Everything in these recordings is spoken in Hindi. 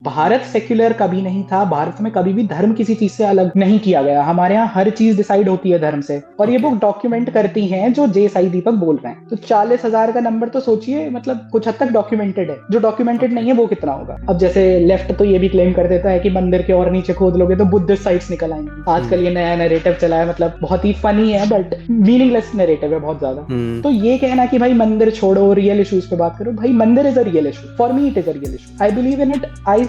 भारत सेक्युलर कभी नहीं था, भारत में कभी भी धर्म किसी चीज से अलग नहीं किया गया। हमारे यहाँ हर चीज डिसाइड होती है धर्म से, और ये ओके। बुक डॉक्यूमेंट करती हैं जो जे साई दीपक बोल रहे हैं। तो 40,000 का नंबर तो सोचिए, मतलब कुछ हद तक डॉक्यूमेंटेड है। जो डॉक्यूमेंटेड ओके। नहीं है वो कितना होगा। अब जैसे लेफ्ट तो ये भी क्लेम कर देता है कि मंदिर के और नीचे खोद लोगे तो बुद्धिस्ट साइट्स निकल आएंगी। आजकल ये नया नैरेटिव चला है, मतलब बहुत ही फनी है बट मीनिंगलेस नैरेटिव है बहुत ज्यादा। तो ये कहना कि भाई मंदिर छोड़ो, रियल इश्यूज पे बात करो, भाई मंदिर is a real issue, for me it is a real issue, I believe in it, I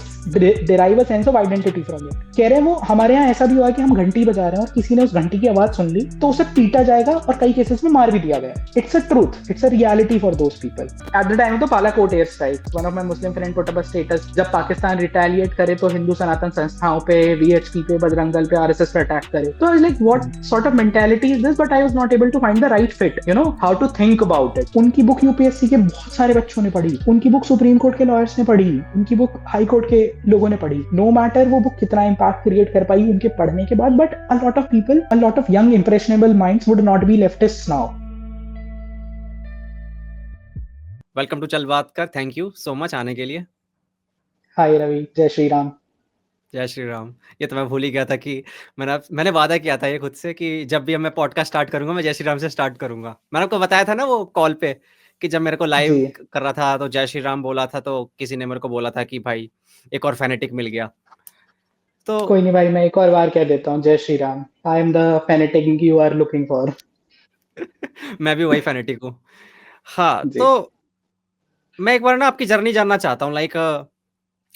derive a sense of identity from it. कह रहे हैं वो हमारे यहाँ ऐसा भी हुआ कि हम घंटी बजा रहे हैं और किसी ने उस घंटी की आवाज सुन ली तो उसे पीटा जाएगा और कई केसेस में मार भी दिया गया। It's a truth, it's a reality for those people. At the time तो Balakot air strike, one of my Muslim friend put up a status, जब पाकिस्तान रिटेलिएट करे तो हिंदू सनातन संस्थाओं पे, वीएचपी पे, बजरंग दल पे, आरएसएस पे अटैक करे। तो I like what sort of mentality is this, but I was not able to find the right fit, you know, how to think about it. उनकी बुक यूपीएससी के बहुत सारे बच्चों ने पढ़ी, उनकी बुक सुप्रीम कोर्ट के लॉयर्स ने पढ़ी, उनकी बुक हाई कोर्ट के लोगों ने पढ़ी। नो मैटर वो बुक कितना इम्पैक्ट क्रिएट कर पाई उनके पढ़ने के बाद, but a lot of people, a lot of young impressionable minds would not be leftist now. Welcome to Chal Baat कर। थैंक यू सो मच आने के लिए। हाय रवि, जय श्री राम। जय श्री राम। ये तो मैं भूल ही गया था कि मैंने वादा किया था ये खुद से कि जब भी मैं पॉडकास्ट स्टार्ट करूंगा मैं जय श्री राम से स्टार्ट करूंगा। मैंने आपको बताया था ना वो कॉल पे कि जब मेरे को जी, लाइव कर रहा था तो जय श्री राम बोला था, तो किसी ने मेरे को बोला था कि भाई एक और फैनेटिक मिल गया। तो कोई नहीं भाई, मैं एक और बार कह देता हूँ, Jai Shri Ram. I am the fanatic you are looking for. मैं भी वही फैनेटिक हूँ। हाँ, जी तो मैं एक बार ना आपकी जर्नी जानना चाहता हूँ। लाइक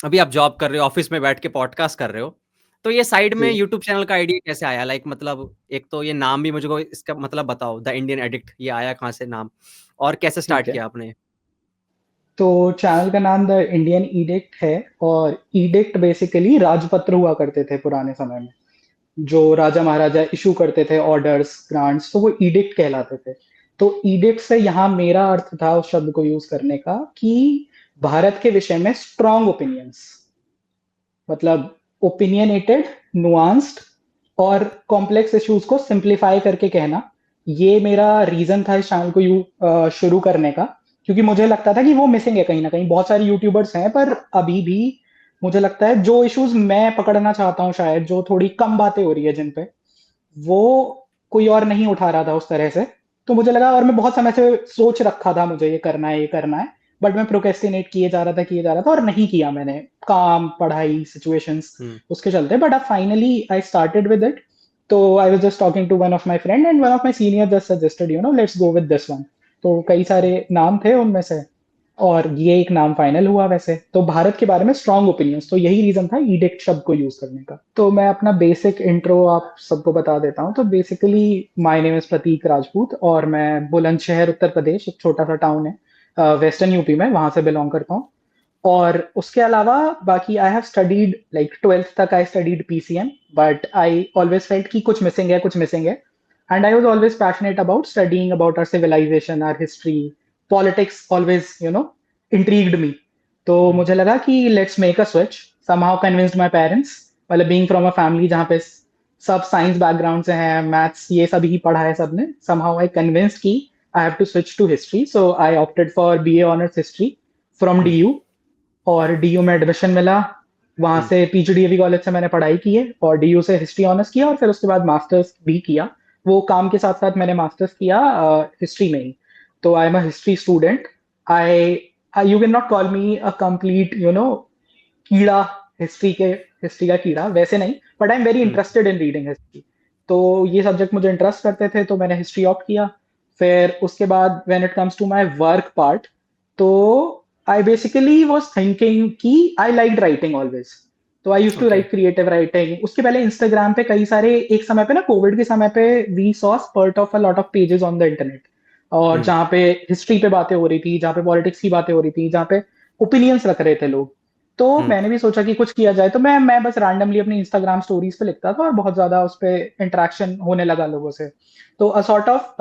अभी आप जॉब कर रहे हो, ऑफिस में बैठ के पॉडकास्ट कर रहे हो, तो ये साइड में जी। यूट्यूब चैनल का आइडिया कैसे आया? लाइक मतलब एक तो ये नाम भी मुझे को इसका मतलब बताओ, द इंडियन एडिक्ट, ये आया कहाँ से नाम, और कैसे ठीक स्टार्ट है, किया आपने? तो चैनल का नाम द इंडियन ईडिक्ट है। और ईडिक्ट बेसिकली राजपत्र हुआ करते थे पुराने समय में, जो राजा महाराजा इशू करते थे ऑर्डर्स, ग्रांट्स, तो वो ईडिक्ट कहलाते थे। तो ईडिक्ट से यहाँ मेरा अर्थ था उस शब्द को यूज करने का कि भारत के विषय में स्ट्रॉन्ग ओपिनियंस, मतलब ओपिनियनेटेड, नुआंस्ड और कॉम्प्लेक्स इश्यूज को सिंप्लीफाई करके कहना। ये मेरा रीजन था इस चैनल को शुरू करने का, क्योंकि मुझे लगता था कि वो मिसिंग है कहीं ना कहीं। बहुत सारे यूट्यूबर्स हैं पर अभी भी मुझे लगता है जो इश्यूज मैं पकड़ना चाहता हूँ, शायद जो थोड़ी कम बातें हो रही है जिन पे, वो कोई और नहीं उठा रहा था उस तरह से। तो मुझे लगा, और मैं बहुत समय से सोच रखा था मुझे ये करना है, ये करना है, बट मैं प्रोकेस्टिनेट किए जा रहा था और नहीं किया मैंने। काम, पढ़ाई, सिचुएशंस, हम्म। उसके चलते। बट अब finally I started with it. तो I was just talking to one of my friend and one of my senior just suggested, you know, let's go with this one. तो कई सारे नाम थे उनमें से, और ये एक नाम फाइनल हुआ। वैसे तो भारत के बारे में स्ट्रॉन्ग ओपिनियंस, तो यही रीजन था ईडिक्ट शब्द को यूज करने का। तो मैं अपना बेसिक इंट्रो आप सबको बता देता हूँ। तो बेसिकली माय नेम इज प्रतीक राजपूत, और मैं बुलंदशहर उत्तर प्रदेश, एक छोटा सा टाउन है वेस्टर्न यूपी में, वहां से बिलोंग करता हूँ। और उसके अलावा बाकी I have studied, like 12th तक I studied PCM, but I always felt कि कुछ मिसिंग है, कुछ मिसिंग है। And I was always passionate about studying about our civilization, our history, politics always, you know, intrigued me. तो हम्म। मुझे लगा कि let's make a switch. Somehow convinced my parents, मतलब बीइंग फ्रॉम अ फैमिली जहाँ पे सब साइंस बैकग्राउंड से हैं, मैथ्स ये सभी ही पढ़ा है सबने, समहाउ आई कन्विंस्ड कि I have to switch to history. So I opted for BA honours history from hmm. DU. और डीयू में एडमिशन मिला, वहां हम्म। से पीजीडीएवी कॉलेज से मैंने पढ़ाई की है, और डीयू से हिस्ट्री ऑनर्स किया, और फिर उसके बाद मास्टर्स भी किया। वो काम के साथ साथ मैंने मास्टर्स किया हिस्ट्री में ही। तो I am a history student. I you can not call me a complete, you know, कीड़ा, हिस्ट्री के, हिस्ट्री का कीड़ा वैसे नहीं, but I am very hmm. Interested in reading history. तो ये सब्जेक्ट मुझे इंटरेस्ट करते थे, तो मैंने हिस्ट्री ऑप्ट किया। फिर उसके बाद when it comes to my work part, तो आई बेसिकली वाज थिंकिंग कि आई लाइक राइटिंग ऑलवेज। तो I use to okay. Right creative writing. उसके पहले इंस्टाग्राम पे कई सारे, एक समय पे ना कोविड के समय पे, we saw spurt of a lot of pages on the internet, और हम्म। जहाँ पे हिस्ट्री पे बातें हो रही थी, जहाँ पे पॉलिटिक्स की बातें हो रही थी, जहाँ पे ओपिनियंस रख रहे थे लोग। तो हम्म। मैंने भी सोचा कि कुछ किया जाए। तो मैं बस रैंडमली अपनी इंस्टाग्राम स्टोरीज पे लिखता था, और बहुत ज्यादा उस पे इंटरेक्शन होने लगा लोगों से। तो a sort of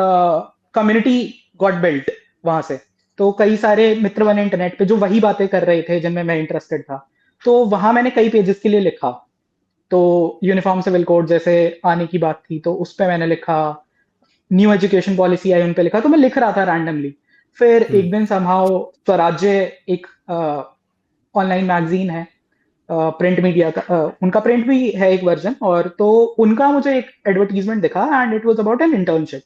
community got built वहां से। तो कई सारे मित्र बने इंटरनेट पे जो वही बातें कर रहे थे जिनमें मैं इंटरेस्टेड था। तो वहां मैंने कई पेजेस के लिए लिखा। तो यूनिफॉर्म सिविल कोड जैसे आने की बात थी, तो उस पे मैंने लिखा। न्यू एजुकेशन पॉलिसी आई, उन पे लिखा। तो मैं लिख रहा था रैंडमली। फिर हम्म। एक दिन समहाउ स्वराज्य, एक ऑनलाइन मैगजीन है, प्रिंट मीडिया का, उनका प्रिंट भी है एक वर्जन, और तो उनका मुझे एक एडवर्टीजमेंट दिखा and it was about an internship.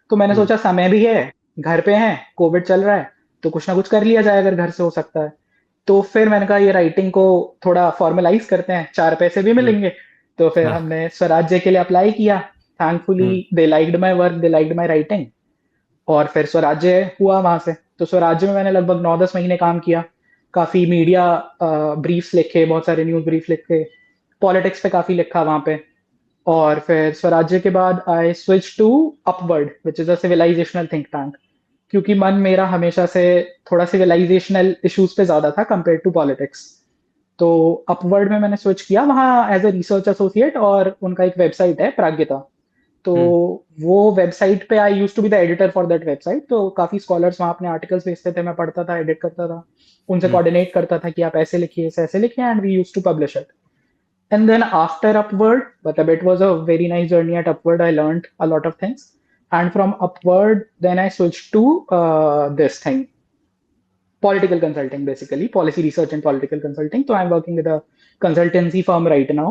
तो मैंने सोचा समय भी है, घर पे है, कोविड चल रहा है, तो कुछ ना कुछ कर लिया जाए अगर घर से हो सकता है। तो फिर मैंने कहा ये राइटिंग को थोड़ा फॉर्मलाइज करते हैं, 4 पैसे भी मिलेंगे। तो फिर हाँ, हमने स्वराज्य के लिए अप्लाई किया। Thankfully they liked my work, they liked my writing, और फिर स्वराज्य हुआ वहां से। तो स्वराज्य में मैंने लगभग 9-10 महीने काम किया। काफी मीडिया ब्रीफ्स लिखे, बहुत सारे न्यूज ब्रीफ लिखे, पॉलिटिक्स पे काफी लिखा वहां पे। और फिर स्वराज्य के बाद I switch to upward, which is a civilisational think tank, क्योंकि मन मेरा हमेशा से थोड़ा सिविलाइजेशनल इश्यूज पे ज्यादा था कंपेयर टू पॉलिटिक्स। तो अपवर्ड में मैंने स्विच किया वहाँ एज ए रिसर्च एसोसिएट, और उनका एक वेबसाइट है प्राज्ञता। तो वो वेबसाइट पे I use to be the editor for that website. तो काफी स्कॉलर्स वहाँ अपने आर्टिकल्स भेजते थे, मैं पढ़ता था, एडिट करता था, उनसे कोऑर्डिनेट करता था कि आप ऐसे लिखिए, ऐसे लिखिए, and we use to publish it. And then after Upward, but it was a very nice journey at Upward. I learned a lot of things. And from Upward, then I switched to this thing, political consulting, basically policy research and political consulting. So I'm working with a consultancy firm right now.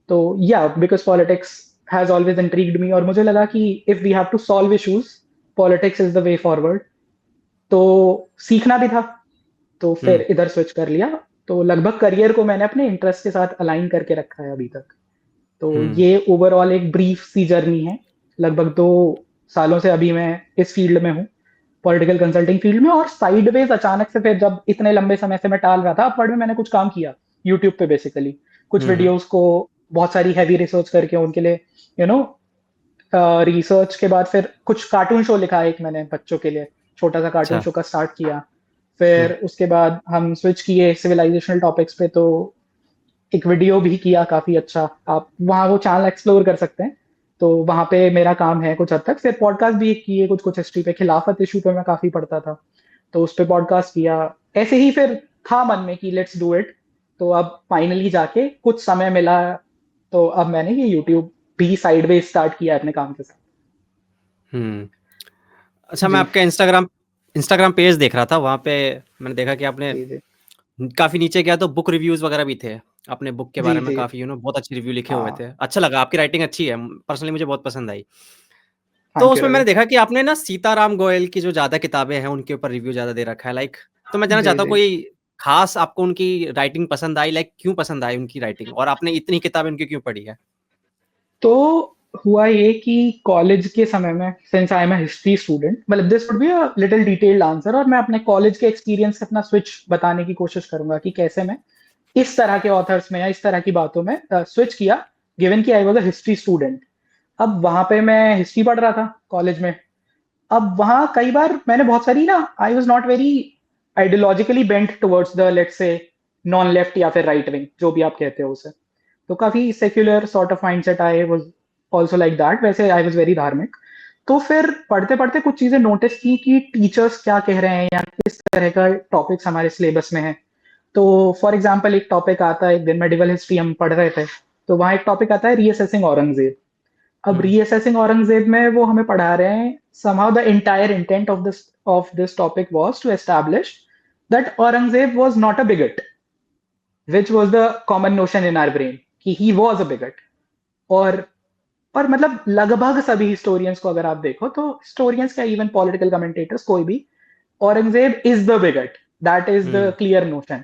So yeah, because politics has always intrigued me, और मुझे लगा कि if we have to solve issues, politics is the way forward. तो सीखना भी था, तो फिर इधर स्विच कर लिया। तो लगभग करियर को मैंने अपने इंटरेस्ट के साथ अलाइन करके रखा है अभी तक। तो ये ओवरऑल एक ब्रीफ सी जर्नी है। लगभग 2 सालों से अभी मैं इस फील्ड में हूँ, पॉलिटिकल कंसल्टिंग फील्ड में। और साइडवेज अचानक से फिर जब इतने लंबे समय से मैं टाल रहा था, अपवर्ड में मैंने कुछ काम किया यूट्यूब पे, बेसिकली कुछ वीडियोस को बहुत सारी हैवी रिसर्च करके उनके लिए रिसर्च के बाद फिर कुछ कार्टून शो लिखा एक मैंने बच्चों के लिए, छोटा सा कार्टून शो का स्टार्ट किया। फिर उसके बाद हम स्विच किए सिविलाइजेशनल टॉपिक्स पे, तो एक वीडियो भी किया काफी अच्छा, आप वहाँ वो चैनल एक्सप्लोर कर सकते हैं। तो वहां पे मेरा काम है कुछ हद तक। फिर पॉडकास्ट भी एक किए, कुछ कुछ हिस्ट्री पे, खिलाफत इशू पे मैं काफी पढ़ता था, तो उस पे पॉडकास्ट किया। ऐसे ही फिर था मन में कि लेट्स डू इट। तो अब फाइनली जाके कुछ समय मिला, तो अब मैंने ये यूट्यूब भी साइडवेज स्टार्ट किया है अपने काम के साथ। अच्छा, मैं जी आपका इंस्टाग्राम पेज देख रहा था, वहाँ पे मैंने देखा कि आपने जी जी काफी नीचे गया तो बुक रिव्यूज वगैरह भी थे। आपने बुक के जी बारे में जी। काफी बहुत अच्छे रिव्यू लिखे हुए हाँ, थे। अच्छा लगा, आपकी राइटिंग अच्छी है, पर्सनली मुझे बहुत पसंद आई। तो थैंक यू उसमें रवि। मैंने देखा कि आपने ना सीताराम गोयल की जो ज्यादा किताबें हैं उनके ऊपर रिव्यू ज्यादा दे रखा है, लाइक। तो मैं जानना जी चाहता हूँ, जी। कोई खास आपको उनकी राइटिंग पसंद आई, लाइक क्यों पसंद आई उनकी राइटिंग, और आपने इतनी किताबें उनकी क्यों पढ़ी है? तो हुआ ये कि कॉलेज के समय में, since I am history student, मतलब this would be a little detailed answer, और मैं अपने कॉलेज के एक्सपीरियंस से अपना स्विच बताने की कोशिश करूंगा कि कैसे मैं इस तरह के ऑथर्स में या इस तरह की बातों में स्विच किया, गिवन कि I was a history student. अब वहां पे मैं हिस्ट्री पढ़ रहा था कॉलेज में। अब वहां कई बार मैंने बहुत सारी ना, आई was not very ideologically bent towards the, let's say, non left या फिर राइट विंग, जो भी आप कहते हो उसे। तो काफी secular sort of mindset, I was also like that. वैसे आई वाज वेरी धार्मिक। तो फिर पढ़ते पढ़ते कुछ चीजें नोटिस की कि टीचर्स क्या कह रहे हैं या किस तरह का टॉपिक्स हमारे सिलेबस में है। तो फॉर एग्जाम्पल एक टॉपिक आता है, एक दिन मेडिवल हिस्ट्री हम पढ़ रहे थे, तो वहां एक टॉपिक आता है रीअसेसिंग औरंगजेब। अब रीअसेसिंग औरंगजेब में वो हमें पढ़ा रहे हैं, somehow the entire intent of this topic was to establish that Aurangzeb was not a bigot, which was the common notion in our brain कि he was a bigot। और और मतलब लगभग सभी हिस्टोरियंस को अगर आप देखो, तो हिस्टोरियंस का, इवन पॉलिटिकल कमेंटेटर्स, कोई भी, Aurangzeb is the bigot, that is the clear notion,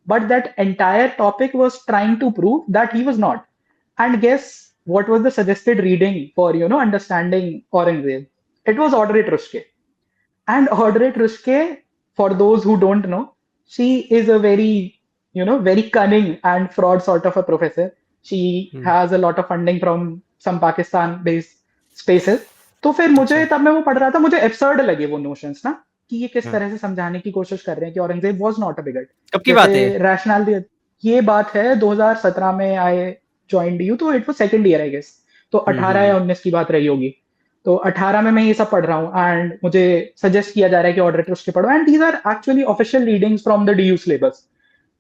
but that entire topic was trying to prove that he was not। and guess what was the suggested reading for understanding Aurangzeb? It was Audrey Truschke। and Audrey Truschke, for those who don't know, she is a very, very cunning and fraud sort of a professor. She has a lot of funding from some Pakistan-based spaces। तो फिर मुझे, तब मैं वो पढ़ रहा था, मुझे एब्सर्ड लगे वो नोशंस ना, कि ये किस तरह से समझाने की कोशिश कर रहे हैं कि Aurangzeb was not a wicket. कब की जैसे बात है? रैशनैलिटी, ये बात है 2017 में आई ज्वाइंड यू, तो it was second year I guess. तो 18 या 19 की बात रही होगी। तो 18 में मैं ये सब पढ़ रहा हूँ, एंड मुझे सजेस्ट किया जा रहा है कि ऑर्डर उसके पढ़ो, and these are actually official readings from the DU syllabus.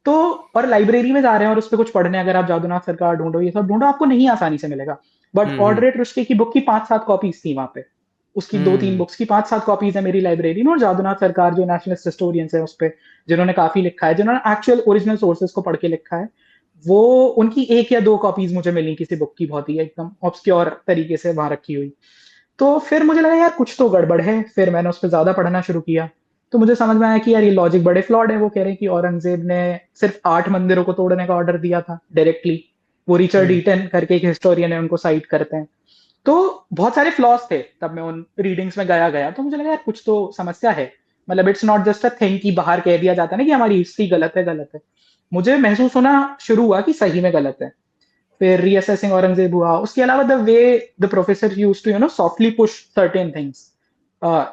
तो और लाइब्रेरी में जा रहे हैं और उस पर कुछ पढ़ने, अगर आप जादूनाथ सरकार ढूंढो, ये सब ढूंढो, आपको नहीं आसानी से मिलेगा। बट ऑड्रे ट्रुस्के की बुक की 5-7 कॉपीज थी वहां पे, उसकी 2-3 बुक्स की 5-7 कॉपीज है मेरी लाइब्रेरी में। और जादूनाथ सरकार जो नेशनलिस्ट हिस्टोरियंस है उस पे, जिन्होंने काफी लिखा है, जिन्होंने एक्चुअल ओरिजिनल सोर्सेज को पढ़ के लिखा है, वो उनकी 1 या 2 कॉपीज मुझे मिली किसी बुक की, बहुत ही एकदम ऑब्सक्योर तरीके से वहां रखी हुई। तो फिर मुझे लगा यार कुछ तो गड़बड़ है, फिर मैंने उस पर ज्यादा पढ़ना शुरू किया। तो मुझे समझ में आया कि यार ये लॉजिक बड़े फ्लॉड है। वो कह रहे हैं कि औरंगजेब ने सिर्फ 8 मंदिरों को तोड़ने का ऑर्डर दिया था डायरेक्टली। वो रिचर्ड ईटन करके एक हिस्टोरियन है, उनको साइट करते हैं। तो बहुत सारे फ्लॉज थे। तब मैं उन रीडिंग्स में गया गया तो मुझे लगा यार कुछ तो समस्या है। मतलब it's not just a thing कि बाहर कह दिया जाता है ना कि हमारी हिस्ट्री गलत है, गलत है। मुझे महसूस होना शुरू हुआ कि सही में गलत है। फिर रीअसेसिंग औरंगजेब हुआ। उसके अलावा the way the professor used to softly push certain things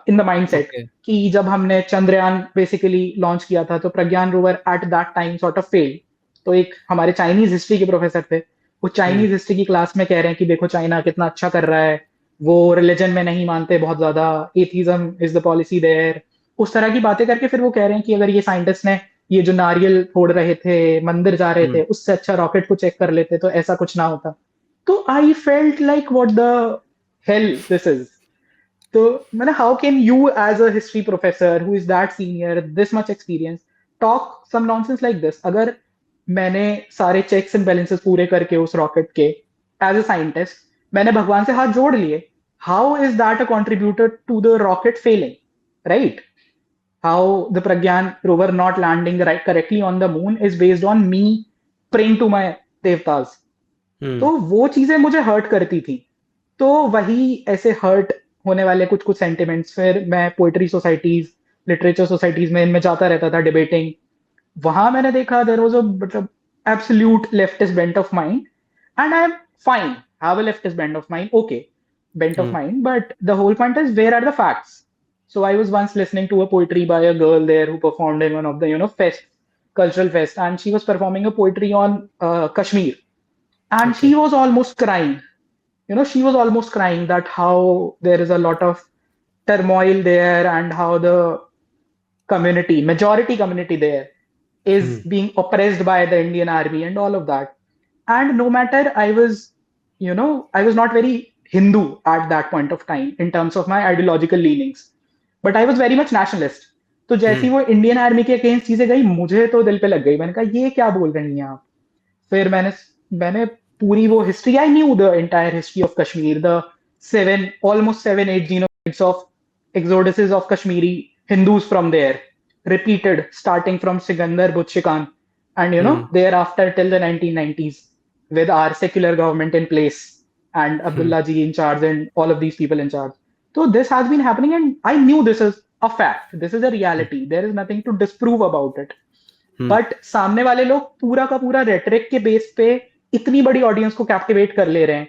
in the mindset, okay. कि जब हमने चंद्रयान बेसिकली लॉन्च किया था तो Pragyan rover at that time sort of failed. तो एक हमारे चाइनीज हिस्ट्री के प्रोफेसर थे, वो हम्म। चाइनीज हिस्ट्री की क्लास में कह रहे हैं कि देखो चाइना कितना अच्छा कर रहा है, वो रिलीजन में नहीं मानते बहुत ज्यादा, atheism is the policy there. उस तरह की बातें करके फिर वो कह रहे हैं कि अगर ये साइंटिस्ट ने ये जो नारियल फोड़ रहे थे, मंदिर जा रहे थे, हम्म। उससे अच्छा रॉकेट को चेक कर लेते तो ऐसा कुछ ना होता। तो I felt like what the hell this is. तो मैंने, how can you as a history professor who is that senior, this much experience, talk some nonsense like this? अगर मैंने सारे चेक्स एंड बैलेंसेस पूरे करके उस रॉकेट के एज अ साइंटिस्ट मैंने भगवान से हाथ जोड़ लिए, how is that a contributor to the rocket failing, right? How the Pragyan rover not landing right correctly on the moon is based on me praying to my devtas. तो हम्म। वो चीजें मुझे हर्ट करती थी। तो वही ऐसे हर्ट होने वाले कुछ कुछ सेंटिमेंट्स फिर मैं पोइट्री सोसाइटीज, लिटरेचर सोसाइटीज में इनमें जाता रहता था डिबेटिंग। वहां मैंने देखा देयर वाज अ मतलब absolute leftist bent of mind, and I am fine, have a leftist bent of mind, okay, bent of hmm. mind, but the whole point is where are the facts? So I was once listening to a poetry by a girl there who performed in one of the fest, cultural fest, and she was performing a poetry on Kashmir, and okay. she was almost crying. She was almost crying that how there is a lot of turmoil there, and how the community, majority community there, is hmm. being oppressed by the Indian army and all of that. And no matter I was not very Hindu at that point of time in terms of my ideological leanings, but I was very much nationalist. तो जैसी हम्म। वो इंडियन आर्मी के अगेंस्ट चीजें गई, मुझे तो दिल पे लग गई। मैंने कहा ये क्या बोल रही हैं आप? फिर मैंने पूरी वो history, I knew the entire history of Kashmir, the seven almost 7-8 genocides of exoduses of Kashmiri Hindus from there, repeated starting from Sikandar Butshikan, and hmm. thereafter till the 1990s with our secular government in place and hmm. Abdullah ji in charge and all of these people in charge. So this has been happening, and I knew this is a fact. This is a reality. There is nothing to disprove about it. Hmm. But सामने वाले लोग पूरा का पूरा रेटरिक के बेस पे इतनी बड़ी ऑडियंस को कैप्टिवेट कर ले रहे हैं,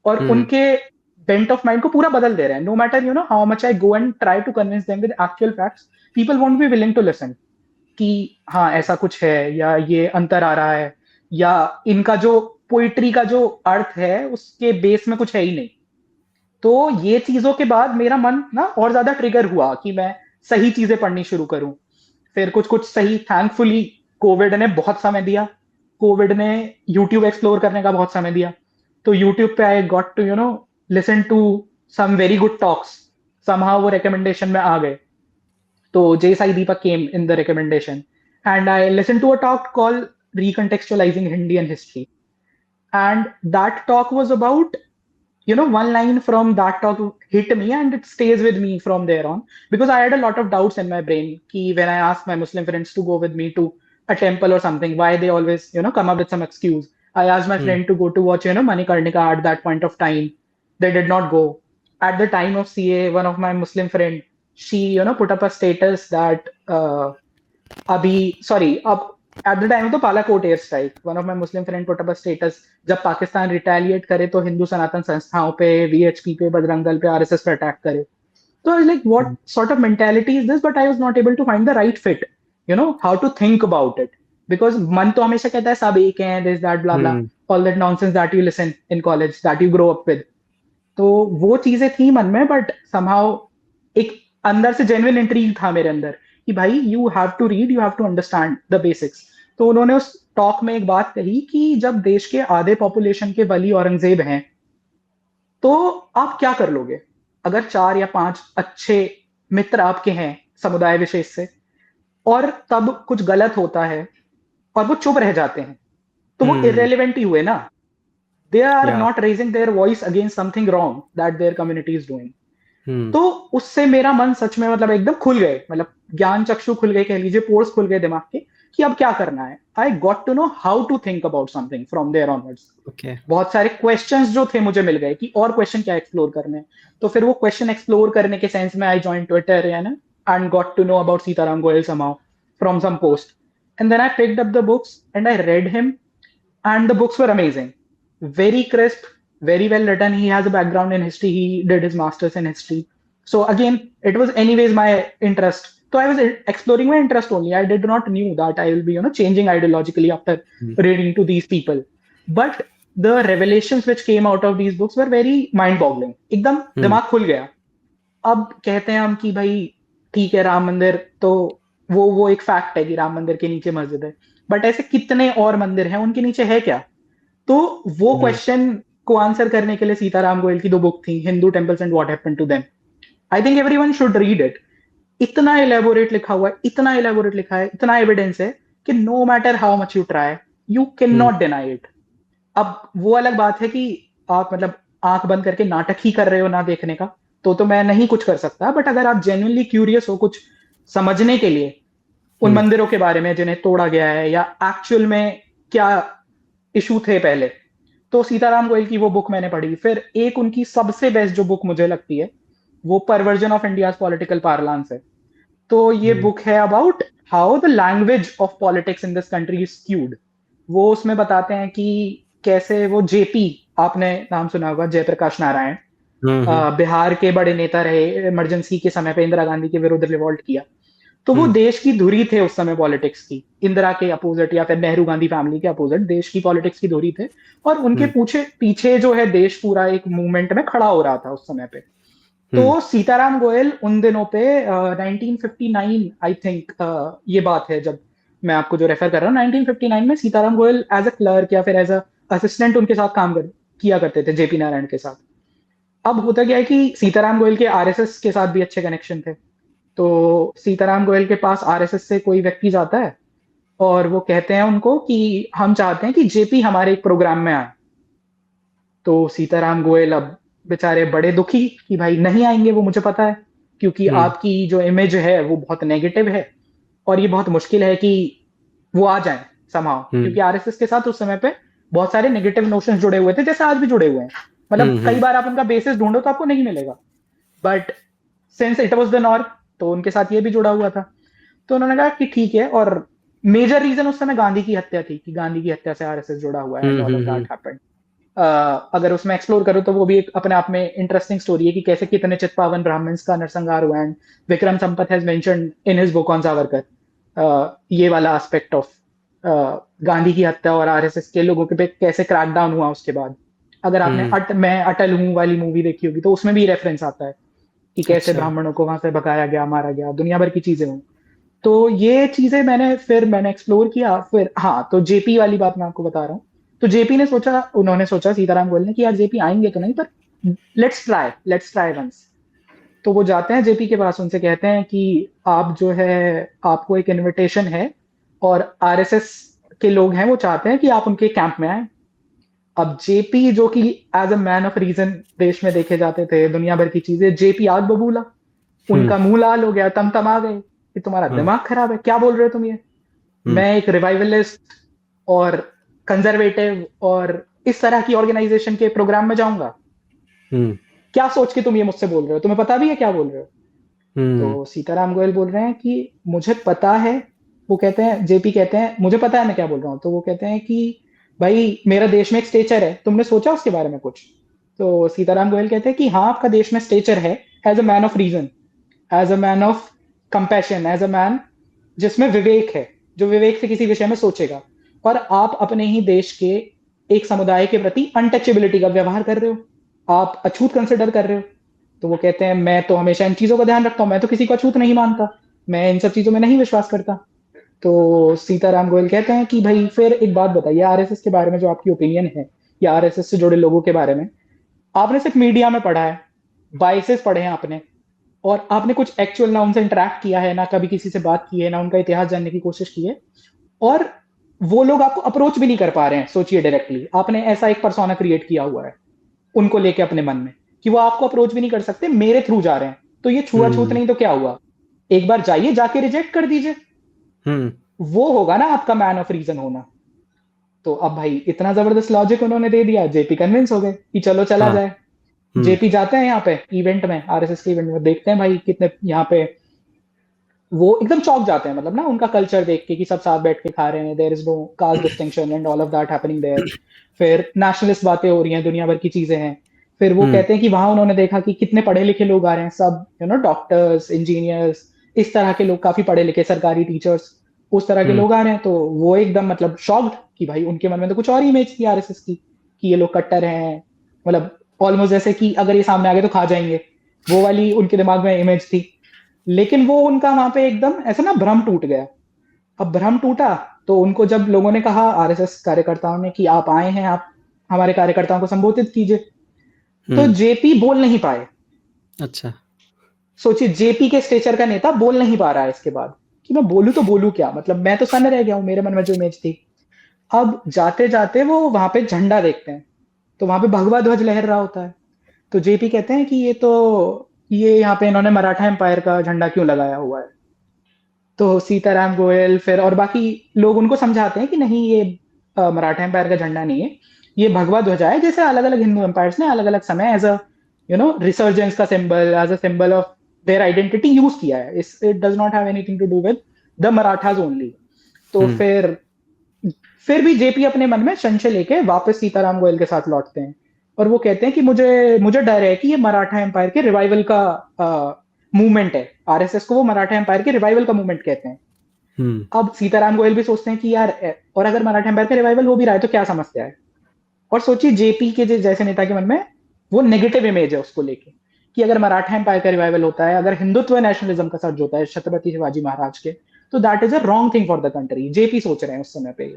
और हम्म। उनके बेंट ऑफ माइंड को पूरा बदल दे रहे हैं। No matter how much I go and try to convince them with actual facts, people won't be willing to listen कि हाँ ऐसा कुछ है, या ये अंतर आ रहा है, या इनका जो पोइट्री का जो अर्थ है उसके बेस में कुछ है ही नहीं। तो ये चीजों के बाद मेरा मन ना और ज्यादा ट्रिगर हुआ कि मैं सही चीजें पढ़नी शुरू करूं। फिर कुछ कुछ सही, थैंकफुली कोविड ने बहुत समय दिया। कोविड ने यूट्यूब एक्सप्लोर करने का बहुत समय दिया। तो यूट्यूब पे I got to listen to some very good talks. Somehow वो रिकमेंडेशन में आ गए। तो J. Sai Deepak came in the recommendation, and I listened to a talk called Recontextualizing Indian History. And that talk was about, one line from that talk hit me, and it stays with me from there on, because I had a lot of doubts in my brain ki when I asked my Muslim friends to go with me to a temple or something, why they always come up with some excuse. I asked my hmm. friend to go to watch Manikarnika at that point of time. They did not go. At the time of CA, one of my Muslim friend, she put up a status that अभी सॉरी अब eight the time of the Balakot air strike, one of my Muslim friend put up a status, जब पाकिस्तान रिटेलिएट करे तो हिंदू सनातन संस्थाओं पे, वीएचपी पे, बजरंग दल पे, आरएसएस पे अटैक करे। तो I like what hmm. Sort of mentality is this, but I was not able to find the right fit, how to think about it. Because मन तो हमेशा कहता है सब एक हैं, this that blah blah, hmm. All that nonsense that you listen in college, that you grow up with. तो वो चीजें थी मन में, बट समहाउ एक अंदर से जेन्युइन इंट्रीग था मेरे अंदर कि भाई you have to read, you have to understand the basics. तो उन्होंने उस टॉक में एक बात कही कि जब देश के आधे पॉपुलेशन के वली औरंगजेब हैं, तो आप क्या कर लोगे अगर 4 या 5 अच्छे मित्र आपके हैं समुदाय विशेष से, और तब कुछ गलत होता है और वो चुप रह जाते हैं, तो वो irrelevant ही हुए ना. They are या not raising their voice against something wrong that their community is doing. हम्म तो उससे मेरा मन सच में मतलब एकदम खुल गए, मतलब ज्ञान चक्षु खुल गए कह लीजिए, पोर्स खुल गए दिमाग के कि अब क्या करना है. I got to know how to think about something from there onwards. Okay बहुत सारे क्वेश्चंस जो थे मुझे मिल गए कि और क्वेश्चन क्या एक्सप्लोर करने हैं. तो फिर वो क्वेश्चन एक्सप्लोर करने के सेंस में आई जॉइन ट्विटर या ना, and got to know about Sitaram Goyal somehow from some post. And then I picked up the books and I read him, and the books were amazing, very crisp, very well written. He has a background in history, he did his masters in history. So again, it was anyways my interest, so I was exploring my interest only. I did not knew that I will be changing ideologically after reading to these people. But the revelations which came out of these books were very mind boggling. एकदम दिमाग खुल गया. अब कहते हैं हम कि भाई ठीक है, राम मंदिर तो वो एक फैक्ट है कि राम मंदिर के नीचे मस्जिद है, बट ऐसे कितने और मंदिर हैं, उनके नीचे है क्या? तो वो क्वेश्चन को आंसर करने के लिए सीताराम गोयल की 2 बुक थी, Hindu temples and what happened to them. I think everyone should read it. इतना इलेबोरेट लिखा हुआ है, इतना इलेबोरेट लिखा है, इतना एविडेंस है कि no matter how much you try, you can not deny it. अब वो अलग बात है कि आप मतलब आंख बंद करके नाटक ही कर रहे हो ना देखने का, तो मैं नहीं कुछ कर सकता. बट अगर आप जेन्युइनली क्यूरियस हो कुछ समझने के लिए उन मंदिरों के बारे में जिन्हें तोड़ा गया है, या एक्चुअल में क्या इशू थे पहले, तो सीताराम गोयल की वो बुक मैंने पढ़ी. फिर एक उनकी सबसे बेस्ट जो बुक मुझे लगती है वो परवर्जन ऑफ इंडियाज पॉलिटिकल पार्लांस है. तो ये बुक है about how the language of politics in this country is skewed. वो उसमें बताते हैं कि कैसे वो जेपी, आपने नाम सुना होगा, जयप्रकाश नारायण, बिहार के बड़े नेता रहे, इमरजेंसी के समय पे इंदिरा गांधी के विरुद्ध रिवॉल्ट किया. तो वो देश की धुरी थे उस समय पॉलिटिक्स की, इंदिरा के अपोजिट या फिर नेहरू गांधी फैमिली के अपोजिट देश की पॉलिटिक्स की धुरी थे. और उनके पीछे जो है देश पूरा एक मूवमेंट में खड़ा हो रहा था उस समय पे. तो सीताराम गोयल उन दिनों पे 1959 आई थिंक ये बात है जब मैं आपको जो रेफर कर रहा हूँ, 1959 में Sitaram Goyal as a clerk या फिर एज अ असिस्टेंट उनके साथ किया करते थे, जेपी नारायण के साथ. अब होता क्या है कि सीताराम गोयल के आरएसएस के साथ भी अच्छे कनेक्शन थे. तो सीताराम गोयल के पास आरएसएस से कोई व्यक्ति जाता है और वो कहते हैं उनको कि हम चाहते हैं कि जेपी हमारे एक प्रोग्राम में आए. तो सीताराम गोयल अब बेचारे बड़े दुखी कि भाई नहीं आएंगे वो, मुझे पता है, क्योंकि आपकी जो इमेज है वो बहुत नेगेटिव है और ये बहुत मुश्किल है कि वो आ जाए समहाउ, क्योंकि आरएसएस के साथ उस समय पे बहुत सारे नेगेटिव नोशंस जुड़े हुए थे, जैसे आज भी जुड़े हुए हैं. मतलब कई बार आप उनका बेसिस ढूंढो तो आपको नहीं मिलेगा, but since it was the norm तो उनके साथ ये भी जुड़ा हुआ था. तो उन्होंने कहा कि ठीक है. और मेजर रीजन उस समय गांधी की हत्या थी कि गांधी की हत्या से आरएसएस जुड़ा हुआ है, ऑल ऑफ दैट हैपेंड. अगर उसमें एक्सप्लोर करो तो वो भी एक अपने आप में इंटरेस्टिंग स्टोरी है कि कैसे कितने चित्पावन ब्राह्मण्स का नरसंहार हुआ. And Vikram Sampath has mentioned in his book on Savarkar ये वाला एस्पेक्ट ऑफ गांधी की हत्या और आरएसएस के लोगों के पे कैसे क्रैकडाउन हुआ उसके बाद. अगर आपने मैं अटल हूँ वाली मूवी देखी होगी तो उसमें भी रेफरेंस आता है कि कैसे ब्राह्मणों को वहां से भगाया गया, मारा गया, दुनिया भर की चीजें हुई. तो ये चीजें मैंने एक्सप्लोर किया. फिर हाँ, तो जेपी वाली बात मैं आपको बता रहा हूँ. तो उन्होंने सोचा सीताराम गोयल ने कि यार जेपी आएंगे तो नहीं, पर लेट्स ट्राई वंस. तो वो जाते हैं जेपी के पास, उनसे कहते हैं कि आप जो है, आपको एक इनविटेशन है और आरएसएस के लोग हैं वो चाहते हैं कि आप उनके कैंप में आए. अब जेपी जो कि as a man of reason देश में देखे जाते थे, दुनिया भर की चीजें, जेपी आग बबूला, उनका मुंह लाल हो गया, तम आ गए कि तुम्हारा दिमाग खराब है, क्या बोल रहे हो तुम ये. मैं एक रिवाइवलिस्ट और कंजर्वेटिव और इस तरह की ऑर्गेनाइजेशन के प्रोग्राम में जाऊंगा, क्या सोच के तुम ये मुझसे बोल रहे हो, तुम्हें पता भी है क्या बोल रहे हो. तो सीताराम गोयल बोल रहे हैं कि मुझे पता है. वो कहते हैं, जेपी कहते हैं मुझे पता है मैं क्या बोल रहा हूँ. तो वो कहते हैं कि भाई मेरा देश में एक स्टेचर है, तुमने सोचा उसके बारे में कुछ. तो सीताराम गोयल कहते हैं कि हाँ, आपका देश में स्टेचर है as a man of reason, as a man of compassion, as a man जिसमें विवेक है, जो विवेक से किसी विषय में सोचेगा. और आप अपने ही देश के एक समुदाय के प्रति अनटचेबिलिटी का व्यवहार कर रहे हो, आप अछूत कंसिडर कर रहे हो. तो वो कहते हैं मैं तो हमेशा इन चीजों का ध्यान रखता हूँ, मैं तो किसी को अछूत नहीं मानता, मैं इन सब चीजों में नहीं विश्वास करता. तो सीताराम गोयल कहते हैं कि भाई फिर एक बात बताइए, आरएसएस के बारे में जो आपकी ओपिनियन है या आरएसएस से जुड़े लोगों के बारे में, आपने सिर्फ मीडिया में पढ़ा है, बाइसेस पढ़े हैं आपने, और आपने कुछ एक्चुअल ना उनसे इंटरेक्ट किया है, ना कभी किसी से बात की है, ना उनका इतिहास जानने की कोशिश की है. और वो लोग आपको अप्रोच भी नहीं कर पा रहे हैं, सोचिए डायरेक्टली, आपने ऐसा एक पर्सोना क्रिएट किया हुआ है उनको लेके अपने मन में कि वो आपको अप्रोच भी नहीं कर सकते, मेरे थ्रू जा रहे हैं, तो ये छुआछूत नहीं तो क्या हुआ, एक बार जाइए, जाके रिजेक्ट कर दीजिए, वो होगा ना आपका मैन ऑफ रीजन होना। तो अब भाई इतना जबरदस्त लॉजिक उन्होंने दे दिया, जेपी कन्विंस हो गए कि चलो चला हाँ। जाए। जेपी जाते हैं यहाँ पे इवेंट में, आरएसएस के इवेंट में, देखते हैं भाई कितने यहाँ पे, वो एकदम चौंक जाते हैं, मतलब ना उनका कल्चर देख के कि सब साथ बैठ के खा रहे हैं, there is no caste distinction and all of that happening there. फिर नेशनलिस्ट बातें हो रही हैं, दुनिया भर की चीजें हैं। फिर वो कहते हैं कि वहां उन्होंने देखा कि कितने पढ़े लिखे लोग आ रहे हैं, सब डॉक्टर्स, इंजीनियर्स, इस तरह के लोग, काफी पढ़े लिखे, सरकारी टीचर्स, उस तरह के लोग आ रहे हैं। तो वो एकदम मतलब शॉक्ड कि भाई उनके मन में तो कुछ और इमेज थी आरएसएस की, कि ये लोग कट्टर हैं, मतलब ऑलमोस्ट जैसे कि अगर ये सामने आ गए तो खा जाएंगे, वो वाली उनके दिमाग में इमेज थी। लेकिन वो उनका वहां पे एकदम ऐसा ना भ्रम टूट गया। अब भ्रम टूटा तो उनको जब लोगों ने कहा, आरएसएस कार्यकर्ताओं ने, कि आप आए हैं, आप हमारे कार्यकर्ताओं को संबोधित कीजिए, तो जेपी बोल नहीं पाए। अच्छा। सोचिए जेपी के स्टेचर का नेता बोल नहीं पा रहा है इसके बाद, कि मैं बोलूं तो बोलूं क्या, मतलब मैं तो सन रह गया हूं, मेरे मन में जो इमेज थी। अब जाते जाते वो वहां पे झंडा देखते हैं, तो वहां पे भगवा ध्वज लहर रहा होता है। तो जेपी कहते हैं कि ये यहाँ पे इन्होंने मराठा एम्पायर का झंडा क्यों लगाया हुआ है। तो सीताराम गोयल फिर और बाकी लोग उनको समझाते हैं कि नहीं, ये मराठा एम्पायर का झंडा नहीं है, ये भगवा ध्वजा है, जैसे अलग अलग हिंदू एम्पायर्स ने अलग अलग समय एज अ रिसर्जेंस का symbol, as a symbol of their identity use किया है। It does not have anything to do with the Marathas only. तो फिर भी जेपी अपने मन में संशय लेके वापस सीताराम गोयल के साथ लौटते हैं, और वो कहते हैं कि मुझे मुझे डर है कि ये मराठा एम्पायर के रिवाइवल का मूवमेंट है। आरएसएस को वो मराठा एम्पायर के रिवाइवल का मूवमेंट कहते हैं। अब सीताराम गोयल भी सोचते हैं कि यार, और अगर मराठा एम्पायर का रिवाइवल हो भी रहा है तो क्या समस्या है। और सोचिए जेपी के जैसे नेता के मन में वो नेगेटिव इमेज है उसको लेके, कि अगर मराठा एम्पायर का रिवाइवल होता है, अगर हिंदुत्व नेशनलिज्म का सर्ज होता है छत्रपति शिवाजी महाराज के, तो that is a wrong thing for the country. JP सोच रहे हैं उस समय पे।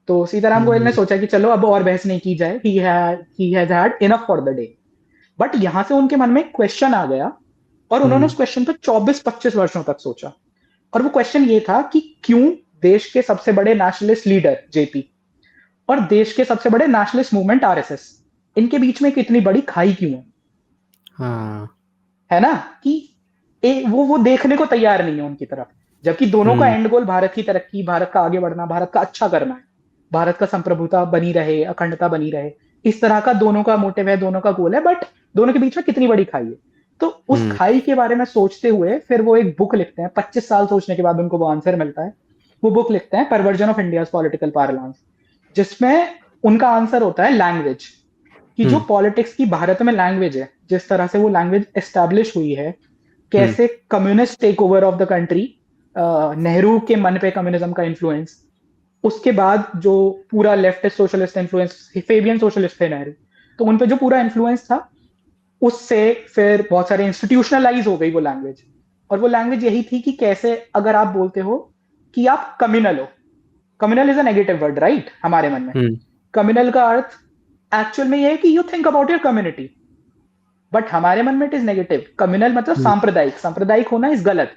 तो सीताराम गोयल ने सोचा कि चलो अब और बहस नहीं की जाए, he has had enough for the day. But यहां से उनके मन में क्वेश्चन आ गया, और उन्होंने उस क्वेश्चन पर 24-25 वर्षों तक सोचा। और वो क्वेश्चन ये था कि क्यों देश के सबसे बड़े नेशनलिस्ट लीडर जेपी और देश के सबसे बड़े नेशनलिस्ट मूवमेंट आरएसएस, इनके बीच में कितनी बड़ी खाई क्यों है। हाँ। है ना, कि वो देखने को तैयार नहीं है उनकी तरफ, जबकि दोनों का एंड गोल भारत की तरक्की, भारत का आगे बढ़ना, भारत का अच्छा करना है, भारत का संप्रभुता बनी रहे, अखंडता बनी रहे, इस तरह का दोनों का मोटिव है, दोनों का गोल है। बट दोनों के बीच में कितनी बड़ी खाई है। तो उस खाई के बारे में सोचते हुए फिर वो एक बुक लिखते हैं, 25 साल सोचने के बाद उनको वो आंसर मिलता है। वो बुक लिखते हैं, परवर्जन ऑफ इंडिया पॉलिटिकल पार्लांस, जिसमें उनका आंसर होता है लैंग्वेज, कि जो पॉलिटिक्स की भारत में लैंग्वेज है, जिस तरह से वो लैंग्वेज एस्टैब्लिश हुई है, कैसे communist take over of the country, Nehru के मन पे कम्युनिज्म का इन्फ्लुएंस, उसके बाद जो पूरा leftist socialist influence, Fabian socialist थे नेहरू, तो उन पे जो पूरा इन्फ्लुएंस था, उससे फिर बहुत सारे इंस्टीट्यूशनलाइज हो गई वो लैंग्वेज। और वो लैंग्वेज यही थी कि कैसे अगर आप बोलते हो कि आप कम्युनल हो, communal is a negative word right हमारे मन में, कम्युनल का अर्थ एक्चुअल में ये है कि you think about your community, but हमारे मन में इट इज नेगेटिव। कम्युनल मतलब सांप्रदायिक, सांप्रदायिक होना इज गलत,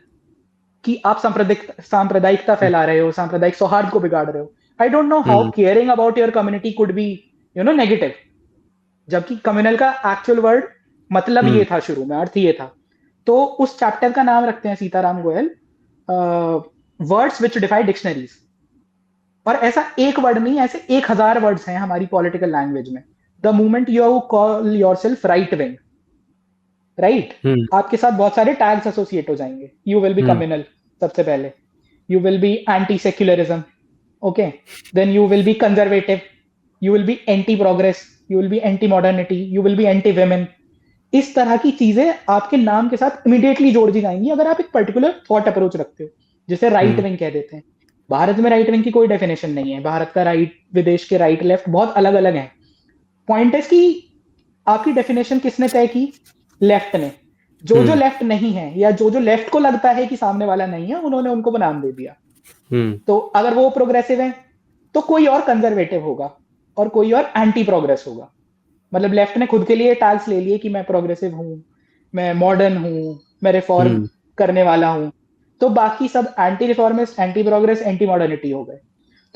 कि आप सांप्रदायिकता फैला रहे हो, सांप्रदायिक सौहार्द को बिगाड़ रहे हो। आई don't know how caring about your community could be negative, जबकि कम्युनल का एक्चुअल वर्ड मतलब ये था, शुरू में अर्थ ये था। तो उस चैप्टर का नाम रखते हैं Sitaram Goyal, words which defy dictionaries. और ऐसा एक वर्ड नहीं, ऐसे 1000 वर्ड्स हैं हमारी पॉलिटिकल लैंग्वेज में। The moment you call your self right wing, right, आपके साथ बहुत सारे टैग्स एसोसिएट हो जाएंगे। यू विल बी कम्युनल, सबसे पहले। You will be anti secularism, okay, then you will be conservative, you will be anti progress, you will be anti modernity, you will be anti women. इस तरह की चीजें आपके नाम के साथ इमीडिएटली जोड़ दी जाएंगी अगर आप एक पर्टिकुलर थॉट अप्रोच रखते हो, जिसे राइट विंग कह देते हैं। भारत में राइट विंग की कोई डेफिनेशन नहीं है। भारत का राइट, विदेश के राइट लेफ्ट बहुत अलग अलग है। पॉइंट है कि आपकी डेफिनेशन किसने तय की, लेफ्ट ने। जो लेफ्ट नहीं है, या जो लेफ्ट को लगता है कि सामने वाला नहीं है, उन्होंने उनको वो नाम दे दिया। तो अगर वो प्रोग्रेसिव है तो कोई और कंजर्वेटिव होगा, और कोई और एंटी प्रोग्रेस होगा। मतलब लेफ्ट ने खुद के लिए टैग्स ले लिए कि मैं प्रोग्रेसिव हूं, मैं मॉडर्न हूं, मैं रिफॉर्म करने वाला हूं, तो बाकी सब anti reformist, anti progress, anti modernity हो गए।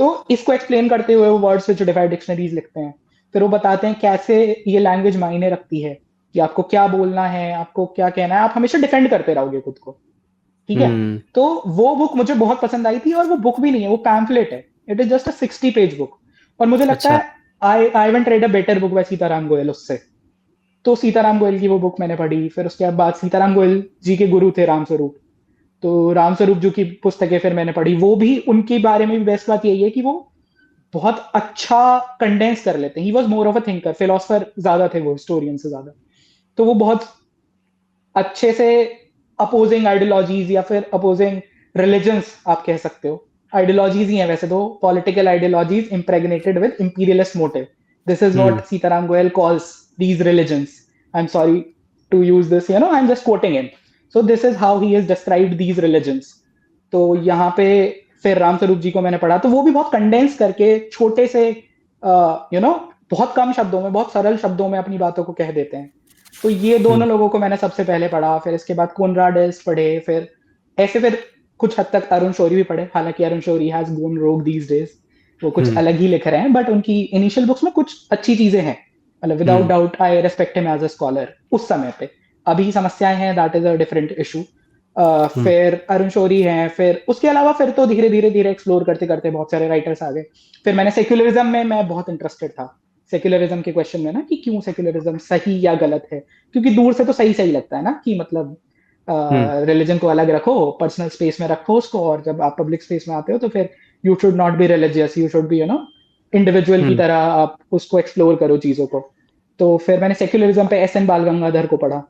तो इसको एक्सप्लेन करते हुए वो वर्ड स्विचिडिफाई डिक्शनरीज लिखते हैं। फिर वो बताते हैं कैसे ये लैंग्वेज मायने रखती है, कि आपको क्या बोलना है, आपको क्या कहना है, आप हमेशा डिफेंड करते रहोगे खुद को, ठीक है। तो वो बुक मुझे बहुत पसंद आई थी, और वो बुक भी नहीं है, वो पैम्फलेट है। It is just a 60 page book. और मुझे लगता अच्छा। है I haven't read a better book by Sitaram Goel उससे। तो सीताराम गोयल की वो बुक मैंने पढ़ी। फिर उसके बाद सीताराम गोयल जी के गुरु थे रामस्वरूप, तो रामस्वरूप जी की पुस्तकें फिर मैंने पढ़ी। वो भी, उनके बारे में भी बेस्ट बात यही है कि वो बहुत अच्छा कंडेंस कर लेते हैं। He was more of a thinker, philosopher ज्यादा थे वो हिस्टोरियन से ज्यादा। तो वो बहुत अच्छे से अपोजिंग आइडियोलॉजीज या फिर अपोजिंग रिलीजन्स आप कह सकते हो, आइडियोलॉजीज ही हैं वैसे तो, political ideologies impregnated with imperialist motive. This is what Sitaram Goyal calls these religions. I am sorry to use this, I am just quoting him. So this is how he has described these religions. तो यहाँ पे फिर रामस्वरूप जी को मैंने पढ़ा, तो वो भी बहुत कंडेंस करके छोटे से बहुत कम शब्दों में, बहुत सरल शब्दों में अपनी बातों को कह देते हैं। तो ये दोनों लोगों को मैंने सबसे पहले पढ़ा। फिर इसके बाद कोनराड एल्स्ट पढ़े, फिर ऐसे फिर कुछ हद तक अरुण शौरी भी पढ़े। हालांकि अरुण शौरी हैज गॉन रोग दीज डेज, वो कुछ अलग ही लिख रहे हैं, बट उनकी इनिशियल बुक्स में कुछ अच्छी चीजें हैं। मतलब without doubt I respect him as a scholar उस समय पे। अभी समस्याएं हैं, that is a different issue. फिर अरुण शौरी हैं। फिर उसके अलावा फिर तो धीरे धीरे धीरे एक्सप्लोर करते करते बहुत सारे राइटर्स आ गए। फिर मैंने सेक्युलरिज्म में मैं बहुत इंटरेस्टेड था, सेक्युलरिज्म के क्वेश्चन में ना, कि क्यों सेक्युलरिज्म सही या गलत है। क्योंकि दूर से तो सही सही लगता है ना, कि मतलब रिलीजन को अलग रखो, पर्सनल स्पेस में रखो उसको, और जब आप पब्लिक स्पेस में आते हो तो फिर you should not B religious, you should be individual की तरह आप उसको एक्सप्लोर करो चीजों को। तो फिर मैंने सेक्युलरिज्म पे एस एन बाल गंगाधर को पढ़ा।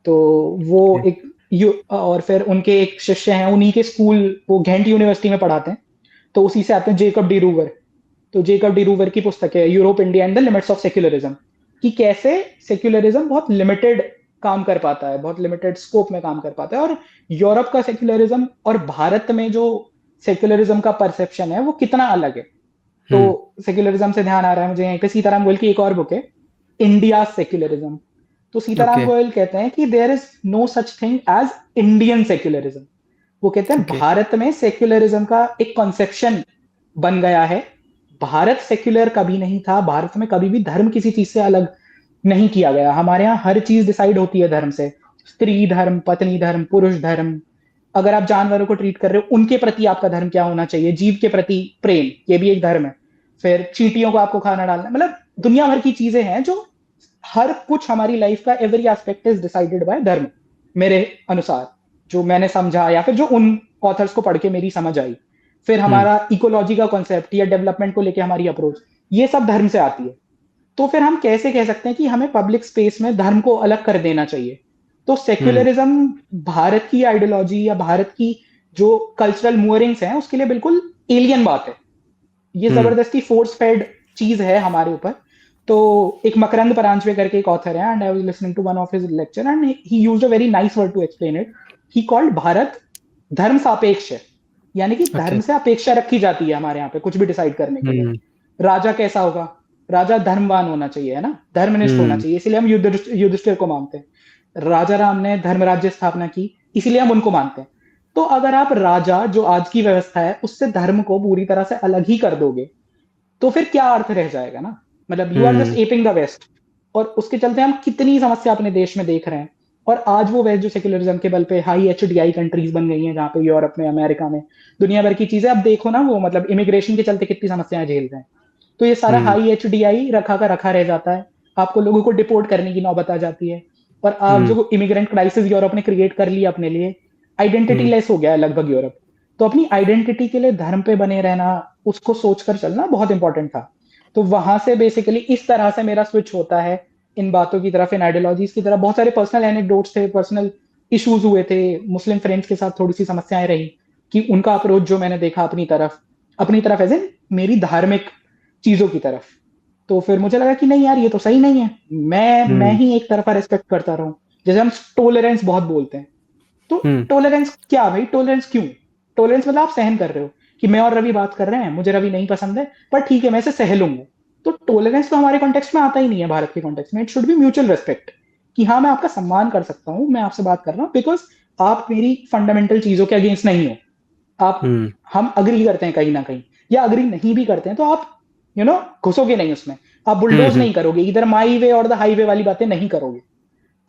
तो वो एक और फिर उनके एक शिष्य हैं, उन्हीं के स्कूल वो घेंट यूनिवर्सिटी में पढ़ाते हैं, तो उसी से आते हैं जेकब डी रूवर। तो जेकब डी रूवर की पुस्तक है Europe India and the limits of secularism, कि कैसे सेक्युलरिज्म बहुत लिमिटेड काम कर पाता है, बहुत लिमिटेड स्कोप में काम कर पाता है, और यूरोप का सेक्युलरिज्म और भारत में जो सेक्युलरिज्म का परसेप्शन है वो कितना अलग है। तो सेक्युलरिज्म से ध्यान आ रहा है मुझे, एक सीताराम गोयल की एक और बुक है, इंडिया सेक्युलरिज्म। तो सीताराम गोयल कहते हैं कि there is no such thing as Indian secularism. वो कहते हैं भारत में सेक्युलरिज्म का एक कॉन्सेप्शन बन गया है। भारत सेक्युलर कभी नहीं था, भारत में कभी भी धर्म किसी चीज से अलग नहीं किया गया। हमारे यहाँ हर चीज डिसाइड होती है धर्म से, स्त्री धर्म, पत्नी धर्म, पुरुष धर्म। अगर आप जानवरों को ट्रीट कर रहे हो, उनके प्रति आपका धर्म क्या होना चाहिए, जीव के प्रति प्रेम, ये भी एक धर्म है। फिर चींटियों को आपको खाना डालना, मतलब दुनिया भर की चीजें हैं जो हर कुछ हमारी लाइफ का every aspect is decided by धर्म, मेरे अनुसार, जो मैंने समझा या फिर जो उन ऑथर्स को पढ़ के मेरी समझ आई। फिर हमारा इकोलॉजी का कॉन्सेप्ट या डेवलपमेंट को लेके हमारी अप्रोच, ये सब धर्म से आती है। तो फिर हम कैसे कह सकते हैं कि हमें पब्लिक स्पेस में धर्म को अलग कर देना चाहिए। तो सेक्युलरिज्म भारत की आइडियोलॉजी या भारत की जो कल्चरल मूवरिंग्स हैं उसके लिए बिल्कुल एलियन बात है। ये जबरदस्ती फोर्स फेड चीज है हमारे ऊपर। तो एक मकरंद परांजपे करके एक ऑथर है, and I was listening to one of his lecture and he used a very nice word to explain it. He called Bharat धर्म सापेक्ष है, यानी कि धर्म से अपेक्षा रखी जाती है हमारे यहाँ पे कुछ भी डिसाइड करने के लिए। राजा कैसा होगा, राजा धर्मवान होना चाहिए, है ना, धर्मनिष्ठ होना चाहिए, इसलिए हम युधिष्ठिर को मानते हैं। राजा राम ने धर्म राज्य स्थापना की, इसीलिए हम उनको मानते हैं। तो अगर आप राजा, जो आज की व्यवस्था है, उससे धर्म को पूरी तरह से अलग ही कर दोगे, तो फिर क्या अर्थ रह जाएगा ना। मतलब you are just aping the west, और उसके चलते हम कितनी समस्या अपने देश में देख रहे हैं। और आज वो वेस्ट जो सेक्युलरिज्म के बल पे हाई एचडीआई कंट्रीज बन गई हैं, जहाँ पे यूरोप में, अमेरिका में, दुनिया भर की चीजें अब देखो ना, वो मतलब इमिग्रेशन के चलते कितनी समस्याएं झेल रहे हैं। तो ये सारा हाई एचडीआई रखा का रखा रह जाता है, आपको लोगों को डिपोर्ट करने की नौबत आ जाती है। और आप जो इमिग्रेंट क्राइसिस यूरोप ने क्रिएट कर लिया अपने लिए, आइडेंटिटी लेस हो गया है लगभग यूरोप। तो अपनी आइडेंटिटी के लिए धर्म पे बने रहना, उसको सोचकर चलना बहुत इंपॉर्टेंट था। तो वहां से बेसिकली इस तरह से मेरा स्विच होता है इन बातों की तरफ, इन आइडियोलॉजीज की तरफ। बहुत सारे पर्सनल एनेक्डोट्स थे, पर्सनल इश्यूज हुए थे, मुस्लिम फ्रेंड्स के साथ थोड़ी सी समस्याएं रही, कि उनका अप्रोच जो मैंने देखा अपनी तरफ एज इन मेरी धार्मिक चीजों की तरफ। तो फिर मुझे लगा कि नहीं यार, ये तो सही नहीं है, मैं ही एक तरफा रिस्पेक्ट करता रहूं। जैसे हम टोलरेंस बहुत बोलते हैं, तो टोलरेंस क्या भाई, टोलरेंस क्यों? टोलरेंस मतलब आप सहन कर रहे हो कि मैं और रवि बात कर रहे हैं, मुझे रवि नहीं पसंद है, पर ठीक है मैं इसे सह लूंगा। तो टोलरेंस तो हमारे कॉन्टेक्स्ट में आता ही नहीं है, भारत के कॉन्टेक्स्ट में। It should be mutual respect, कि हाँ मैं आपका सम्मान कर सकता हूँ, मैं आपसे बात कर रहा हूँ बिकॉज आप मेरी फंडामेंटल चीजों के अगेंस्ट नहीं हो। आप हम अग्री करते हैं कहीं ना कहीं, या अग्री नहीं भी करते हैं तो आप घुसोगे नहीं उसमें, आप बुलडोज नहीं करोगे, इधर माई वे और द हाईवे वाली बातें नहीं करोगे।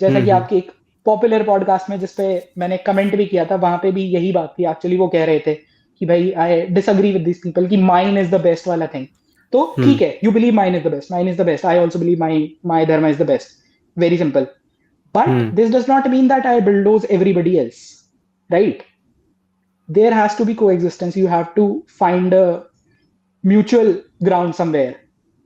जैसा कि आपके एक पॉपुलर पॉडकास्ट में जिसपे मैंने कमेंट भी किया था, वहां पे भी यही बात थी एक्चुअली। वो कह रहे थे कि भाई I disagree with this people कि माइन इज द बेस्ट वाला थिंग। तो ठीक है, you believe mine is the best, mine is the best, I also believe my dharma is the best, very simple. But this does not mean that I bulldoze everybody else, right? There has to be coexistence. You have to find a mutual ground somewhere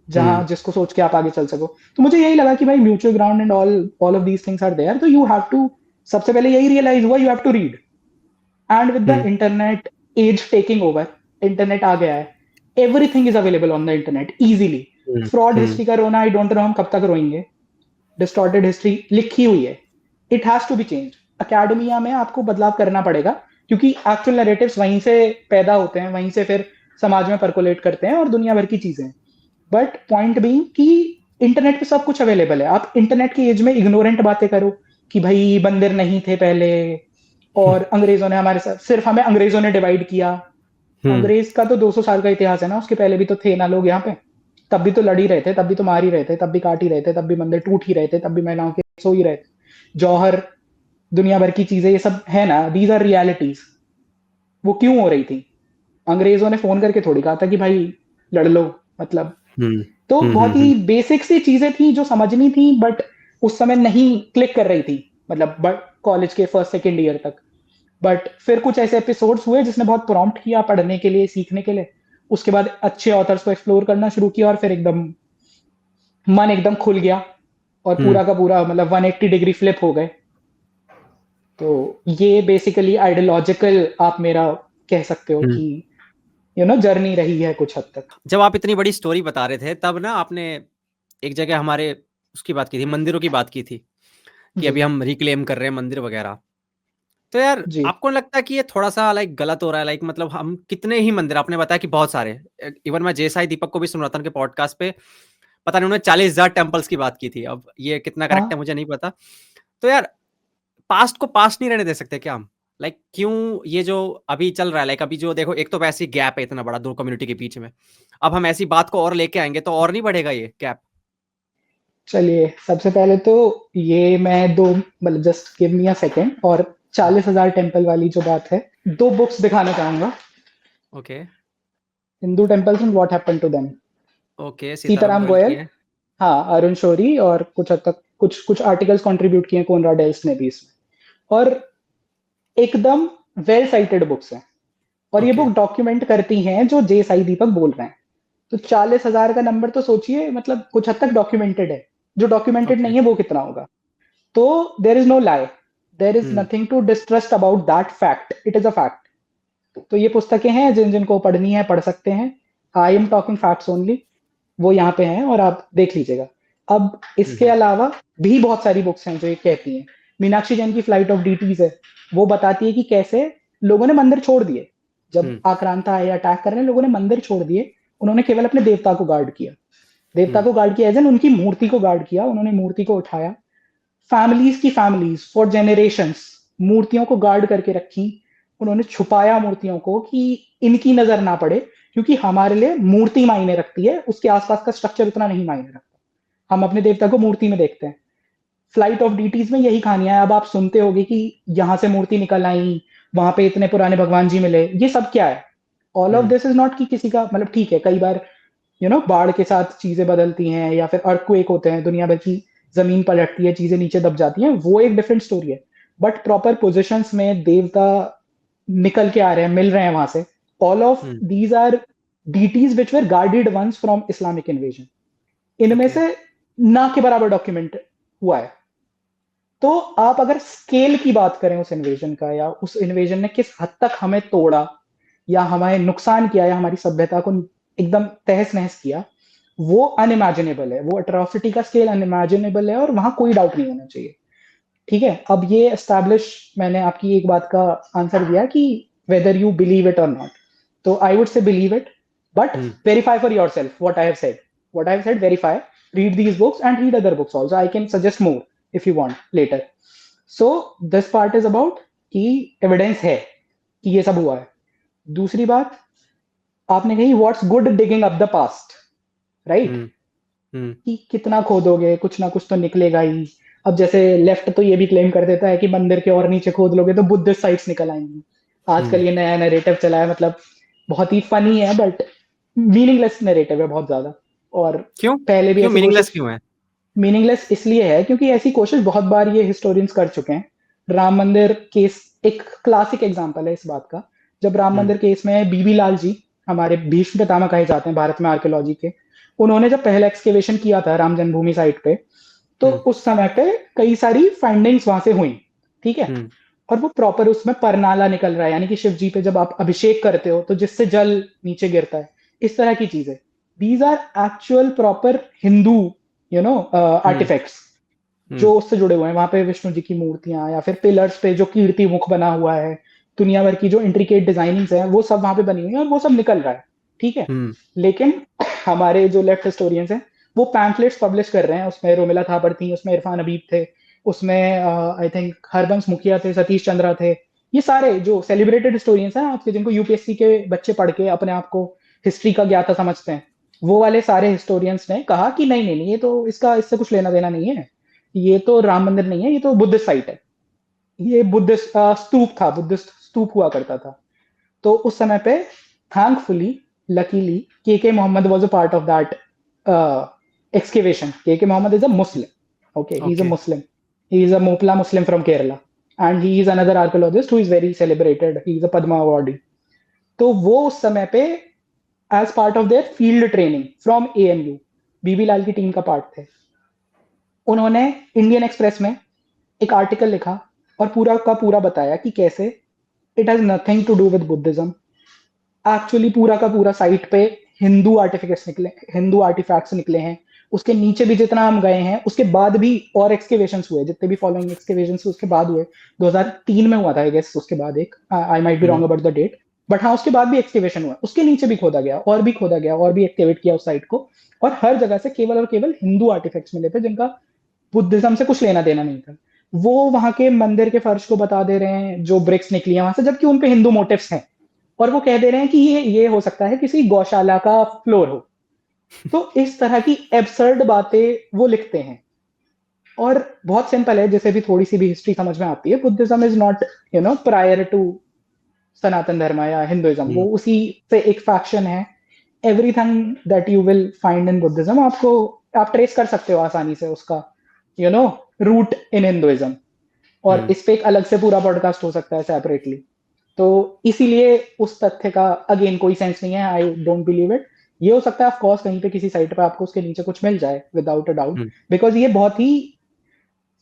जहां जिसको सोच के आप आगे चल सको। तो मुझे यही लगा कि भाई mutual ground and all of these things are there. तो यू हैव टू, सबसे पहले यही रियलाइज हुआ, you have to read. And with the internet as taking over, internet आ गया है, everything is available on the internet easily. Fraud history का रोना, आई डोंट नो हम कब तक रोएंगे। डिस्टॉर्टेड हिस्ट्री लिखी हुई है, it has to be change. Academia में आपको बदलाव करना पड़ेगा, क्योंकि एक्चुअल नैरेटिव्स वहीं से पैदा होते हैं, वहीं से फिर समाज में परकोलेट करते हैं और दुनिया भर की चीजें। बट पॉइंट बीइंग कि इंटरनेट पे सब कुछ अवेलेबल है। आप इंटरनेट की एज में इग्नोरेंट बातें करो कि भाई बंदर नहीं थे पहले, और अंग्रेजों ने हमारे साथ, सिर्फ हमें अंग्रेजों ने डिवाइड किया। अंग्रेज का तो 200 साल का इतिहास है ना, उसके पहले भी तो थे ना लोग यहाँ पे, तब भी तो लड़ ही रहे थे, तब भी तो मार ही रहे थे, तब भी काट ही रहे थे, तब भी मंदिर टूट ही रहे थे, तब भी महिलाओं के सो ही रहे थे। जौहर, दुनिया भर की चीजें, ये सब है ना, दीज आर रियलिटीज। वो क्यों हो रही थी? अंग्रेजों ने फोन करके थोड़ी कहा था कि भाई लड़ लो, मतलब। तो बहुत ही बेसिक सी चीजें थी जो समझनी थी, बट उस समय नहीं क्लिक कर रही थी, मतलब कॉलेज के फर्स्ट सेकेंड ईयर तक। बट फिर कुछ ऐसे एपिसोड्स हुए जिसने बहुत प्रॉम्प्ट किया पढ़ने के लिए, सीखने के लिए। उसके बाद अच्छे ऑथर्स को एक्सप्लोर करना शुरू किया, और फिर एकदम मन एकदम खुल गया, और पूरा का पूरा मतलब 180 डिग्री फ्लिप हो गए। तो ये बेसिकली आइडियोलॉजिकल आप मेरा कह सकते हो कि जर्नी रही है कुछ हद तक। जब आप इतनी बड़ी स्टोरी बता रहे थे, तब ना आपने एक जगह हमारे उसकी बात की थी, मंदिरों की बात की थी कि अभी हम रिक्लेम कर रहे हैं मंदिर वगैरह। तो यार आपको लगता है कि ये थोड़ा-सा लाइक गलत हो रहा है? लाइक मतलब हम कितने ही मंदिर, आपने बताया कि बहुत सारे, इवन मैं जेसाई दीपक को भी सुन रहा था उनके पॉडकास्ट पे, पता नहीं उन्होंने 40,000 टेम्पल्स की बात की थी। अब ये कितना करेक्ट है मुझे नहीं पता। तो यार पास्ट को पास्ट नहीं रहने दे सकते क्या हम? लाइक क्यों ये जो अभी चल रहा है, लाइक अभी जो देखो, एक तो वैसे ही गैप है इतना बड़ा 2 कम्युनिटी के बीच में। अब हम ऐसी बात को और लेके आएँगे तो और नहीं बढ़ेगा ये गैप? चलिए, सबसे पहले तो ये मैं दो, मतलब just give me a second, और 40,000 टेम्पल वाली जो बात है, 2 बुक्स दिखाना चाहूंगा। Okay. Hindu temples and what happened to them. Okay, Sitaram Sitaram Goyal की गोयल, है। हाँ, अरुण शोरी, और कुछ हद तक कुछ आर्टिकल्स कंट्रीब्यूट किए कोनराड एल्स ने भी इसमें। और एकदम वेल साइटेड बुक्स हैं, और ये बुक डॉक्यूमेंट करती हैं जो जे साई दीपक बोल रहे हैं। तो 40,000 का नंबर तो सोचिए, मतलब कुछ हद तक डॉक्यूमेंटेड है। जो डॉक्यूमेंटेड नहीं है वो कितना होगा? तो there is no lie, there is nothing to distrust about that fact, it is a fact. तो ये पुस्तकें हैं, जिन जिनको पढ़नी है पढ़ सकते हैं। I am talking facts only, वो यहाँ पे हैं और आप देख लीजिएगा। अब इसके अलावा भी बहुत सारी बुक्स हैं जो ये कहती हैं। मीनाक्षी जैन की फ्लाइट ऑफ डीटीज है, वो बताती है कि कैसे लोगों ने मंदिर छोड़ दिए, जब आक्रांता आए, अटैक कर रहे हैं, लोगों ने मंदिर छोड़ दिए, उन्होंने केवल अपने देवता को गार्ड किया। देवता को गार्ड किया एज एन उनकी मूर्ति को गार्ड किया, उन्होंने मूर्ति को उठाया। फैमिलीज की फैमिलीज फॉर जेनरेशंस मूर्तियों को गार्ड करके रखी, उन्होंने छुपाया मूर्तियों को कि इनकी नजर ना पड़े, क्योंकि हमारे लिए मूर्ति मायने रखती है, उसके आसपास का स्ट्रक्चर उतना नहीं मायने रखता। हम अपने देवता को मूर्ति में देखते हैं। फ्लाइट ऑफ डीटीज में यही कहानियां है। अब आप सुनते होगे कि यहाँ से मूर्ति निकल आई, वहां पे इतने पुराने भगवान जी मिले, ये सब क्या है? All of this is not कि किसी का, मतलब ठीक है, कई बार बाढ़ के साथ चीजें बदलती हैं, या फिर अर्थक्वेक होते हैं, दुनिया भर की जमीन पलटती है, चीजें नीचे दब जाती हैं, वो एक डिफरेंट स्टोरी है। बट प्रॉपर पोजिशंस में देवता निकल के आ रहे हैं, मिल रहे हैं वहां से। All of these are deities which were guarded once from Islamic invasion. इनमें से ना के बराबर डॉक्यूमेंट हुआ है। तो आप अगर स्केल की बात करें उस इन्वेजन का, या उस इन्वेजन ने किस हद तक हमें तोड़ा या हमें नुकसान किया या हमारी सभ्यता को एकदम तहस नहस किया, वो अनइमेजिनेबल है। वो अट्रॉसिटी का स्केल अनइमेजिनेबल है, और वहां कोई डाउट नहीं होना चाहिए। ठीक है, अब ये एस्टैब्लिश, मैंने आपकी एक बात का आंसर दिया कि वेदर यू बिलीव इट और नॉट। तो I would say believe it, but verify for your self what I have said. What I have said, verify, read these books and read other books also. I can suggest more if you want later. So this part is about कि एविडेंस है कि ये सब हुआ है। दूसरी बात, आपने कही what's good digging up the past, right? कि कितना खोदोगे, कुछ ना कुछ तो निकलेगा ही। अब जैसे लेफ्ट तो ये भी क्लेम कर देता है कि मंदिर के और नीचे खोद लोगे तो बुद्धिस्ट साइट्स निकल आएंगी। आजकल ये नया नैरेटिव चला है, मतलब बहुत ही फनी है बट मीनिंगलेस नैरेटिव है बहुत ज्यादा। और क्यों पहले भी क्यों ऐसी मीनिंगलेस कोशिश, क्यों है? मीनिंगलेस इसलिए है क्योंकि ऐसी कोशिश बहुत बार ये हिस्टोरियंस कर चुके हैं। राम मंदिर केस एक क्लासिक एग्जांपल है इस बात का। जब राम मंदिर केस में बीबी लाल जी, हमारे भीष्म पितामह कहे जाते हैं भारत में आर्कियोलॉजी के, उन्होंने जब पहला एक्सकेवेशन किया था राम जन्मभूमि साइट पे, तो उस समय पे कई सारी फाइंडिंग्स वहां से हुई, ठीक है? और वो प्रॉपर उसमें परनाला निकल रहा है, यानी कि शिव जी पे जब आप अभिषेक करते हो तो जिससे जल नीचे गिरता है, इस तरह की चीजें। These are actual proper Hindu artifacts जो उससे जुड़े हुए हैं। वहां पे विष्णु जी की मूर्तियां या फिर पिलर्स पे जो कीर्ति मुख बना हुआ है, दुनिया भर की जो इंट्रिकेट डिजाइनिंग्स है वो सब वहां पे बनी हुई है और वो सब निकल रहा है, ठीक है? लेकिन हमारे जो लेफ्ट हिस्टोरियंस हैं वो पैम्फलेट्स पब्लिश कर रहे हैं, उसमें रोमिला थापर थी, उसमें इरफान हबीब थे, उसमें आई थिंक हरबंस मुखिया थे, सतीश चंद्रा थे। ये सारे जो सेलिब्रेटेड हिस्टोरियंस हैं आपके, जिनको यूपीएससी के बच्चे पढ़ के अपने आप को हिस्ट्री का ज्ञाता समझते हैं, वो वाले सारे हिस्टोरियंस ने कहा कि नहीं नहीं नहीं, ये तो इसका इससे कुछ लेना देना नहीं है, ये तो राम मंदिर नहीं है, ये तो बुद्धिस्ट साइट है। ये बुद्धिस्ट स्तूप था, बुद्धिस्ट स्तूप हुआ करता था। तो उस समय पे thankfully, luckily, K Mohammed was a part of that excavation. K Mohammad is a Muslim. Okay, he's a Muslim. He is a Mopla Muslim from Kerala. And he is another archaeologist who is very celebrated. He is a Padma awardee. तो वो उस समय पे as part of their field training from AMU, B B Lal की टीम का पार्ट थे। उन्होंने इंडियन एक्सप्रेस में एक आर्टिकल लिखा और पूरा का पूरा बताया कि कैसे it has nothing to do with Buddhism. Actually पूरा का पूरा साइट पे हिंदू आर्टिफिकेट्स निकले, हिंदू आर्टिफैक्ट्स निकले हैं। उसके नीचे भी जितना हम गए हैं, उसके बाद भी और एक्सकेवेशंस हुए, जितने भी फॉलोइंग एक्सकेवेशंस उसके बाद हुए। 2003 में हुआ था आई गेस, उसके बाद एक, I might be wrong about the date, but हाँ उसके बाद भी एक्सकेवेशन हुआ, उसके नीचे भी खोदा गया और भी खोदा गया और भी एक्टिवेट किया उस साइट को। और हर जगह से केवल और केवल हिंदू आर्टिफैक्ट्स मिले थे जिनका बुद्धिज्म से कुछ लेना देना नहीं था। वो वहां के मंदिर के फर्श को बता दे रहे हैं जो ब्रिक्स निकली है वहां से, जबकि उनपे हिंदू मोटिव्स हैं। और वो कह दे रहे हैं कि ये हो सकता है किसी गौशाला का फ्लोर हो। तो इस तरह की एब्सर्ड बातें वो लिखते हैं। और बहुत सिंपल है, जैसे भी थोड़ी सी भी हिस्ट्री समझ में आती है, Buddhism is not prior to Sanatan Dharma या हिंदुइज्म, वो उसी से एक फैक्शन है। Everything that you will find in Buddhism आपको, आप ट्रेस कर सकते हो आसानी से उसका रूट इन हिंदुइज्म। और इस पे एक अलग से पूरा पॉडकास्ट हो सकता है सेपरेटली। तो इसीलिए उस तथ्य का अगेन कोई सेंस नहीं है, आई डोंट बिलीव इट। ये हो सकता है ऑफ कोर्स कहीं पे किसी साइट पे आपको उसके नीचे कुछ मिल जाए विदाउट अ डाउट, बिकॉज ये बहुत ही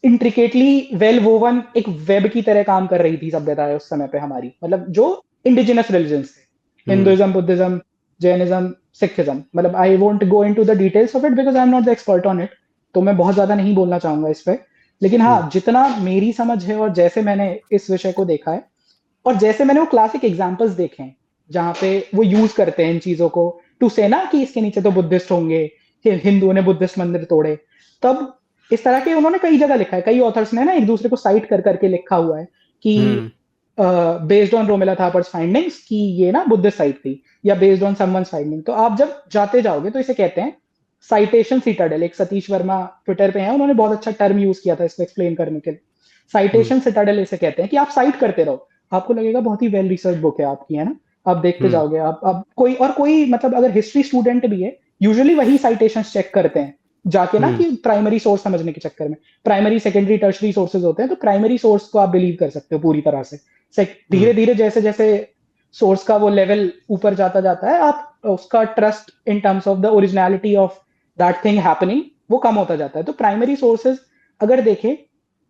इंट्रिकेटली वेल वोवन एक वेब की तरह काम कर रही थी सभ्यता है उस समय पे हमारी, मतलब जो इंडिजिनस रिलीजन्स थे, हिंदुइज्म, बुद्धिज्म, जैनिज्म, सिखिज्म। मतलब I won't go into the details of it because I am not the expert on it, तो मैं बहुत ज्यादा नहीं बोलना चाहूंगा इस पे। लेकिन हाँ, जितना मेरी समझ है और जैसे मैंने इस विषय को देखा है और जैसे मैंने वो क्लासिक एग्जांपल्स देखे हैं जहाँ पे वो यूज करते हैं इन चीजों को टू से ना कि इसके नीचे तो बुद्धिस्ट होंगे, हिंदुओं ने बुद्धिस्ट मंदिर तोड़े, तब इस तरह के उन्होंने कई जगह लिखा है, कई ऑथर्स ने ना एक दूसरे को साइट कर करके लिखा हुआ है कि based on Romila Thapar's findings कि ये ना बुद्धिस्ट साइट थी, या बेस्ड ऑन समवन्स फाइंडिंग। तो आप जब जाते जाओगे तो इसे कहते हैं साइटेशन सिटाडेल। एक सतीश वर्मा ट्विटर पे हैं, उन्होंने बहुत अच्छा टर्म यूज किया था इसको एक्सप्लेन करने के लिए। साइटेशन सिटाडेल इसे कहते हैं कि आप साइट करते रहो, आपको लगेगा बहुत ही वेल रिसर्च बुक है आपकी, है ना, आप देखते जाओगे। आप कोई मतलब अगर हिस्ट्री स्टूडेंट भी है, यूजुअली वही साइटेशन चेक करते हैं जाके ना, कि प्राइमरी सोर्स समझने के चक्कर में प्राइमरी सेकेंडरी टर्शरी सोर्सेज होते हैं, तो प्राइमरी सोर्स को आप बिलीव कर सकते हो पूरी तरह से। धीरे धीरे जैसे जैसे सोर्स का वो लेवल ऊपर जाता जाता है, आप उसका trust in terms of the originality of that thing happening वो कम होता जाता है। तो प्राइमरी सोर्सेज अगर देखें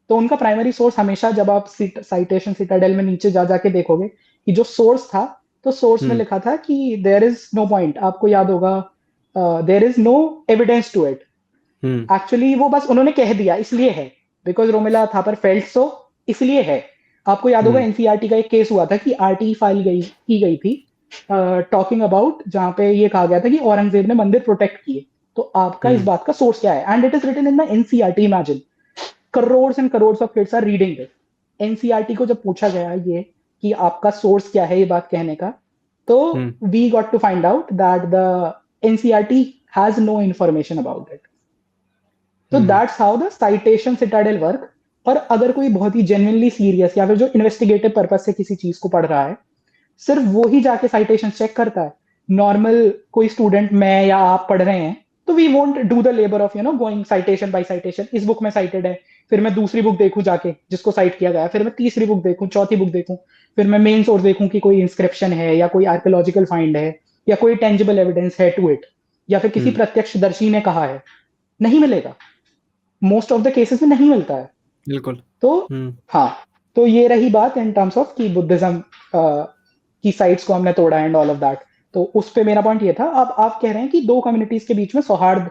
तो उनका प्राइमरी सोर्स हमेशा, जब आप साइटेशन सिटाडेल में नीचे जा जाके देखोगे कि जो सोर्स था, तो सोर्स में लिखा था कि देयर इज नो पॉइंट, आपको याद होगा, there is no evidence to it. Actually वो बस उन्होंने कह दिया इसलिए है, because Romila Thapar felt so, इसलिए है। आपको याद होगा एनसीईआरटी का एक केस हुआ था कि आरटी फाइल की गई थी टॉकिंग अबाउट, जहां पे ये कहा गया था कि औरंगजेब ने मंदिर प्रोटेक्ट किए। तो आपका इस बात का सोर्स क्या है? And it is written in the NCERT. Imagine crores and crores of kids are reading it. NCERT को जब पूछा गया ये कि आपका सोर्स क्या है ये बात कहने का, तो we got to find out that the NCERT has no information about it. तो that's how the citation citadel work. और अगर कोई बहुत ही जेन्युइनली सीरियस या फिर जो इन्वेस्टिगेटिव पर्पज से किसी चीज को पढ़ रहा है, सिर्फ वो ही जाके साइटेशन चेक करता है. नॉर्मल कोई स्टूडेंट, मैं या आप पढ़ रहे हैं, तो we won't do the labour of going citation by citation. इस बुक में साइटेड है, फिर मैं दूसरी बुक देखूं जाके जिसको साइट किया गया, फिर मैं तीसरी बुक देखूं, चौथी बुक देखूं, फिर मैं मेन सोर्स देखूं कि कोई इंस्क्रिप्शन है या कोई आर्कियोलॉजिकल फाइंड है या कोई टेंजिबल एविडेंस है टू इट, या फिर किसी प्रत्यक्षदर्शी ने कहा है. नहीं मिलेगा. मोस्ट ऑफ द केसेस में नहीं मिलता है. बिल्कुल. तो हाँ, तो ये रही बात इन टर्म्स ऑफ कि बुद्धिज्म की साइट्स को हमने तोड़ा एंड ऑल ऑफ दैट. तो उस पे मेरा पॉइंट ये था. अब आप कह रहे हैं कि दो कम्युनिटीज के बीच में सौहार्द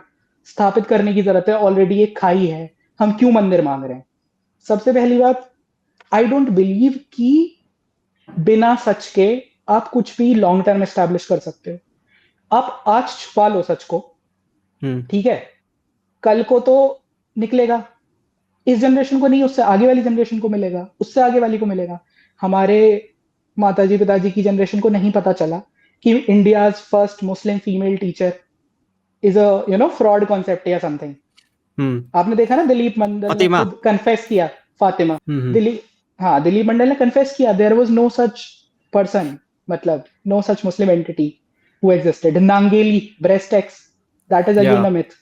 स्थापित करने की जरूरत है, ऑलरेडी एक खाई है, हम क्यों मंदिर मांग रहे हैं? सबसे पहली बात, आई डोंट बिलीव कि बिना सच के आप कुछ भी लॉन्ग टर्म एस्टैब्लिश कर सकते हो. आप आज छुपा लो सच को, ठीक है, कल को तो निकलेगा. इस जनरेशन को नहीं, उससे आगे वाली जनरेशन को मिलेगा, उससे आगे वाली को मिलेगा. हमारे माताजी पिताजी की जनरेशन को नहीं पता चला कि India's first Muslim female teacher is a fraud concept या समथिंग. आपने देखा ना, दिलीप मंडल ने खुद कन्फेस किया. फातिमा, दिलीप मंडल ने कन्फेस किया, there was no such person, मतलब no such Muslim entity who existed. Nangeli breast tax, that is again a myth.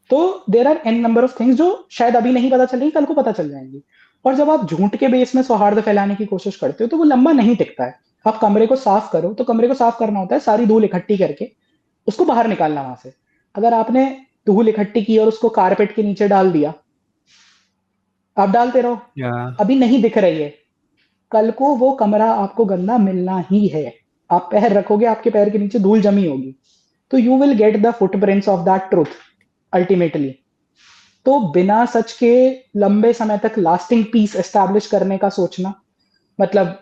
तो there are an number of things जो शायद अभी नहीं पता चल रही, कल को पता चल जाएंगी. और जब आप झूठ के बेस में सौहार्द फैलाने की कोशिश करते हो तो वो लंबा नहीं टिकता है. आप कमरे को साफ करो, तो कमरे को साफ करना होता है सारी धूल इकट्ठी करके उसको बाहर निकालना वहां से. अगर आपने धूल इकट्ठी की और उसको कारपेट के नीचे डाल दिया, आप डालते रहो, अभी नहीं दिख रही है, कल को वो कमरा आपको गंदा मिलना ही है. आप पैर रखोगे, आपके पैर के नीचे धूल जमी होगी, तो you will get the footprints of that truth ultimately. तो बिना सच के लंबे समय तक लास्टिंग पीस एस्टैब्लिश करने का सोचना मतलब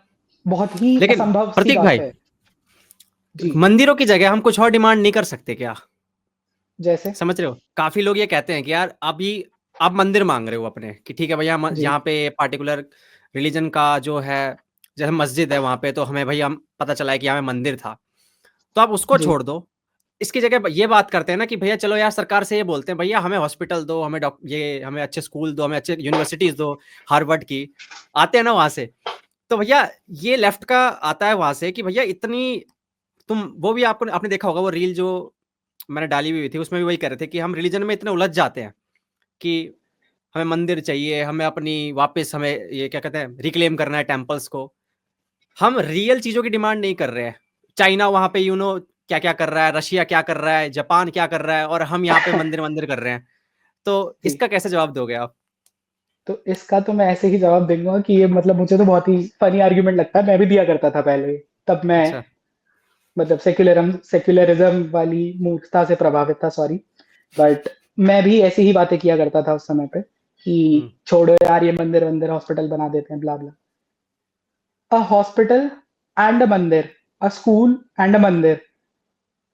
बहुत ही असंभव सी बात है. जी, मंदिरों की जगह हम कुछ और डिमांड नहीं कर सकते क्या? जैसे समझ रहे हो, काफी लोग ये कहते हैं कि यार अभी आप मंदिर मांग रहे हो अपने, कि ठीक है भैया यहाँ पे पार्टिकुलर रिलीजन का जो है, जैसे मस्जिद है वहां पे, तो हमें भैया पता चला है कि यहाँ मंदिर था, तो आप उसको छोड़ दो. इसकी जगह ये बात करते हैं ना कि भैया चलो यार, सरकार से ये बोलते हैं भैया हमें हॉस्पिटल दो, हमें हमें अच्छे स्कूल दो, हमें अच्छे यूनिवर्सिटीज दो, हार्वर्ड की आते हैं ना वहां से. तो भैया ये लेफ्ट का आता है वहां से कि भैया इतनी तुम, वो भी आपने देखा होगा वो रील जो मैंने डाली हुई थी, उसमें भी वही कह रहे थे कि हम रिलीजन में इतने उलझ जाते हैं कि हमें मंदिर चाहिए, हमें अपनी वापस, हमें ये क्या कहते हैं, रिक्लेम करना है टेम्पल्स को. हम रियल चीजों की डिमांड नहीं कर रहे हैं. चाइना वहां पे क्या क्या कर रहा है, रशिया क्या कर रहा है, जापान क्या कर रहा है, और हम यहाँ पे मंदिर कर रहे हैं. तो इसका कैसे जवाब दोगे आप? तो इसका तो मैं ऐसे ही जवाब दूंगा कि ये मतलब मुझे तो बहुत ही फनी आर्ग्यूमेंट लगता है. मैं भी दिया करता था पहले, तब मैं मतलब सेक्युलरिज्म वाली मूर्खता से प्रभावित था, सॉरी. बट मैं भी ऐसी ही बातें किया करता था उस समय पे कि छोड़ो यार, ये मंदिर हॉस्पिटल बना देते हैं, ब्ला ब्ला. अ हॉस्पिटल एंड अ मंदिर, अ स्कूल एंड अ मंदिर,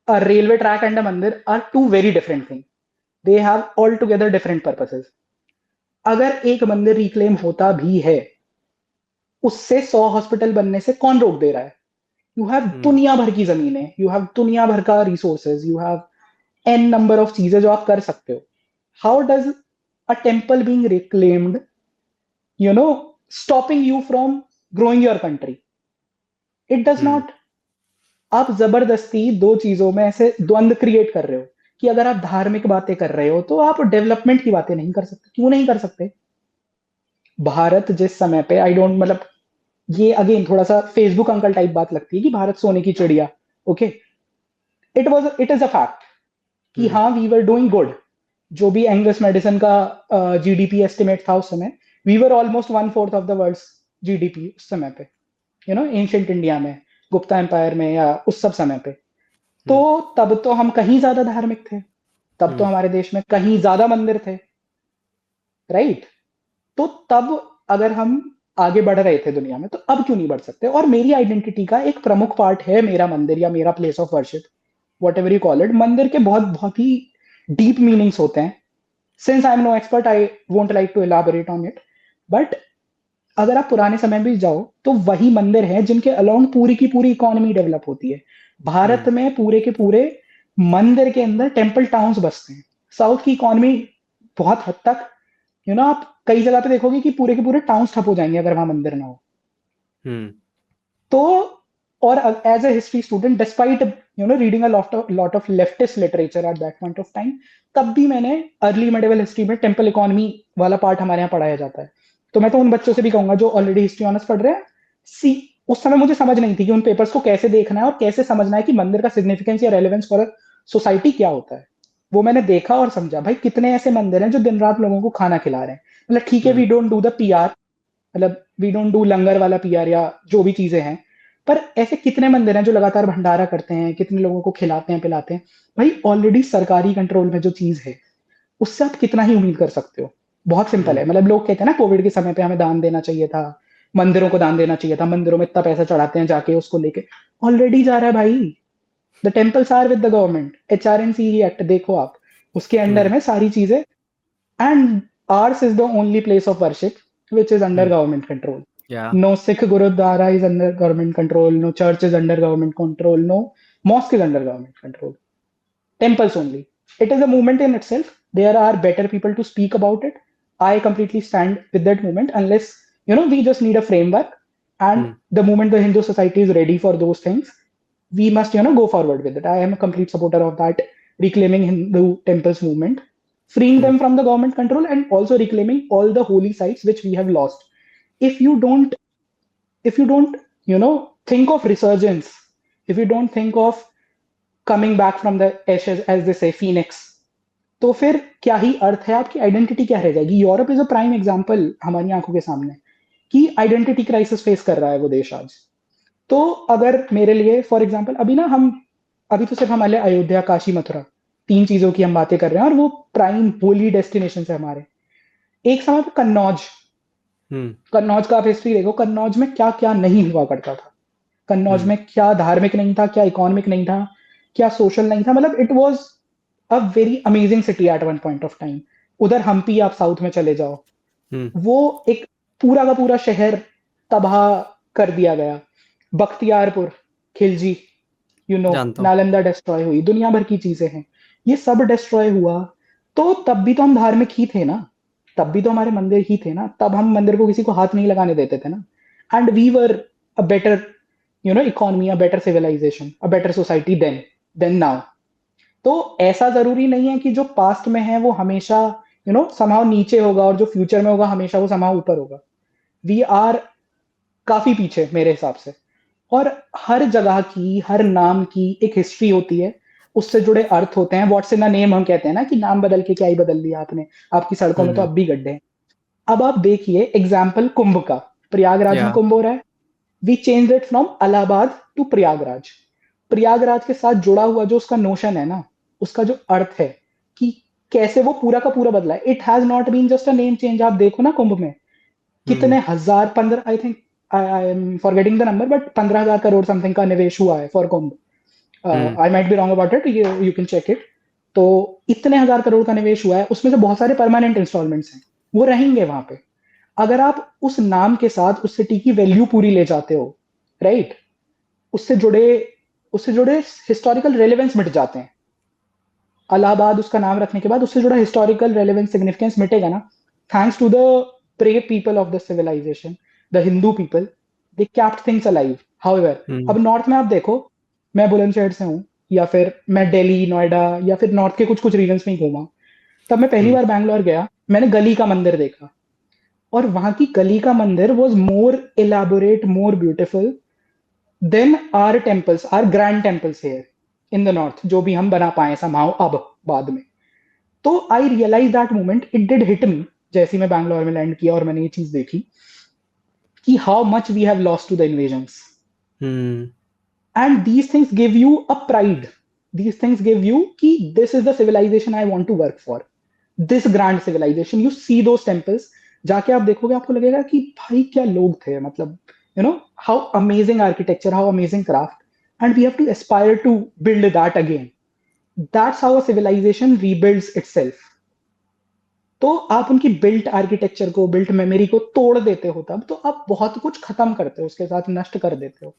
a railway track and a mandir are two very different things. They have altogether different purposes. अगर एक मंदिर रिक्लेम होता भी है, उससे 100 हॉस्पिटल बनने से कौन रोक दे रहा है? यू हैव दुनिया भर की जमीनें, यू हैव दुनिया भर का resources, you have an number of चीजें जो आप कर सकते हो. How does a temple being reclaimed stopping you from growing your country? It does not. आप जबरदस्ती दो चीजों में ऐसे द्वंद्व क्रिएट कर रहे हो कि अगर आप धार्मिक बातें कर रहे हो तो आप डेवलपमेंट की बातें नहीं कर सकते. क्यों नहीं कर सकते? भारत जिस समय पे, आई डोंट, मतलब ये अगेन थोड़ा सा फेसबुक अंकल टाइप बात लगती है कि भारत सोने की चिड़िया. Okay, it is a fact कि हाँ, वी वर डूइंग गुड. जो भी एंग्लिश मेडिसिन का जीडीपी एस्टिमेट था उस समय, we were almost 1/4 of the world GDP उस समय पे, एंशिएंट इंडिया में, गुप्ता एम्पायर में, या उस सब समय पे. तो तब तो हम कहीं ज्यादा धार्मिक थे, तब तो हमारे देश में कहीं ज्यादा मंदिर थे, राइट? तो तब अगर हम आगे बढ़ रहे थे दुनिया में, तो अब क्यों नहीं बढ़ सकते? और मेरी आइडेंटिटी का एक प्रमुख पार्ट है मेरा मंदिर या मेरा place of worship, whatever you call it. मंदिर के बहुत बहुत ही डीप मीनिंग्स होते हैं. Since I am no expert, I won't like to elaborate on it, but अगर आप पुराने समय में भी जाओ तो वही मंदिर हैं जिनके अलोंग पूरी की पूरी इकोनॉमी डेवलप होती है। भारत में पूरे के पूरे मंदिर के अंदर टेम्पल टाउन्स बसते हैं। साउथ की इकोनॉमी बहुत हद तक आप कई जगह पे देखोगे कि पूरे के पूरे टाउन्स ठप हो जाएंगे अगर वहां मंदिर ना हो। तो और as a history student despite reading a lot of leftist literature at that point of time, तब भी मैंने अर्ली मेडिवल हिस्ट्री में टेम्पल इकोनॉमी वाला पार्ट हमारे यहाँ पढ़ाया जाता है। तो मैं तो उन बच्चों से भी कहूंगा जो ऑलरेडी हिस्ट्री ऑनर्स पढ़ रहे हैं, उस समय मुझे समझ नहीं थी कि उन पेपर्स को कैसे देखना है और कैसे समझना है कि मंदिर का सिग्निफिकेंस या रेलेवेंस फॉर सोसाइटी क्या होता है। वो मैंने देखा और समझा, भाई कितने ऐसे मंदिर हैं जो दिन रात लोगों को खाना खिला रहे हैं। मतलब ठीक है, we don't do the PR, मतलब वी डोंट डू लंगर वाला पीआर या जो भी चीजें हैं, पर ऐसे कितने मंदिर हैं जो लगातार भंडारा करते हैं, कितने लोगों को खिलाते हैं पिलाते हैं। भाई ऑलरेडी सरकारी कंट्रोल में जो चीज है उससे आप कितना ही उम्मीद कर सकते हो। बहुत सिंपल है। मतलब लोग कहते हैं ना कोविड के समय पे हमें दान देना चाहिए था, मंदिरों को दान देना चाहिए था, मंदिरों में इतना पैसा चढ़ाते हैं जाके उसको लेके, ऑलरेडी जा रहा है भाई। The temples are with the government, HRNC act देखो आप, उसके अंडर में सारी चीजें। And ours is the only place of worship which is under government control. Yeah. No Sikh Gurudwara is under government control. No church is under government control. No mosque is under government control. Temples only. It is a movement in itself. There are better people to speak about it. I completely stand with that movement unless, we just need a framework. And the moment the Hindu society is ready for those things, we must, go forward with it. I am a complete supporter of that reclaiming Hindu temples movement, freeing them from the government control and also reclaiming all the holy sites which we have lost. If you don't, think of resurgence, if you don't think of coming back from the ashes, as they say, phoenix, तो फिर क्या ही अर्थ है, आपकी आइडेंटिटी क्या रह जाएगी। Europe is a prime example हमारी आंखों के सामने कि आइडेंटिटी क्राइसिस फेस कर रहा है वो देश आज। तो अगर मेरे लिए फॉर एग्जांपल अभी तो सिर्फ हमारे अयोध्या, काशी, मथुरा, 3 चीजों की हम बातें कर रहे हैं और वो प्राइम होली डेस्टिनेशन है हमारे। एक समय पे कन्नौज का आप हिस्ट्री देखो, कन्नौज में क्या क्या नहीं हुआ करता था। कन्नौज में क्या धार्मिक नहीं था, क्या इकोनॉमिक नहीं था, क्या सोशल नहीं था। मतलब it was a very amazing city at one point of time. उधर हम्पी आप साउथ में चले जाओ, वो एक पूरा का पूरा शहर तबाह कर दिया गया। बख्तियारपुर खिलजी, नालंदा डिस्ट्रॉय हुई, दुनिया भर की चीजें हैं, ये सब डिस्ट्रॉय हुआ। तो तब भी तो हम धार्मिक ही थे ना, तब भी तो हमारे मंदिर ही थे ना, तब हम मंदिर को किसी को हाथ नहीं लगाने देते थे ना। And we were a better economy, a better civilisation, a better society than now. तो ऐसा जरूरी नहीं है कि जो पास्ट में है वो हमेशा समहाउ नीचे होगा और जो फ्यूचर में होगा हमेशा वो समहाउ ऊपर होगा। वी आर काफी पीछे मेरे हिसाब से। और हर जगह की, हर नाम की एक हिस्ट्री होती है, उससे जुड़े अर्थ होते हैं। व्हाट्स इन द नेम हम कहते हैं ना, कि नाम बदल के क्या ही बदल दिया आपने, आपकी सड़कों में तो अब भी गड्ढे हैं। अब आप देखिए एग्जाम्पल कुंभ का, प्रयागराज में कुंभ हो रहा है, we change it from Allahabad to Prayagraj. Prayagraj के साथ जुड़ा हुआ जो उसका नोशन है ना, उसका जो अर्थ है कि कैसे वो पूरा का पूरा बदला है, it has not been just a name change. आप देखो ना कुंभ में कितने हजार, 15, I think I am forgetting the number, but 15,000 crore something का निवेश हुआ है for Kumbh. I might be wrong about it, you can check it. तो इतने 1000 करोड़ का निवेश हुआ है, उसमें से बहुत सारे परमानेंट इंस्टॉलमेंट्स हैं, वो रहेंगे वहां पे। अगर आप उस नाम के साथ उस सिटी की वैल्यू पूरी ले जाते हो, राइट, उससे जुड़े हिस्टोरिकल रेलेवेंस मिट जाते हैं। इलाहाबाद उसका नाम रखने के बाद उससे जुड़ा हिस्टोरिकल रेलेवेंस, सिग्निफिकेंस मिटेगा ना, thanks to the brave people of the civilization, the Hindu people, they kept things alive. However, अब नॉर्थ में आप देखो, मैं बुलंदशहर से हूँ, या फिर मैं दिल्ली, नोएडा, या फिर नॉर्थ के कुछ रीजन्स में ही घूमा। तब मैं पहली बार बैंगलोर गया, मैंने गली का मंदिर देखा, और वहां की गली का मंदिर was more elaborate, more beautiful than our temples, our grand temples here in the north, जो भी हम बना पाए समाओ अब बाद में। तो I realize that moment, it did hit me जैसे मैं बैंगलोर में लैंड किया और मैंने ये चीज देखी कि how much we have lost to the invasions. And these things give you a pride, these things give you कि this is the civilization I want to work for, this grand civilization. You see those temples, जाके आप देखोगे आपको लगेगा कि भाई क्या लोग थे, मतलब how amazing architecture, how amazing craft, and we have to aspire to build that again. That's how a civilization rebuilds itself. तो आप उनकी बिल्ट आर्किटेक्चर को, बिल्ट मेमोरी को तोड़ देते हो तब, तो आप बहुत कुछ खत्म करते हो, उसके साथ नष्ट कर देते हो।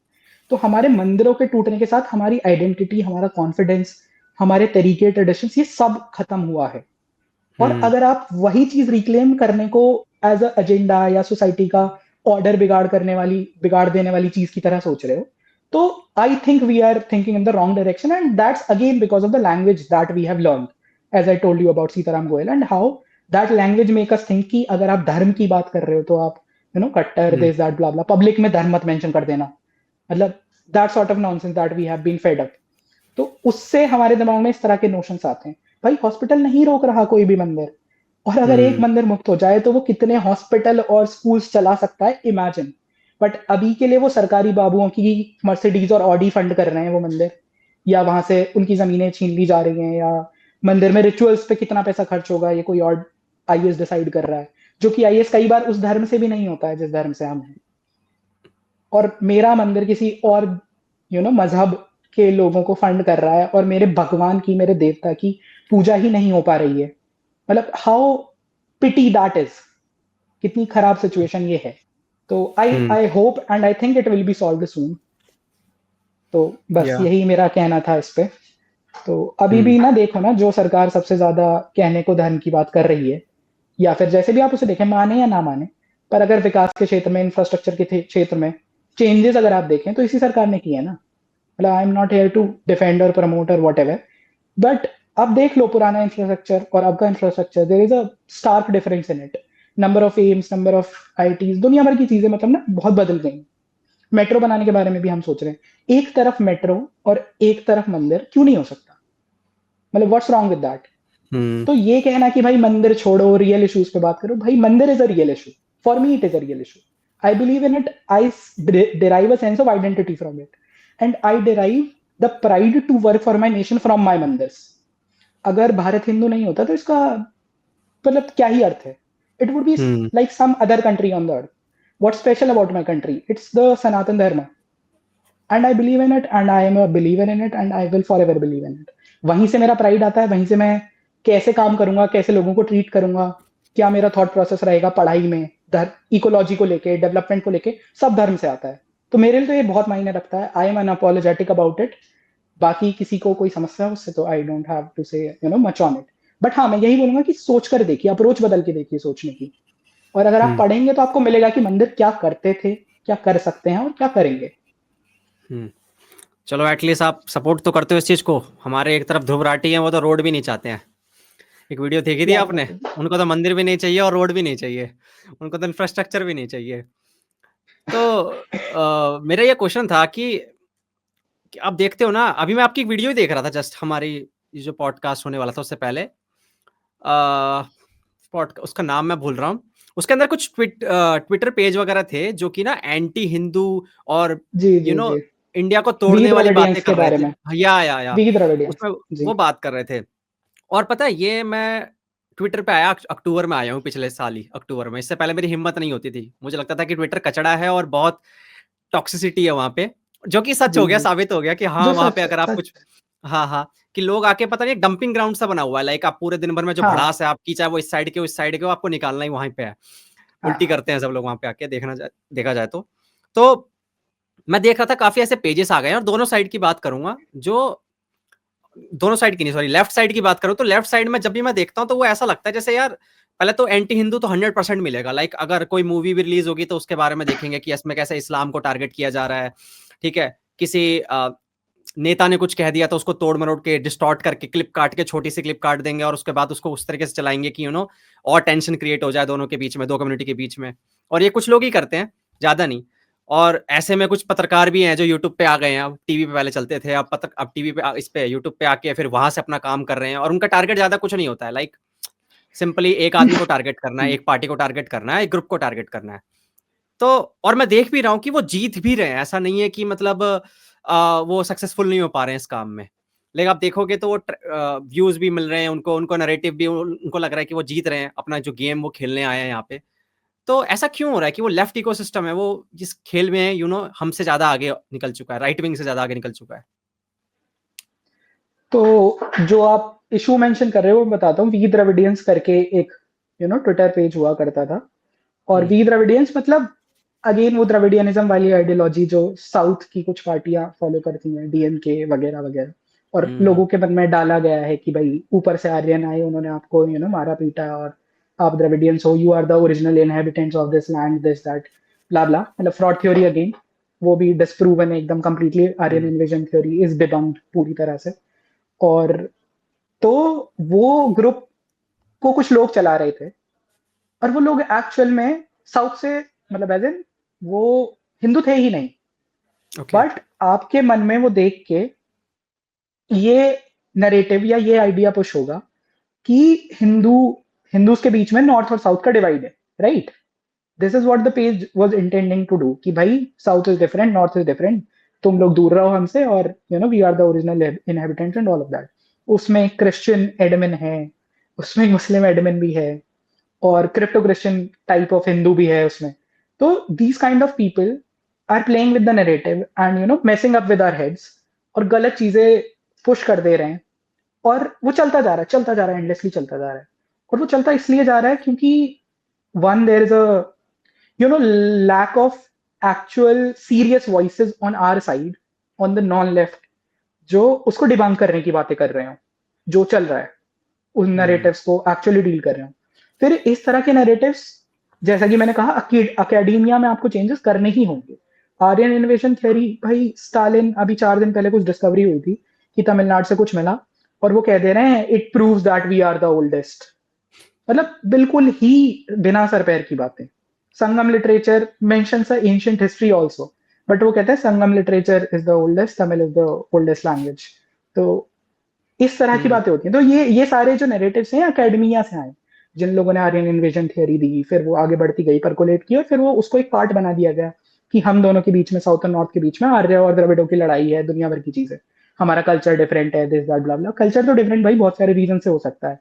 तो हमारे मंदिरों के टूटने के साथ हमारी आइडेंटिटी, हमारा कॉन्फिडेंस, हमारे तरीके, ट्रेडिशंस, ये सब खत्म हुआ है। और अगर आप वही चीज रिक्लेम करने को एज अ एजेंडा या सोसाइटी का ऑर्डर बिगाड़ देने वाली चीज की तरह सोच रहे हो, तो I think we are thinking in the wrong direction, and that's again because of the language that we have learn, as I told you about Sitaram Goyal, and how that language make us think कि अगर आप धर्म की बात कर रहे हो तो आप कट्टर, this that blah blah, public में धर्म मत मेंशन कर देना, मतलब that sort of nonsense that we have been fed up. तो उससे हमारे दिमाग में इस तरह के नोशंस आते हैं। भाई हॉस्पिटल नहीं रोक रहा कोई भी मंदिर, और अगर एक मंदिर मुक्त हो जाए तो वो कितने हॉस्पिटल और स्कूल्स चला सकता है, इमेजिन। बट अभी के लिए वो सरकारी बाबुओं की मर्सिडीज और ऑडी फंड कर रहे हैं वो मंदिर, या वहां से उनकी जमीनें छीन ली जा रही हैं, या मंदिर में रिचुअल्स पे कितना पैसा खर्च होगा ये कोई और आईएएस डिसाइड कर रहा है, जो कि आईएएस कई बार उस धर्म से भी नहीं होता है जिस धर्म से हम हैं। और मेरा मंदिर किसी और मजहब के लोगों को फंड कर रहा है, और मेरे भगवान की, मेरे देवता की पूजा ही नहीं हो पा रही है। मतलब हाउ पिटी दैट इज, कितनी खराब सिचुएशन ये है। तो I hope and I think it will be solved soon. तो बस यही मेरा कहना था इस पे। तो अभी भी ना देखो ना, जो सरकार सबसे ज्यादा कहने को धर्म की बात कर रही है, या फिर जैसे भी आप उसे देखें, माने या ना माने, पर अगर विकास के क्षेत्र में, इंफ्रास्ट्रक्चर के क्षेत्र में चेंजेस अगर आप देखें तो इसी सरकार ने किया है ना। मतलब I am not here to defend or promote or whatever, but अब देख लो पुराना इंफ्रास्ट्रक्चर और अब का infrastructure, there is a stark difference in it. Number of AIIMS, number of IITs, दुनिया भर की चीजें मतलब ना बहुत बदल गई। मेट्रो बनाने के बारे में भी हम सोच रहे हैं, एक तरफ मेट्रो और एक तरफ मंदिर क्यों नहीं हो सकता? मतलब व्हाट्स रॉन्ग विद दैट? तो ये कहना कि भाई मंदिर छोड़ो, रियल इश्यूज पे बात करो, भाई मंदिर is a real issue, for me it is a real issue, I believe in it, I derive a sense of identity from it, and I derive the pride to work for my nation from my mandirs. अगर भारत हिंदू नहीं होता तो इसका मतलब क्या ही अर्थ है? It would be like some other country on the earth. What's special about my country? It's the Sanatan Dharma, and I believe in it, and I am a believer in it, and I will forever believe in it. वहीं से मेरा प्राइड आता है, वहीं से मैं कैसे काम करूंगा, कैसे लोगों को ट्रीट करूंगा, क्या मेरा थॉट प्रोसेस रहेगा पढ़ाई में, इकोलॉजी को लेके, डेवलपमेंट को लेके, सब धर्म से आता है। तो मेरे लिए तो ये बहुत मायने रखता है। I M unapologetic about it. बाकी किसी को कोई समस्या है उससे, तो आई डोंट हैव टू से मच ऑन इट। बट हाँ, मैं यही बोलूंगा कि सोच कर देखिए, अप्रोच बदल के देखिए सोचने की। और अगर आप पढ़ेंगे तो आपको मिलेगा कि मंदिर क्या करते थे, क्या कर सकते हैं और क्या करेंगे। चलो एटलीस्ट आप सपोर्ट तो करते हो इस चीज को। हमारे एक तरफ ध्रुव राठी हैं, वो तो रोड भी नहीं चाहते हैं। एक वीडियो देखी थी आपने? उनको तो मंदिर भी नहीं चाहिए और रोड भी नहीं चाहिए, उनको तो इंफ्रास्ट्रक्चर भी नहीं चाहिए। तो मेरा ये क्वेश्चन था कि आप देखते हो ना, अभी मैं आपकी वीडियो ही देख रहा था जस्ट, हमारी जो पॉडकास्ट होने वाला था उससे पहले, उसका नाम मैं भूल रहा हूँ। उसके अंदर कुछ ट्विटर पेज वगैरह थे जो कि ना एंटी हिंदू और इंडिया को तोड़ने वाली बातें कर रहे थे। या उसमें वो बात कर रहे थे। और पता है, ये मैं ट्विटर पे आया अक्टूबर में आया हूँ, पिछले साल ही अक्टूबर में। इससे पहले मेरी हिम्मत नहीं होती थी, मुझे लगता था कि ट्विटर कचड़ा है और बहुत टॉक्सिसिटी है वहां पे, जो कि सच हो गया, साबित हो गया कि हाँ वहां पे अगर आप कुछ हाँ कि लोग आके पता नहीं डंपिंग ग्राउंड सा बना हुआ है, लाइक आप पूरे दिन भर में जो भड़ास है आपकी, चाहे वो इस साइड के उस साइड के, वो आपको निकालना ही वहीं पे है। उल्टी करते हैं सब लोग वहां पे आके, देखा जाए तो मैं देख रहा था काफी ऐसे पेजेस आ गए हैं, और दोनों साइड की बात करूंगा, जो दोनों साइड की नहीं, सॉरी, लेफ्ट साइड की बात करूं तो लेफ्ट साइड में जब भी मैं देखता हूं तो वो ऐसा लगता है जैसे यार, पहले तो एंटी हिंदू तो 100% मिलेगा। लाइक अगर कोई मूवी भी रिलीज होगी तो उसके बारे में देखेंगे कि इसमें कैसे इस्लाम को टारगेट किया जा रहा है, ठीक है। किसी नेता ने कुछ कह दिया तो उसको तोड़ मरोड़ के, डिस्टॉर्ट करके, क्लिप काट के, छोटी सी क्लिप काट देंगे और उसके बाद उसको उस तरीके से चलाएंगे कि और टेंशन क्रिएट हो जाए दोनों के बीच में, दो कम्युनिटी के बीच में। और ये कुछ लोग ही करते हैं, ज्यादा नहीं। और ऐसे में कुछ पत्रकार भी हैं जो यूट्यूब पे आ गए हैं, अब टीवी पे पहले चलते थे, अब टीवी पे, इस पे यूट्यूब पे आके फिर वहां से अपना काम कर रहे हैं, और उनका टारगेट ज्यादा कुछ नहीं होता है, लाइक सिंपली एक आदमी को टारगेट करना है, एक पार्टी को टारगेट करना है, एक ग्रुप को टारगेट करना है। तो और मैं देख भी रहा हूँ कि वो जीत भी रहे हैं, ऐसा नहीं है कि मतलब वो सक्सेसफुल नहीं हो पा रहे हैं इस काम में। लेकिन आप देखोगे तो वो व्यूज भी मिल रहे हैं उनको नैरेटिव भी, उनको लग रहा है कि वो जीत रहे हैं अपना जो गेम वो खेलने आए हैं यहाँ पे। तो ऐसा क्यों हो रहा है कि वो लेफ्ट इकोसिस्टम है, वो जिस खेल में हमसे ज्यादा आगे निकल चुका है, राइट विंग से ज्यादा आगे निकल चुका है? तो जो आप इशू मेंशन कर रहे हो, मैं बताता हूँ। वी द्रविडियंस करके एक ट्विटर पेज हुआ करता था। और हम्म, वी द्रविडियंस मतलब अगेन वो द्रविडियनिज्म वाली आइडियोलॉजी जो साउथ की कुछ पार्टियां फॉलो करती हैं, डीएमके वगैरह वगैरह, और हम्म, लोगों के मन में डाला गया है कि भाई ऊपर से आर्यन आए, उन्होंने आपको मारा पीटा, और आप द्रविडियंस हो, you are the original inhabitants of this land, this that blah blah, मतलब फ्रॉड थ्योरी अगेन, वो भी डिस्प्रूवन है एकदम completely, Aryan hmm, invasion theory is debunked पूरी तरह से। और तो वो ग्रुप को कुछ लोग चला रहे थे, और वो लोग एक्चुअल में साउथ से, मतलब एज इन वो हिंदू थे ही नहीं, ओके, बट आपके मन में वो देख के ये नरेटिव या ये आइडिया पुश होगा कि हिंदू हिंदूज के बीच में नॉर्थ और साउथ का डिवाइड है, right? This is what the page was intending to do, कि भाई south is different, north is different, तुम लोग दूर रहो हमसे, और we are the original inhabitants and all of that. उसमें क्रिश्चियन एडमिन है, उसमें मुस्लिम एडमिन भी है, और crypto Christian type of Hindu भी है उसमें। तो these kind of people are playing with the narrative and messing up with our heads, और गलत चीजें पुश कर दे रहे हैं, और वो चलता जा रहा है, चलता जा रहा है, एंडलेसली चलता जा रहा है। और वो चलता इसलिए जा रहा है क्योंकि one, there is a lack of actual serious voices on our side, on the non left, जो उसको डिबंक करने की बातें कर रहे हो, जो चल रहा है उन हम्म, नैरेटिव्स को एक्चुअली डील कर रहे हो। फिर इस तरह के नैरेटिव्स, जैसा कि मैंने कहा, अकेडेमिया में आपको चेंजेस करने ही होंगे। आर्यन इन्वेशन थ्योरी, भाई स्टालिन, अभी 4 दिन पहले कुछ डिस्कवरी हुई थी कि तमिलनाडु से कुछ मिला, और वो कह दे रहे हैं it proves that we are the oldest. मतलब बिल्कुल ही बिना सर पैर की बातें। Sangam literature mentions a ancient history also, but वो कहते हैं Sangam literature is the oldest, Tamil is the oldest language. तो इस तरह की हम्म, बातें होती हैं। तो ये सारे जो नैरेटिव्स हैं अकेडमिया से आए, जिन लोगों ने आर्यन इन्वेजन थ्योरी दी, फिर वो आगे बढ़ती गई, परकोलेट की, और फिर वो उसको एक पार्ट बना दिया गया कि हम दोनों के बीच में, साउथ और नॉर्थ के बीच में आर्य और द्रविड़ों की लड़ाई है, दुनिया भर की चीजें, हमारा कल्चर डिफरेंट है, this that blah blah. Culture तो डिफरेंट भाई बहुत सारे रीजन से हो सकता है,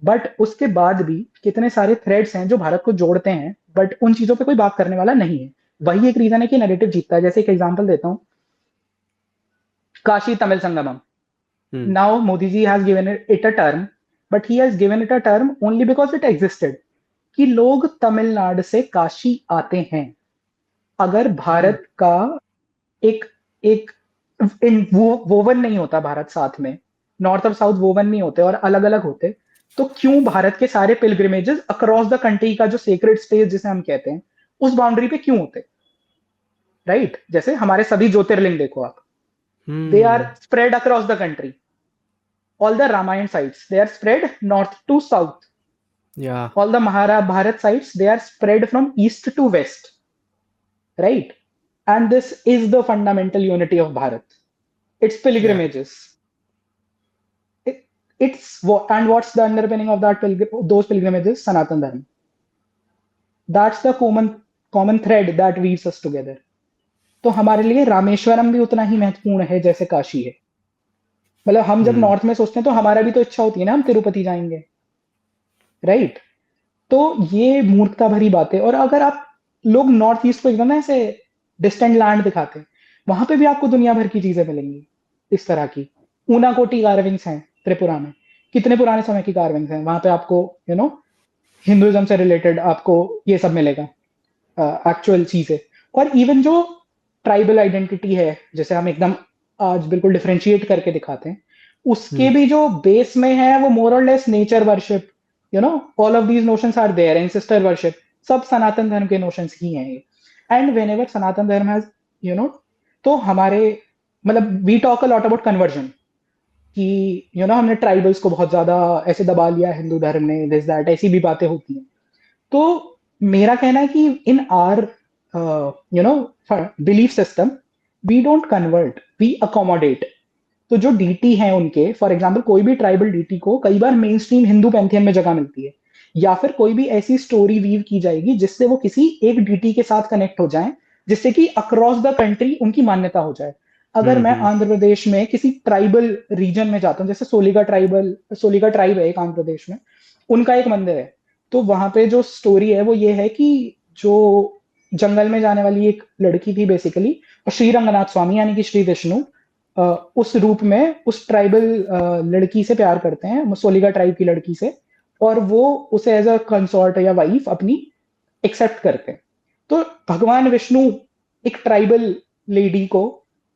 बट उसके बाद भी कितने सारे थ्रेड्स हैं जो भारत को जोड़ते हैं, बट उन चीजों पे कोई बात करने वाला नहीं है। वही एक रीजन है कि नैरेटिव जीतता है। जैसे एक एग्जांपल देता हूं, काशी तमिल संगमम। हम्म, Now Modi ji has given it a term, but he has given it a term only because it existed, कि लोग तमिलनाडु से काशी आते हैं। अगर हम्म, भारत का एक एक वोवन नहीं होता भारत साथ में, नॉर्थ और साउथ वोवन नहीं होते और अलग अलग होते, तो क्यों भारत के सारे पिलग्रिमेजेस अक्रॉस द कंट्री का जो सेक्रेट स्पेस जिसे हम कहते हैं, उस बाउंड्री पे क्यों होते, राइट? जैसे हमारे सभी ज्योतिर्लिंग देखो आप, they are hmm, spread across the country. All the Ramayan sites, they are spread north to south. या, All the Mahabharat sites, they are spread from east to west, right? And this is the fundamental unity of Bharat. It's या, pilgrimages. And what's the underpinning of those pilgrimages? Sanatan Dharma. That's the common thread that weaves us together. तो हमारे लिए रामेश्वरम भी उतना ही महत्वपूर्ण है जैसे काशी है। मतलब हम जब हम्म, नॉर्थ में सोचते हैं तो हमारा भी तो इच्छा होती है ना हम तिरुपति जाएंगे, राइट? तो ये मूर्खता भरी बात है। और अगर आप लोग नॉर्थ ईस्ट को एकदम ऐसे डिस्टेंट लैंड दिखाते हैं, वहां पे भी आपको दुनिया भर की चीजें मिलेंगी इस तरह की। ऊनाकोटी कार्विंग्स हैं त्रिपुरा में, कितने पुराने समय की कार्विंग्स हैं वहां पे, आपको हिंदुइज्म से रिलेटेड आपको ये सब मिलेगा, एक्चुअल चीजें। और इवन जो ट्राइबल आइडेंटिटी है, जैसे हम एकदम आज बिल्कुल डिफरेंशिएट करके दिखाते हैं, उसके हम्म, भी जो बेस में है वो more or less nature worship, all of these notions are there, ancestor worship, सब सनातन धर्म के नोशंस ही हैं ये। एंड वेन एवर सनातन धर्म हैज, यू नो तो हमारे, मतलब we talk a lot about conversion, कि हमने ट्राइबल्स को बहुत ज्यादा ऐसे दबा लिया हिंदू धर्म ने, दिस दैट, ऐसी भी बातें होती हैं। तो मेरा कहना है कि in our belief system, we don't convert, we accommodate. तो जो डीटी हैं उनके, फॉर एग्जाम्पल कोई भी ट्राइबल डीटी को कई बार मेन स्ट्रीम हिंदू पैंथियन में जगह मिलती है, या फिर कोई भी ऐसी स्टोरी वीव की जाएगी जिससे वो किसी एक डीटी के साथ कनेक्ट हो जाए, जिससे कि अक्रॉस द कंट्री उनकी मान्यता हो जाए। अगर मैं हम्म, आंध्र प्रदेश में किसी ट्राइबल रीजन में जाता हूँ, जैसे सोलिगा ट्राइब है एक आंध्र प्रदेश में, उनका एक मंदिर है, तो वहां पे जो स्टोरी है वो ये है कि जो जंगल में जाने वाली एक लड़की थी बेसिकली, और श्री रंगनाथ स्वामी यानी कि श्री विष्णु उस रूप में उस ट्राइबल लड़की से प्यार करते हैं, सोलिगा ट्राइब की लड़की से, और वो उसे एज अ कंसॉर्ट या वाइफ अपनी एक्सेप्ट करते हैं। तो भगवान विष्णु एक ट्राइबल लेडी को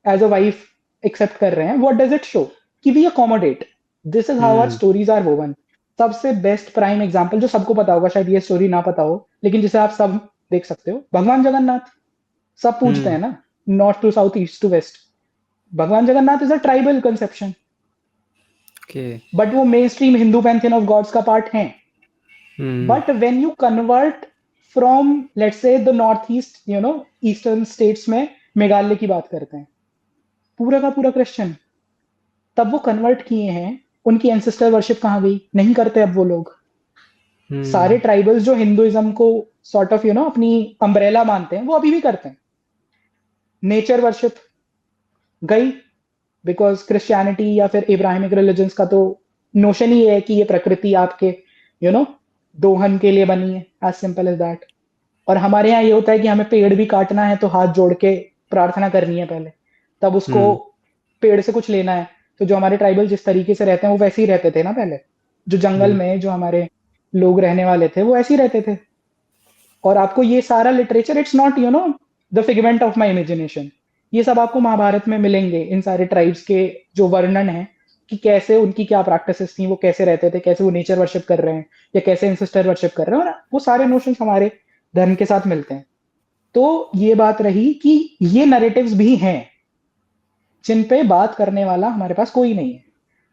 एज अ वाइफ एक्सेप्ट कर रहे हैं। What does it show? कि we accommodate, this is how our stories are woven. सबसे बेस्ट प्राइम एग्जांपल जो सबको पता होगा, शायद ये स्टोरी ना पता हो लेकिन जिसे आप सब देख सकते हो, भगवान जगन्नाथ। सब पूछते हैं ना, north to south, east to west. भगवान Jagannath is a tribal conception, but वो mainstream Hindu pantheon of gods का पार्ट है। But when you convert from let's say the north east, eastern states में मेघालय की बात करते हैं, पूरा का पूरा क्रिश्चियन, तब वो कन्वर्ट किए हैं, उनकी एंसेस्टर वर्शिप कहाँ गई? नहीं करते अब वो लोग। सारे ट्राइबल्स जो हिंदुइज्म को सॉर्ट ऑफ अपनी अम्ब्रेला मानते हैं, वो अभी भी करते हैं। नेचर वर्शिप गई, बिकॉज क्रिश्चियनिटी या फिर इब्राहिमिक रिलीजन्स का तो नोशन ही है कि ये प्रकृति आपके दोहन के लिए बनी है, एज सिंपल एज दैट। और हमारे यहाँ ये होता है कि हमें पेड़ भी काटना है तो हाथ जोड़ के प्रार्थना करनी है पहले, तब उसको पेड़ से कुछ लेना है। तो जो हमारे ट्राइबल जिस तरीके से रहते हैं वो वैसे ही रहते थे ना पहले। जो जंगल में जो हमारे लोग रहने वाले थे वो ऐसे ही रहते थे। और आपको ये सारा literature, it's not the figment of my imagination, ये सब आपको महाभारत में मिलेंगे, इन सारे ट्राइब्स के जो वर्णन है कि कैसे उनकी क्या प्रैक्टिसेस थी, वो कैसे रहते थे, कैसे वो नेचर वर्शिप कर रहे हैं या कैसे एंसेस्टर वर्शिप कर रहे हैं, और वो सारे नोशंस हमारे धर्म के साथ मिलते हैं। तो ये बात रही कि ये नैरेटिव्स भी हैं जिन पे बात करने वाला हमारे पास कोई नहीं है।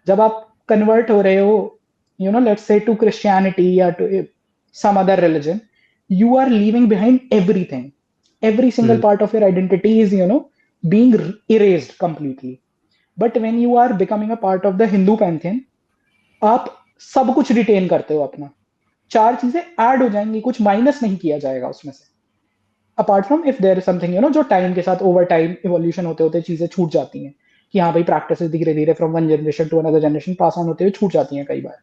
जब आप कन्वर्ट हो रहे हो लेट्स से टू क्रिश्चियनिटी या to some other religion, you are leaving behind everything. Every single part of your identity is being erased completely. But when you are becoming a part of the Hindu pantheon, आप सब कुछ रिटेन करते हो अपना। 4 चीजें ऐड हो जाएंगी, कुछ माइनस नहीं किया जाएगा उसमें से। Apart from if there is something जो टाइम के साथ ओवर टाइम इवोल्यूशन होते होते चीजें छूट जाती हैं, कि हाँ भाई प्रैक्टिस धीरे धीरे from one generation to another generation pass on होते हुए छूट जाती हैं कई बार।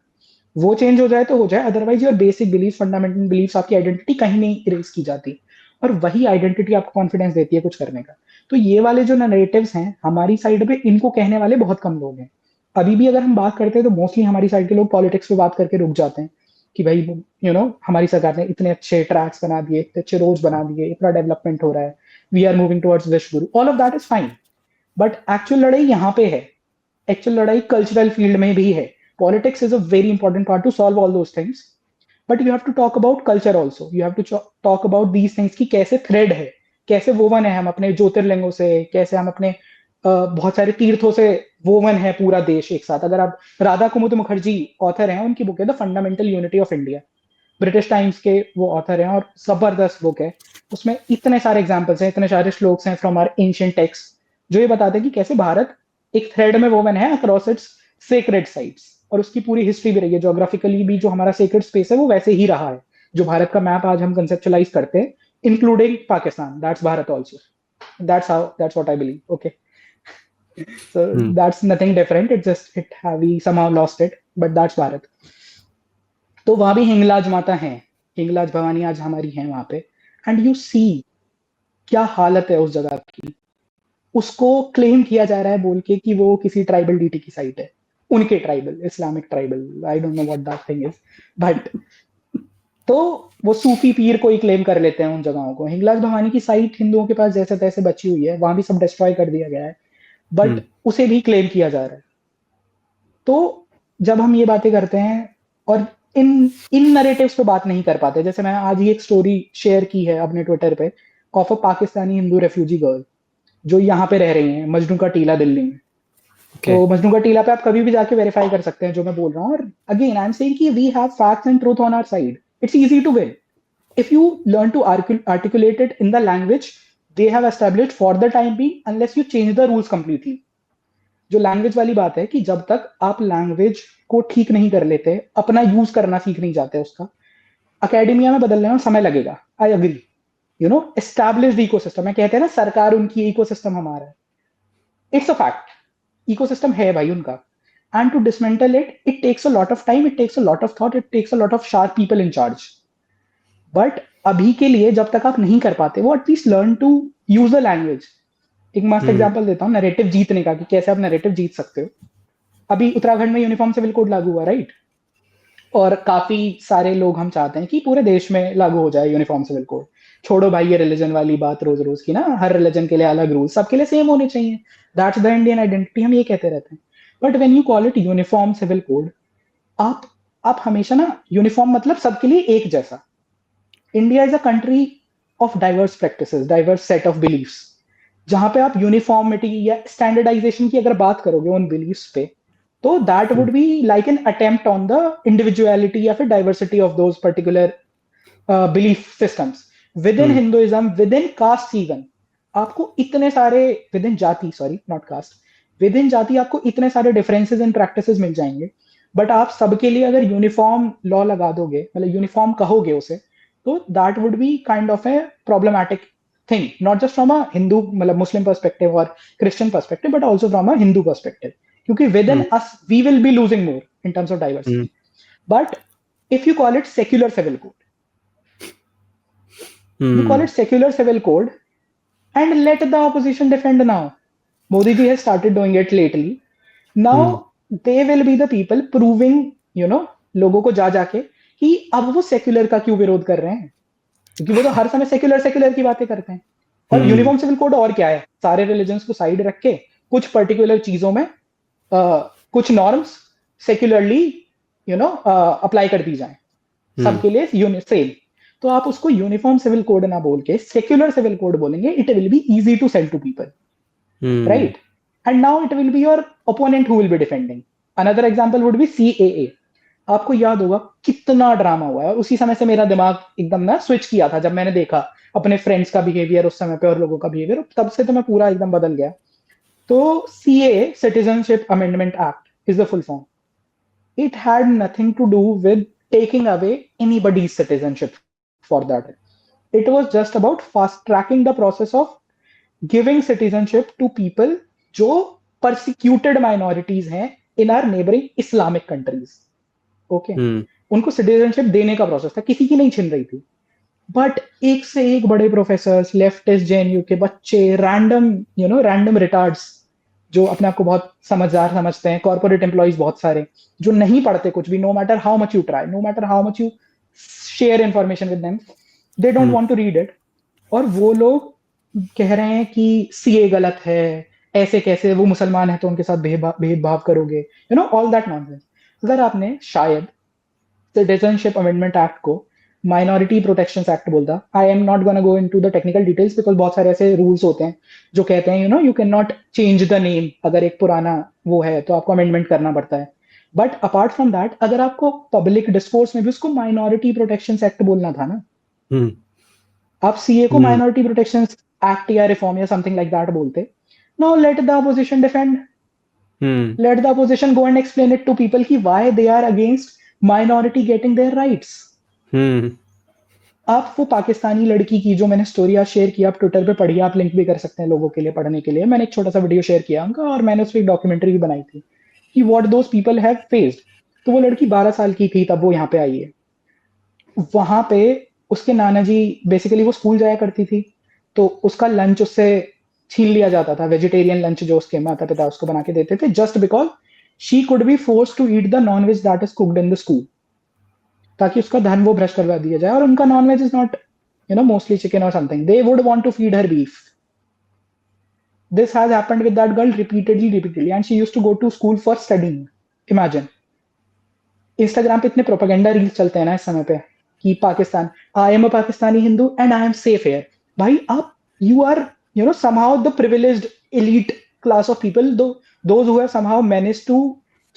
वो चेंज हो जाए तो हो जाए, otherwise your basic belief, fundamental beliefs, आपकी आइडेंटिटी कहीं नहीं इरेज की जाती, और वही आइडेंटिटी आपको कॉन्फिडेंस देती है कुछ करने का। तो ये वाले जो नैरेटिव्स हैं हमारी साइड पे, इनको कहने वाले बहुत कम लोग हैं। अभी भी अगर हम बात करते हैं तो मोस्टली हमारी साइड के लोग पॉलिटिक्स पे बात करके रुक जाते हैं कि भाई हमारी सरकार ने इतने अच्छे ट्रैक्स बना दिए, इतने अच्छे रोड्स बना दिए, इतना डेवलपमेंट हो रहा है, वी आर मूविंग टुवर्ड्स विश्व गुरु, all of that is fine. But actual लड़ाई यहाँ पे है, एक्चुअल लड़ाई कल्चरल फील्ड में भी है। Politics is a very important part to solve all those things, but you have to talk about culture also. You have to talk about these things कि कैसे thread है, कैसे वोवन है हम अपने ज्योतिर्लिंगों से, कैसे हम अपने बहुत सारे तीर्थों से वोवन है पूरा देश एक साथ। अगर आप राधा कुमुद मुखर्जी ऑथर हैं, उनकी बुक है the fundamental unity of India, British times के वो ऑथर हैं, और जबरदस्त बुक है। उसमें इतने सारे एग्जाम्पल्स हैं, इतने सारे श्लोक्स हैं फ्रॉम आवर एंशिएंट टेक्स्ट, जो ये बताते हैं कि कैसे भारत एक थ्रेड में वोवन है अक्रॉस इट्स सेक्रेड साइट्स, और उसकी पूरी हिस्ट्री भी रही है। ज्योग्राफिकली भी जो हमारा सेक्रेड स्पेस है वो वैसे ही रहा है। जो भारत का मैप आज हम कंसेप्चुलाइज करते हैं, including Pakistan, that's Bharat also, that's what I believe. Okay, so that's nothing different, it just we somehow lost it, but that's Bharat. तो वहां भी हिंगलाज माता है, हिंगलाज भवानी आज हमारी है वहां पे, एंड यू सी क्या हालत है उस जगह की। उसको क्लेम किया जा रहा है बोल के कि वो किसी ट्राइबल डीटी की साइट है, उनके tribal, Islamic tribal, I don't know what that thing is, but तो वो सूफी पीर को ही क्लेम कर लेते हैं उन जगहों को। हिंगलाज भवानी की साइट हिंदुओं के पास जैसे तैसे बची हुई है, वहां भी सब डिस्ट्रॉय कर दिया गया है, बट उसे भी क्लेम किया जा रहा है। तो जब हम ये बातें करते हैं और इन नैरेटिव्स पे बात नहीं कर पाते, जैसे मैंने आज ही एक स्टोरी शेयर की है अपने ट्विटर पे of a Pakistani Hindu refugee girl जो यहाँ पे रह रही हैं, मजनू का टीला दिल्ली में। तो मजनू का टीला पे आप कभी भी जाके वेरीफाई कर सकते हैं जो मैं बोल रहा हूँ। और अगेन आई एम सेइंग कि we have facts and truth on our side, it's easy to win if you learn to articulate it in the language they have established for the time being, unless you change the rules completely. जो लैंग्वेज वाली बात है कि जब तक आप लैंग्वेज को ठीक नहीं कर लेते, अपना यूज करना सीख नहीं जाते, उसका अकेडमिया में बदलने में समय लगेगा। आई अग्री, एस्टैब्लिश्ड इकोसिस्टम है, कहते हैं ना सरकार उनकी, इकोसिस्टम हमारा है, इट्स अ फैक्ट, इकोसिस्टम है भाई उनका। And to dismantle it, it takes a lot of time, it takes a lot of thought, it takes a lot of sharp people in charge. But अभी के लिए जब तक आप नहीं कर पाते वो, at least learn to use the language. एक मस्त एग्जांपल देता हूँ नैरेटिव जीतने का, कि कैसे आप नैरेटिव जीत सकते हो। अभी उत्तराखंड में यूनिफॉर्म सिविल कोड लागू हुआ, राइट? और काफी सारे लोग हम चाहते हैं कि पूरे देश में लागू हो जाए यूनिफॉर्म सिविल कोड। छोड़ो भाई ये रिलीजन वाली बात रोज रोज की ना, हर रिलीजन के लिए अलग रूल, सबके लिए सेम होने चाहिए, दैट्स द इंडियन आइडेंटिटी, हम ये कहते रहते हैं। But when you call it uniform civil code, आप आप हमेशा ना, यूनिफॉर्म मतलब सबके लिए एक जैसा। India is a country of diverse practices, diverse set of beliefs, जहां पे आप यूनिफॉर्मिटी या स्टैंडर्डाइजेशन की अगर बात करोगे उन बिलीफ्स पे, तो that would be like an attempt on the individuality या फिर diversity of those particular belief systems. Within Hinduism, within caste even, आपको इतने सारे, विद इन जाति, sorry not caste, within जाति आपको इतने सारे डिफरेंसेस इन प्रैक्टिसेस मिल जाएंगे। बट आप सबके लिए अगर यूनिफॉर्म लॉ लगा दोगे, मतलब यूनिफॉर्म कहोगे उसे, तो that would be kind of A problematic thing, not just from a Hindu, मतलब Muslim perspective or Christian perspective, but also from a Hindu perspective. क्योंकि within us, we will be losing more in terms of diversity. But if you call it secular civil code, you call it secular civil code, and let the opposition defend now. Modi ji has started doing it lately. Now they will be the people proving, you know, लोगों को जा जाके कि अब वो सेक्युलर का क्यों विरोध कर रहे हैं, क्योंकि वो तो हर समय सेक्युलर सेक्युलर की बातें करते हैं। और यूनिफॉर्म सिविल कोड और क्या है, सारे रिलीजन्स को साइड रख के कुछ पर्टिकुलर चीजों में कुछ नॉर्म्स सेक्युलरली अप्लाई कर दी जाए सबके लिए सेम। तो आप उसको यूनिफॉर्म सिविल कोड ना बोल के सेक्युलर सिविल कोड बोलेंगे, it will be easy to sell to people, right? And now it will be your opponent who will be defending. Another example would be CAA. आपको याद होगा कितना ड्रामा हुआ है, और उसी समय से मेरा दिमाग एकदम ना स्विच किया था जब मैंने देखा अपने फ्रेंड्स का बिहेवियर उस समय पे और लोगों का बिहेवियर, तब से तो मैं पूरा एकदम बदल गया। तो CA, citizenship amendment act, is the full form. It had nothing to do with taking away anybody's citizenship for that. It was just about fast tracking the process of giving citizenship to people जो परसिक्यूटेड माइनॉरिटीज हैं in our neighbouring Islamic countries. Okay, उनको सिटीजनशिप देने का प्रोसेस था, किसी की नहीं छिन रही थी। बट एक से एक बड़े प्रोफेसर, लेफ्टिस्ट जेएनयू के बच्चे, रैंडम रिटार्ड्स जो अपने आप को बहुत समझदार समझते हैं, कॉर्पोरेट एम्प्लॉइज बहुत सारे जो नहीं पढ़ते कुछ भी, no matter how much you try, no matter how much you share information with them, they don't want to read it. और वो लोग कह रहे हैं कि सीए गलत है, ऐसे कैसे, वो मुसलमान है तो उनके साथ भेदभाव करोगे, ऑल दैट नॉनसेंस। अगर आपने शायद सिटीजनशिप अमेंडमेंट एक्ट को माइनॉरिटी प्रोटेक्शन एक्ट बोलता, आई am not gonna go into the technical details because बहुत सारे ऐसे रूल्स होते हैं जो कहते हैं you can not change the name, अगर एक पुराना वो है तो आपको अमेंडमेंट करना पड़ता है। बट अपार्ट फ्रॉम दैट, अगर आपको पब्लिक डिस्कोर्स में भी उसको माइनॉरिटी प्रोटेक्शन एक्ट बोलना था ना, आप सीए को माइनॉरिटी प्रोटेक्शन एक्ट या रिफॉर्म या समथिंग लाइक दैट बोलते। Now let the opposition defend, let the opposition go and explain it to people कि why they are against minority getting their rights. आप वो पाकिस्तानी लड़की की जो मैंने स्टोरी आज शेयर किया, आप ट्विटर पे पढ़िए, आप लिंक भी कर सकते हैं लोगों के लिए पढ़ने के लिए। मैंने एक छोटा सा वीडियो शेयर किया उनका, और मैंने उस पर एक डॉक्यूमेंट्री भी बनाई थी कि what those people have faced। तो वो लड़की 12 साल की थी तब वो यहाँ पे आई है। वहां पे उसके नाना जी, बेसिकली वो स्कूल जाया करती थी, तो उसका लंच उससे छीन लिया जाता था, वेजिटेरियन लंच जो उसके माता पिता उसको बना के देते थे, just because she could be force to eat the non veg that is cooked in the school, ताकि उसका धन वो भ्रष्ट करवा दिया जाए। और उनका non veg is not mostly chicken और something, they would want to feed her beef. This has happened with that girl repeatedly and she used to go to school for studying. Imagine, Instagram पे इतने प्रोपेगेंडा रील्स चलते हैं ना इस समय पे कि Pakistan, I am a Pakistani Hindu and I am safe here. भाई आप, you are somehow the privileged elite class of people, those who have somehow managed to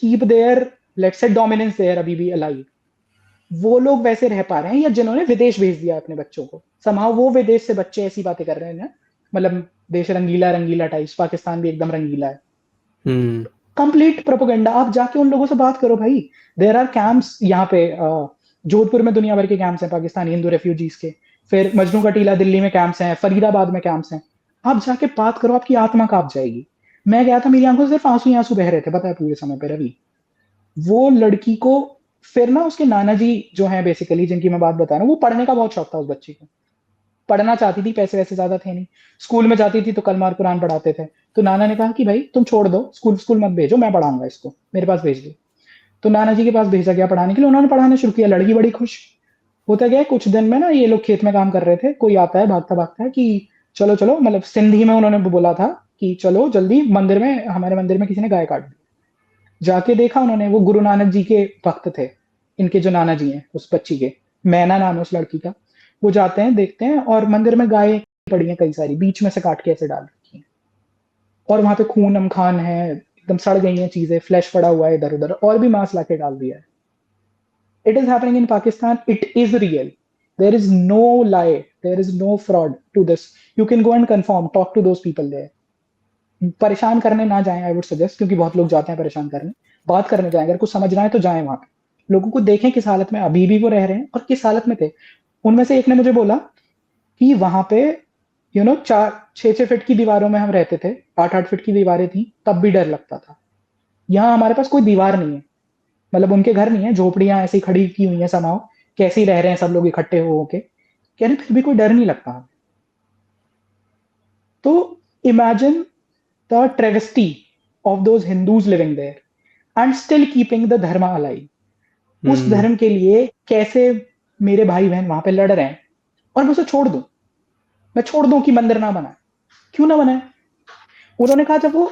keep their, let's say, dominance there अभी भी alive, वो लोग वैसे रह पा रहे हैं, या जिन्होंने विदेश भेज दिया अपने बच्चों को, somehow वो विदेश से बच्चे ऐसी बातें कर रहे हैं, मतलब देश रंगीला रंगीला टाइप्स, पाकिस्तान भी एकदम रंगीला है। Complete propaganda. आप जाके उन लोगों से बात करो भाई, देयर आर कैंप्स यहाँ पे, जोधपुर में दुनिया भर के कैंप्स हैं पाकिस्तानी हिंदू रेफ्यूजीज के, फिर मजनू का टीला दिल्ली में कैंप्स हैं, फरीदाबाद में कैंप्स हैं। आप जाके बात करो, आपकी आत्मा कांप जाएगी। मैं गया था, मेरी आंखों से सिर्फ आंसू ही आंसू बह रहे थे, पता है, पूरे समय पे रवि। वो लड़की को फिर ना उसके नाना जी जो है बेसिकली, जिनकी मैं बात बता रहा हूँ, वो पढ़ने का बहुत शौक था उस बच्ची को, पढ़ना चाहती थी, पैसे वैसे ज्यादा थे नहीं, स्कूल में जाती थी तो कलमा और कुरान पढ़ाते थे। तो नाना ने कहा कि भाई तुम छोड़ दो, स्कूल मत भेजो, मैं पढ़ाऊंगा इसको, मेरे पास भेज दो। तो नाना जी के पास भेजा गया पढ़ाने के लिए, उन्होंने पढ़ाना शुरू किया, लड़की बड़ी खुश। होता गया कुछ दिन में ना, ये लोग खेत में काम कर रहे थे, कोई आता है भागता भागता है कि चलो चलो, मतलब सिंधी में उन्होंने बोला था कि चलो जल्दी मंदिर में, हमारे मंदिर में किसी ने गाय काट दी। जाके देखा उन्होंने, वो गुरु नानक जी के भक्त थे, इनके जो नाना जी हैं उस बच्ची के, मैना नाम है उस लड़की का। वो जाते हैं देखते हैं, और मंदिर में गाय पड़ी हैं कई सारी, बीच में से काट के ऐसे डाल रखी हैं, और वहां पे खून अमखान है, एकदम सड़ गई हैं चीजें, फ्लैश पड़ा हुआ है इधर उधर, और भी मांस लाके डाल दिया है। It is happening in Pakistan. It is real. There is no lie. There is no fraud to this. You can go and confirm. Talk to those people there. परेशान करने ना जाएं, आई वुड सजेस्ट, क्योंकि बहुत लोग जाते हैं परेशान करने। बात करने जाएं, अगर कुछ समझना है तो जाएं वहां पे, लोगों को देखें किस हालत में अभी भी वो रह रहे हैं और किस हालत में थे। उनमें से एक ने मुझे बोला कि वहां पे 4-6 फीट की दीवारों में हम रहते थे, 8-8 फीट की दीवारें थी, तब भी डर लगता था। यहाँ हमारे पास कोई दीवार नहीं है, मतलब उनके घर नहीं है, झोपड़ियां ऐसी खड़ी की हुई हैं समाओ, कैसे ही रह रहे हैं सब लोग इकट्ठे हो होके, कह रहे फिर भी कोई डर नहीं लगता। तो imagine the travesty of those Hindus living there and still keeping the dharma alive. उस धर्म के लिए कैसे मेरे भाई बहन वहां पे लड़ रहे हैं, और मैं उसे छोड़ दूं, मैं छोड़ दूं कि मंदिर ना बनाए, क्यों ना बनाए। उन्होंने कहा, जब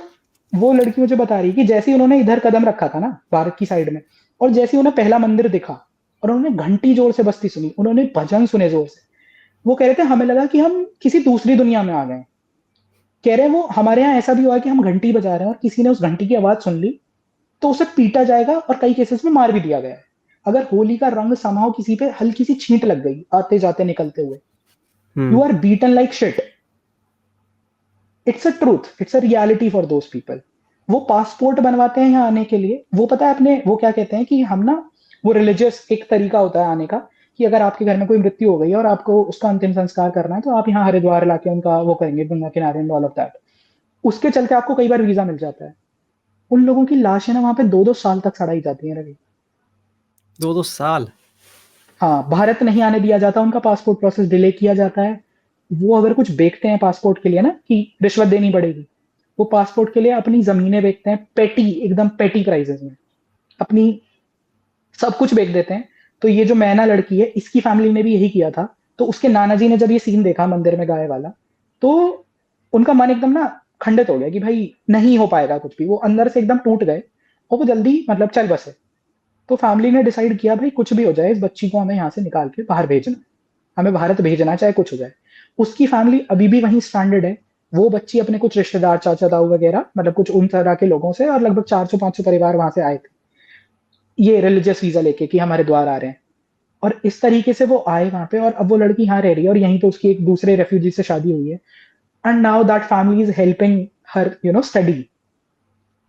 वो लड़की मुझे बता रही कि जैसे ही उन्होंने इधर कदम रखा था ना भारत की साइड में, और जैसे ही उन्हें पहला मंदिर दिखा और उन्होंने घंटी जोर से बजती सुनी, उन्होंने भजन सुने जोर से, वो कह रहे थे हमें लगा कि हम किसी दूसरी दुनिया में आ गए। कह रहे वो हमारे यहाँ ऐसा भी हुआ कि हम घंटी बजा रहे हैं और किसी ने उस घंटी की आवाज सुन ली तो उसे पीटा जाएगा, और कई केसेस में मार भी दिया गया है अगर होली का रंग समाओ किसी पे हल्की सी छींट लग गई आते जाते निकलते हुए। You are beaten like shit. It's a truth, it's a reality for those people. वो पासपोर्ट बनवाते हैं यहाँ आने के लिए, वो पता है अपने, वो क्या कहते हैं कि हम ना, वो रिलीजियस एक तरीका होता है आने का, कि अगर आपके घर में कोई मृत्यु हो गई और आपको उसका अंतिम संस्कार करना है तो आप यहाँ हरिद्वार लाके उनका वो करेंगे, गंगा किनारे एंड ऑल ऑफ दैट। उसके चलते आपको कई बार वीजा मिल जाता है। उन लोगों की लाशें ना वहां पे 2-2 साल तक सड़ाई जाती है रवि। 2-2 साल? हाँ, भारत नहीं आने दिया जाता, उनका पासपोर्ट प्रोसेस डिले किया जाता है। वो अगर कुछ बेचते हैं पासपोर्ट के लिए ना, कि रिश्वत देनी पड़ेगी, वो पासपोर्ट के लिए अपनी जमीनें बेचते हैं, पेटी, एकदम पेटी प्राइसेस में, अपनी सब कुछ बेच देते हैं। तो ये जो मैना लड़की है, इसकी फैमिली ने भी यही किया था। तो उसके नाना जी ने जब ये सीन देखा मंदिर में गाय वाला, तो उनका मन एकदम ना खंडित हो गया कि भाई नहीं हो पाएगा कुछ भी, वो अंदर से एकदम टूट गए, और वो जल्दी मतलब चल बसे। तो फैमिली ने डिसाइड किया भाई कुछ भी हो जाए, इस बच्ची को हमें यहाँ से निकाल के बाहर भेजना, हमें भारत भेजना, चाहे कुछ हो जाए। उसकी फैमिली अभी भी वहीं स्ट्रैंडेड है। वो बच्ची अपने कुछ रिश्तेदार, चाचा ताऊ वगैरह, मतलब कुछ उन तरह के लोगों से, और लगभग 400-500 परिवार वहां से आए थे ये रिलीजियस वीजा लेके कि हमारे द्वार आ रहे हैं। और इस तरीके से वो आए वहां पे, और अब वो लड़की यहाँ रह रही है, और यहीं पे उसकी एक दूसरे रेफ्यूजी से शादी हुई है। And now that family is helping her study.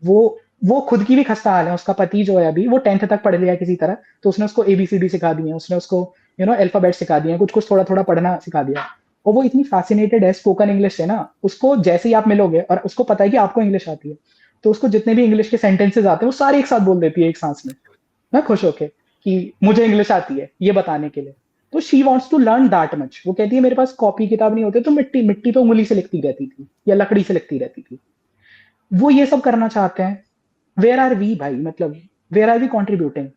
वो वो खुद की भी खस्ता हाल है, उसका पति जो है अभी वो 10th तक पढ़ लिया किसी तरह, तो उसने उसको ABCD सिखा दी है, उसने उसको अल्फाबेट सिखा दिए हैं, कुछ कुछ थोड़ा थोड़ा पढ़ना सिखा दिया। और वो इतनी फैसिनेटेड है स्पोकन इंग्लिश से ना, उसको जैसे ही आप मिलोगे और उसको पता है कि आपको इंग्लिश आती है, तो उसको जितने भी इंग्लिश के सेंटेंसेस आते हैं वो सारे एक साथ बोल देती है एक सांस में, ना खुश होके कि मुझे इंग्लिश आती है ये बताने के लिए। तो she wants to learn that much. वो कहती है मेरे पास कॉपी किताब नहीं होते तो मिट्टी मिट्टी पे उंगली से लिखती रहती थी या लकड़ी से लिखती रहती थी। वो ये सब करना चाहते हैं। वेयर आर वी भाई, मतलब वेयर आर वी कॉन्ट्रीब्यूटिंग?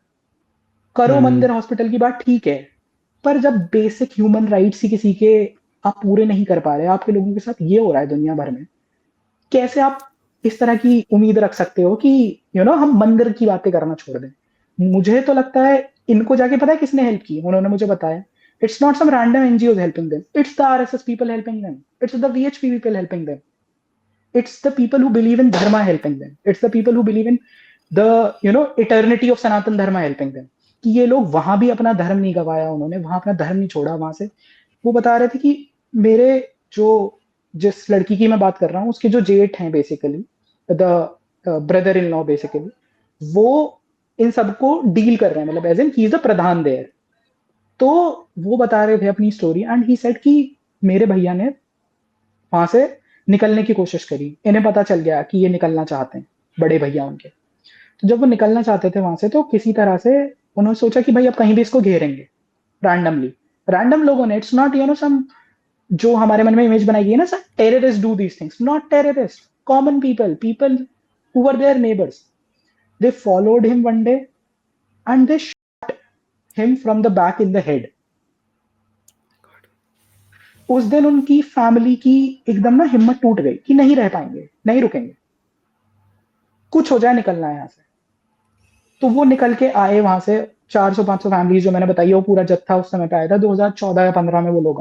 करो मंदिर हॉस्पिटल की बात ठीक है, पर जब बेसिक ह्यूमन राइट्स ही किसी के आप पूरे नहीं कर पा रहे, आपके लोगों के साथ ये हो रहा है दुनिया भर में, कैसे आप इस तरह की उम्मीद रख सकते हो कि हम मंदिर की बातें करना छोड़ दें? मुझे तो लगता है इनको जाके पता है किसने हेल्प की, उन्होंने मुझे बताया, it's not some random NGOs helping them, it's the RSS people helping them, it's the VHP people helping them, it's the people who believe in dharma helping them, it's the people who believe in the eternity of sanatan dharma helping them, कि ये लोग वहां भी अपना धर्म नहीं गवाया, उन्होंने वहां अपना धर्म नहीं छोड़ा वहां से। वो बता रहे थे कि मेरे जो जिस लड़की की मैं बात कर रहा हूँ उसके जो जेठ हैं basically, the brother in law basically, वो इन सबको डील कर रहे हैं, मतलब as in he is the pradhan there. तो वो बता रहे थे अपनी स्टोरी, एंड ही सेड कि मेरे भैया ने वहां से निकलने की कोशिश करी, इन्हें पता चल गया कि ये निकलना चाहते हैं, बड़े भैया उनके। तो जब वो निकलना चाहते थे वहां से, तो किसी तरह से उन्होंने सोचा कि भाई अब कहीं भी इसको घेरेंगे रैंडमली। रैंडम लोगों ने, इट्स नॉट सम जो हमारे मन में इमेज बनाई गई है ना sir, terrorist do these things, not terrorist, common people, people who were their neighbours. They followed him one day, and they shot him from the back in the head. उस दिन उनकी फैमिली की एकदम ना हिम्मत टूट गई कि नहीं रह पाएंगे, नहीं रुकेंगे, कुछ हो जाए निकलना है यहाँ से। तो वो निकल के आए वहां से, 400-500 फैमिलीज जो मैंने बताई, वो पूरा जत्था उस समय पे आया था 2014 या 15 में वो लोग।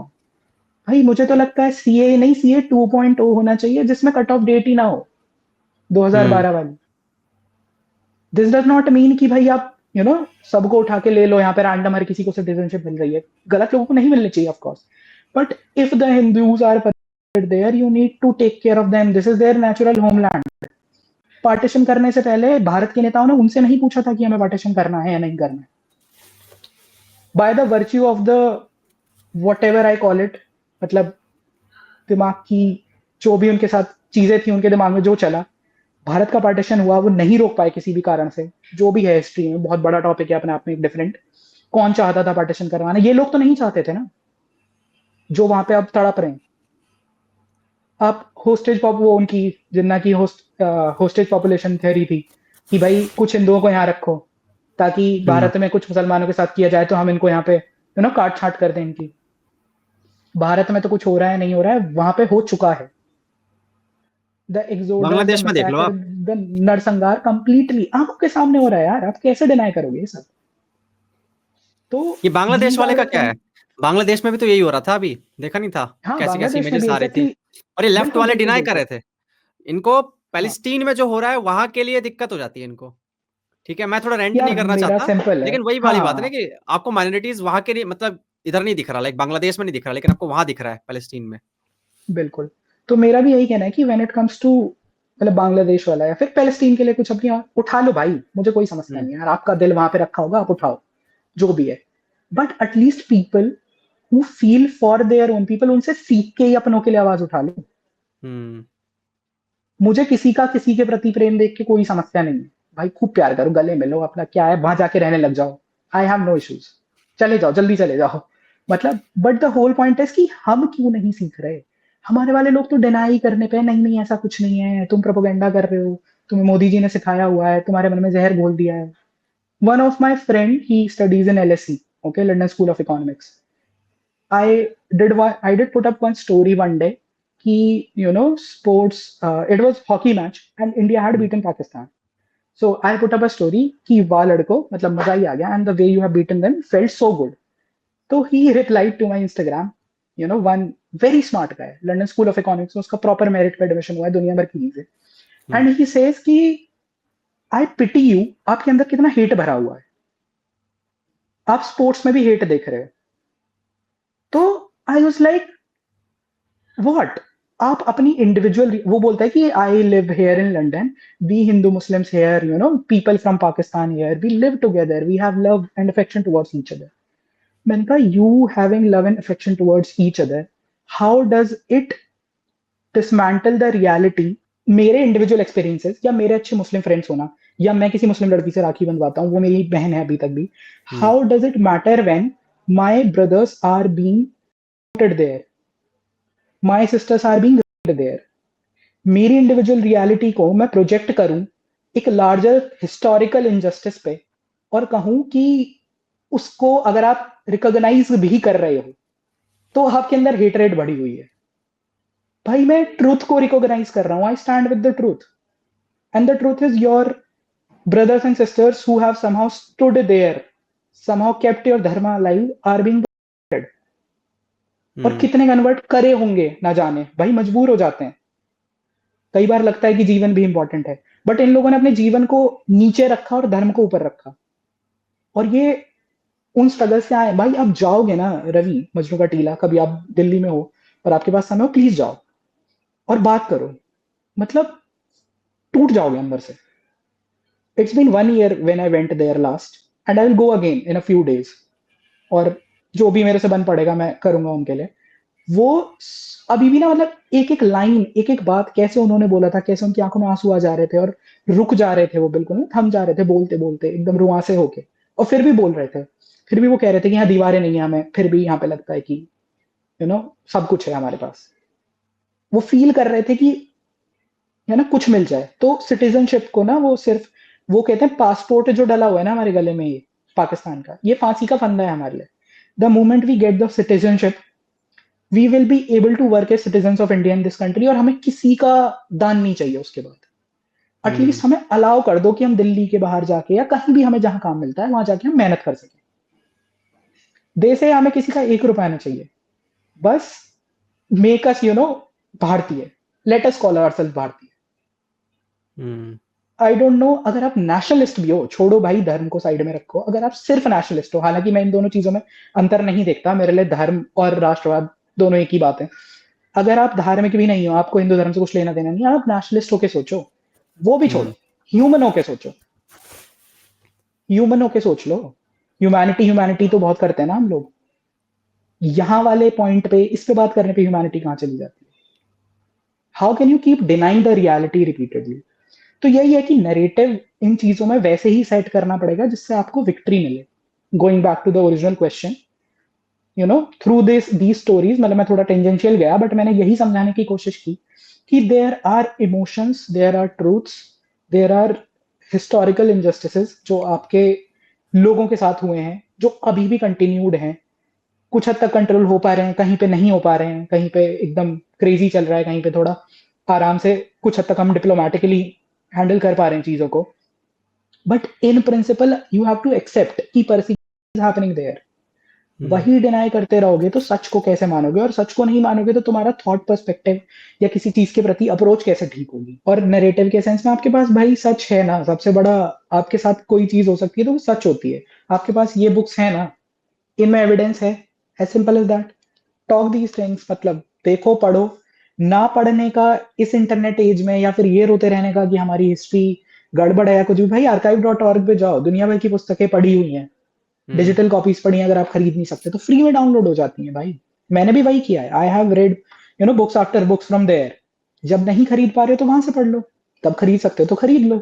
भाई मुझे तो लगता है सीए नहीं, सीए 2.0 होना चाहिए जिसमें कट ऑफ डेट ही ना हो 2012 वाली। दिस डज नॉट मीन कि भाई आप सबको उठा के ले लो यहाँ पे रैंडम, हर किसी को सिटीजनशिप मिल रही है, गलत लोगों को नहीं मिलनी चाहिए of course, but if the Hindus are there you need to take care of them, this is their natural homeland. Partition करने से पहले भारत के नेताओं ने उनसे नहीं पूछा था कि हमें पार्टीशन करना है या नहीं करना है। By the virtue of the what ever I call it, मतलब दिमाग की जो भी उनके साथ चीजें थी, उनके दिमाग में जो चला, भारत का पार्टीशन हुआ, वो नहीं रोक पाए किसी भी कारण से, जो भी है हिस्ट्री में, बहुत बड़ा टॉपिक है अपने आप में, एक डिफरेंट। कौन चाहता था पार्टीशन करवाना? ये लोग तो नहीं चाहते थे ना, जो वहां पे अब तड़प रहे हैं। अब होस्टेज वो उनकी जिन्ना की होस्टेज पॉपुलेशन थ्योरी थी कि भाई कुछ हिंदुओं को यहाँ रखो ताकि भारत में कुछ मुसलमानों के साथ किया जाए तो हम इनको यहाँ पे काट छाट कर दें इनकी। भारत में तो कुछ हो रहा है, नहीं हो रहा है, वहां पे हो चुका है। द एक्सोडस, बांग्लादेश में देख लो आप, द नरसंहार कंप्लीटली आंखों के सामने हो रहा है यार, आप कैसे डिनाई करोगे ये सब? तो ये बांग्लादेश वाले का क्या है? बांग्लादेश में भी तो यही हो रहा था, अभी देखा नहीं था? हाँ, कैसी कैसी बांग्लादेश में इमेजेस भी आ रही थी, और ये लेफ्ट वाले डिनाई कर रहे थे। इनको पैलेस्टीन में जो हो रहा है वहां के लिए दिक्कत हो जाती है इनको। ठीक है, मैं थोड़ा रेंट नहीं करना चाहता, लेकिन वही वाली बात है ना कि आपको माइनॉरिटीज वहां के लिए, मतलब इधर नहीं दिख रहा, लाइक बांग्लादेश में नहीं दिख रहा, लेकिन आपको वहां दिख रहा है पैलेस्टीन में। बिल्कुल। तो मेरा भी यही कहना है कि व्हेन इट कम्स टू, मतलब बांग्लादेश वाला या फिर पैलेस्टीन के लिए कुछ अपनी उठा लो भाई, मुझे कोई समस्या नहीं है यार, आपका दिल वहां पे रखा होगा, आप उठाओ, जो भी है। But at least people who feel for their own people, उनसे सीख के ही अपनों के लिए आवाज उठा लो। मुझे किसी का किसी के प्रति प्रेम देख के कोई समस्या नहीं है भाई, खूब प्यार करो, गले मिलो, अपना क्या है वहां जाके रहने लग जाओ, आई हैव नो इश्यूज, चले जाओ, जल्दी चले जाओ। मतलब but the whole point is कि हम क्यों नहीं सीख रहे? हमारे वाले लोग तो डिनाई करने पे, नहीं नहीं ऐसा कुछ नहीं है, तुम प्रोपेगेंडा कर रहे हो, तुम्हें मोदी जी ने सिखाया हुआ है, तुम्हारे मन में जहर घोल दिया है। One of my friend, he studies in LSE, okay, London School of Economics. I did put up one story one day कि sports, it was hockey match and India had beaten Pakistan. So I put up a story कि वाह लड़को, मतलब मजा ही आ गया, and the way you have beaten them felt so good. So he replied to my Instagram, one very smart guy, London School of Economics, उसका proper merit पे admission हुआ है, दुनिया भर की चीजें, and he says कि I pity you, आपके अंदर कितना hate भरा हुआ है, आप स्पोर्ट्स में भी hate देख रहे हो। तो I was like, what? आप अपनी इंडिविजुअल, वो बोलता है कि I live here in London, we Hindu Muslims here, people from Pakistan here, we live together, we have love and affection towards each other. मैंने कहा you having love and affection towards each other, how does it dismantle the reality? मेरे इंडिविजुअल एक्सपीरियंसेस या मेरे अच्छे मुस्लिम फ्रेंड्स होना, या मैं किसी मुस्लिम लड़की से राखी बंधवाता हूँ, वो मेरी बहन है अभी तक भी, how does it matter when my brothers are being there, my sisters are being there? मेरी इंडिविजुअल रियलिटी को मैं प्रोजेक्ट करूं एक लार्जर हिस्टोरिकल इनजस्टिस पे और कहूं कि उसको अगर आप रिकॉग्नाइज भी कर रहे हो तो आपके अंदर हेटरेट बढ़ी हुई है। भाई मैं ट्रूथ को रिकॉग्नाइज कर रहा हूं, I stand with the truth, and the truth is your brothers and sisters who have somehow stood there, somehow kept your dharma alive, are being dead. और कितने कन्वर्ट करे होंगे ना जाने, भाई मजबूर हो जाते हैं। कई बार लगता है कि जीवन भी इंपॉर्टेंट है, बट इन लोगों ने अपने जीवन को नीचे रखा और धर्म को ऊपर रखा, और ये उन स्ट्रगल से आए। भाई आप जाओगे ना रवि, मजनू का टीला, कभी आप दिल्ली में हो और आपके पास समय हो, प्लीज जाओ और बात करो, मतलब टूट जाओगे अंदर से। It's been 1 year when I went there last, and I will go again in a few days. और जो भी मेरे से बन पड़ेगा मैं करूंगा उनके लिए। वो अभी भी ना, मतलब एक एक लाइन, एक एक बात, कैसे उन्होंने बोला था, कैसे उनकी आंखों में आंसू आ जा रहे थे और रुक जा रहे थे, वो बिल्कुल थम जा रहे थे बोलते बोलते, एकदम रुआंसे होके, और फिर भी बोल रहे थे। फिर भी वो कह रहे थे कि यहाँ दीवारें नहीं है, हमें फिर भी यहाँ पे लगता है कि सब कुछ है हमारे पास। वो फील कर रहे थे कि है ना कुछ मिल जाए। तो सिटीजनशिप को ना, वो सिर्फ, वो कहते हैं पासपोर्ट जो डला हुआ है ना हमारे गले में, पाकिस्तान का, ये फांसी का फंदा है हमारे लिए। The moment we get the citizenship, we will be able to work as citizens of India in this country, और हमें किसी का दान नहीं चाहिए उसके बाद। एटलीस्ट हमें अलाउ कर दो कि हम दिल्ली के बाहर जाके या कहीं भी हमें जहां काम मिलता है वहां जाके हम मेहनत कर सकें। देश से हमें किसी का 1 रुपया नहीं चाहिए, बस मेक अस भारतीय, लेट अस कॉल आवरसेल्फ भारतीय। आई डोंट नो, अगर आप नेशनलिस्ट भी हो, छोड़ो भाई धर्म को साइड में रखो, अगर आप सिर्फ नेशनलिस्ट हो, हालांकि मैं इन दोनों चीजों में अंतर नहीं देखता, मेरे लिए धर्म और राष्ट्रवाद दोनों एक ही बात है। अगर आप धार्मिक भी नहीं हो, आपको हिंदू धर्म से कुछ लेना देना नहीं, आप नेशनलिस्ट होके सोचो, वो भी छोड़ो, ह्यूमन होके सोचो, ह्यूमन होके सोच लो। ह्यूमैनिटी तो बहुत करते हैं ना हम लोग, यहां वाले पॉइंट पे, इस पे बात करने पे ह्यूमैनिटी कहां चली जाती है? How can you keep denying the reality repeatedly? तो यही है कि नरेटिव इन चीजों में वैसे ही सेट करना पड़ेगा जिससे आपको विक्ट्री मिले। Going back to the original question, through the stories, मतलब मैं थोड़ा टेंजेंशियल गया, बट मैंने यही समझाने की कोशिश की कि there are emotions, there are truths, there are historical injustices जो आपके लोगों के साथ हुए हैं, जो अभी भी कंटिन्यूड हैं। कुछ हद तक कंट्रोल हो पा रहे हैं, कहीं पे नहीं हो पा रहे हैं, कहीं पे एकदम क्रेजी चल रहा है, कहीं पे थोड़ा आराम से, कुछ हद तक हम डिप्लोमेटिकली हैंडल कर पा रहे हैं चीजों को। But in principle you have to accept कि परसिक्यूशन इज हैपनिंग देयर। वही डिनाई करते रहोगे तो सच को कैसे मानोगे, और सच को नहीं मानोगे तो तुम्हारा थॉट पर्सपेक्टिव या किसी चीज के प्रति अप्रोच कैसे ठीक होगी। और नैरेटिव के सेंस में आपके पास भाई सच है ना, सबसे बड़ा आपके साथ कोई चीज हो सकती है तो वो सच होती है। आपके पास ये बुक्स है ना, इनमें एविडेंस है, as simple as that. Talk these things, मतलब देखो, पढ़ो। ना पढ़ने का इस इंटरनेट एज में, या फिर ये रोते रहने का कि हमारी हिस्ट्री गड़बड़ है या कुछ भी, भाई archive.org पे जाओ, दुनिया भर की पुस्तकें पढ़ी हुई हैं, डिजिटल कॉपीज पढ़ी हैं, अगर आप खरीद नहीं सकते तो फ्री में डाउनलोड हो जाती हैं भाई। मैंने भी वही किया है, I have read books after books from there. जब नहीं खरीद पा रहे हो तो वहां से पढ़ लो, तब खरीद सकते हो तो खरीद लो,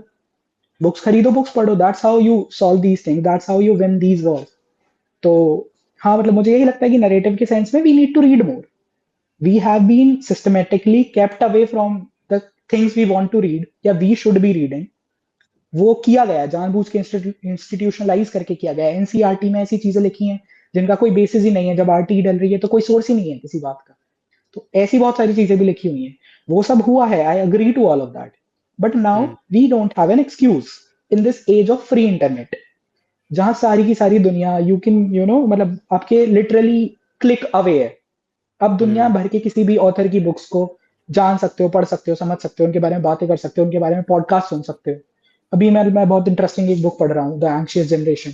बुक्स खरीदो, बुक्स पढ़ो, that's how you solve these things, that's how you win these Wars. तो हाँ, मतलब मुझे यही लगता है कि नरेटिव के सेंस में we need to read more. We have been systematically kept away from the things we want to read या वी शुड बी रीडिंग। वो किया गया है, जानबूझ के इंस्टीट्यूशनलाइज करके किया गया है। एनसीईआरटी में ऐसी चीजें लिखी हैं जिनका कोई बेसिस ही नहीं है, जब आरटी डल रही है तो कोई सोर्स ही नहीं है किसी बात का। तो ऐसी बहुत सारी चीजें भी लिखी हुई हैं, वो सब हुआ है, I agree to all of that. But now we don't have an excuse in this age of free internet, जहां सारी की सारी दुनिया यू कैन मतलब आपके लिटरली क्लिक अवे है। अब दुनिया भर के किसी भी ऑथर की बुक्स को जान सकते हो, पढ़ सकते हो, समझ सकते हो, उनके बारे में बातें कर सकते हो, उनके बारे में पॉडकास्ट सुन सकते हो। अभी मैं बहुत इंटरेस्टिंग एक बुक पढ़ रहा हूँ, द एंग्शियस जनरेशन,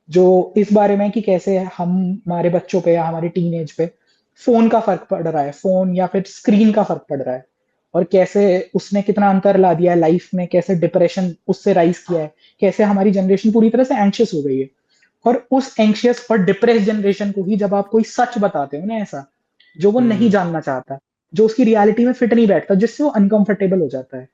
जो इस बारे में कि कैसे हमारे बच्चों पे या हमारे टीन एज पे फोन का फर्क पड़ रहा है, फोन या फिर स्क्रीन का फर्क पड़ रहा है, और कैसे उसने कितना अंतर ला दिया है लाइफ में, कैसे डिप्रेशन उससे राइज किया है, कैसे हमारी जनरेशन पूरी तरह से एंशियस हो गई है। और उस एंशियस और डिप्रेस जनरेशन को ही जब आप कोई सच बताते हो ना, ऐसा जो वो नहीं जानना चाहता, जो उसकी रियलिटी में फिट नहीं बैठता, जिससे वो अनकंफर्टेबल हो जाता है,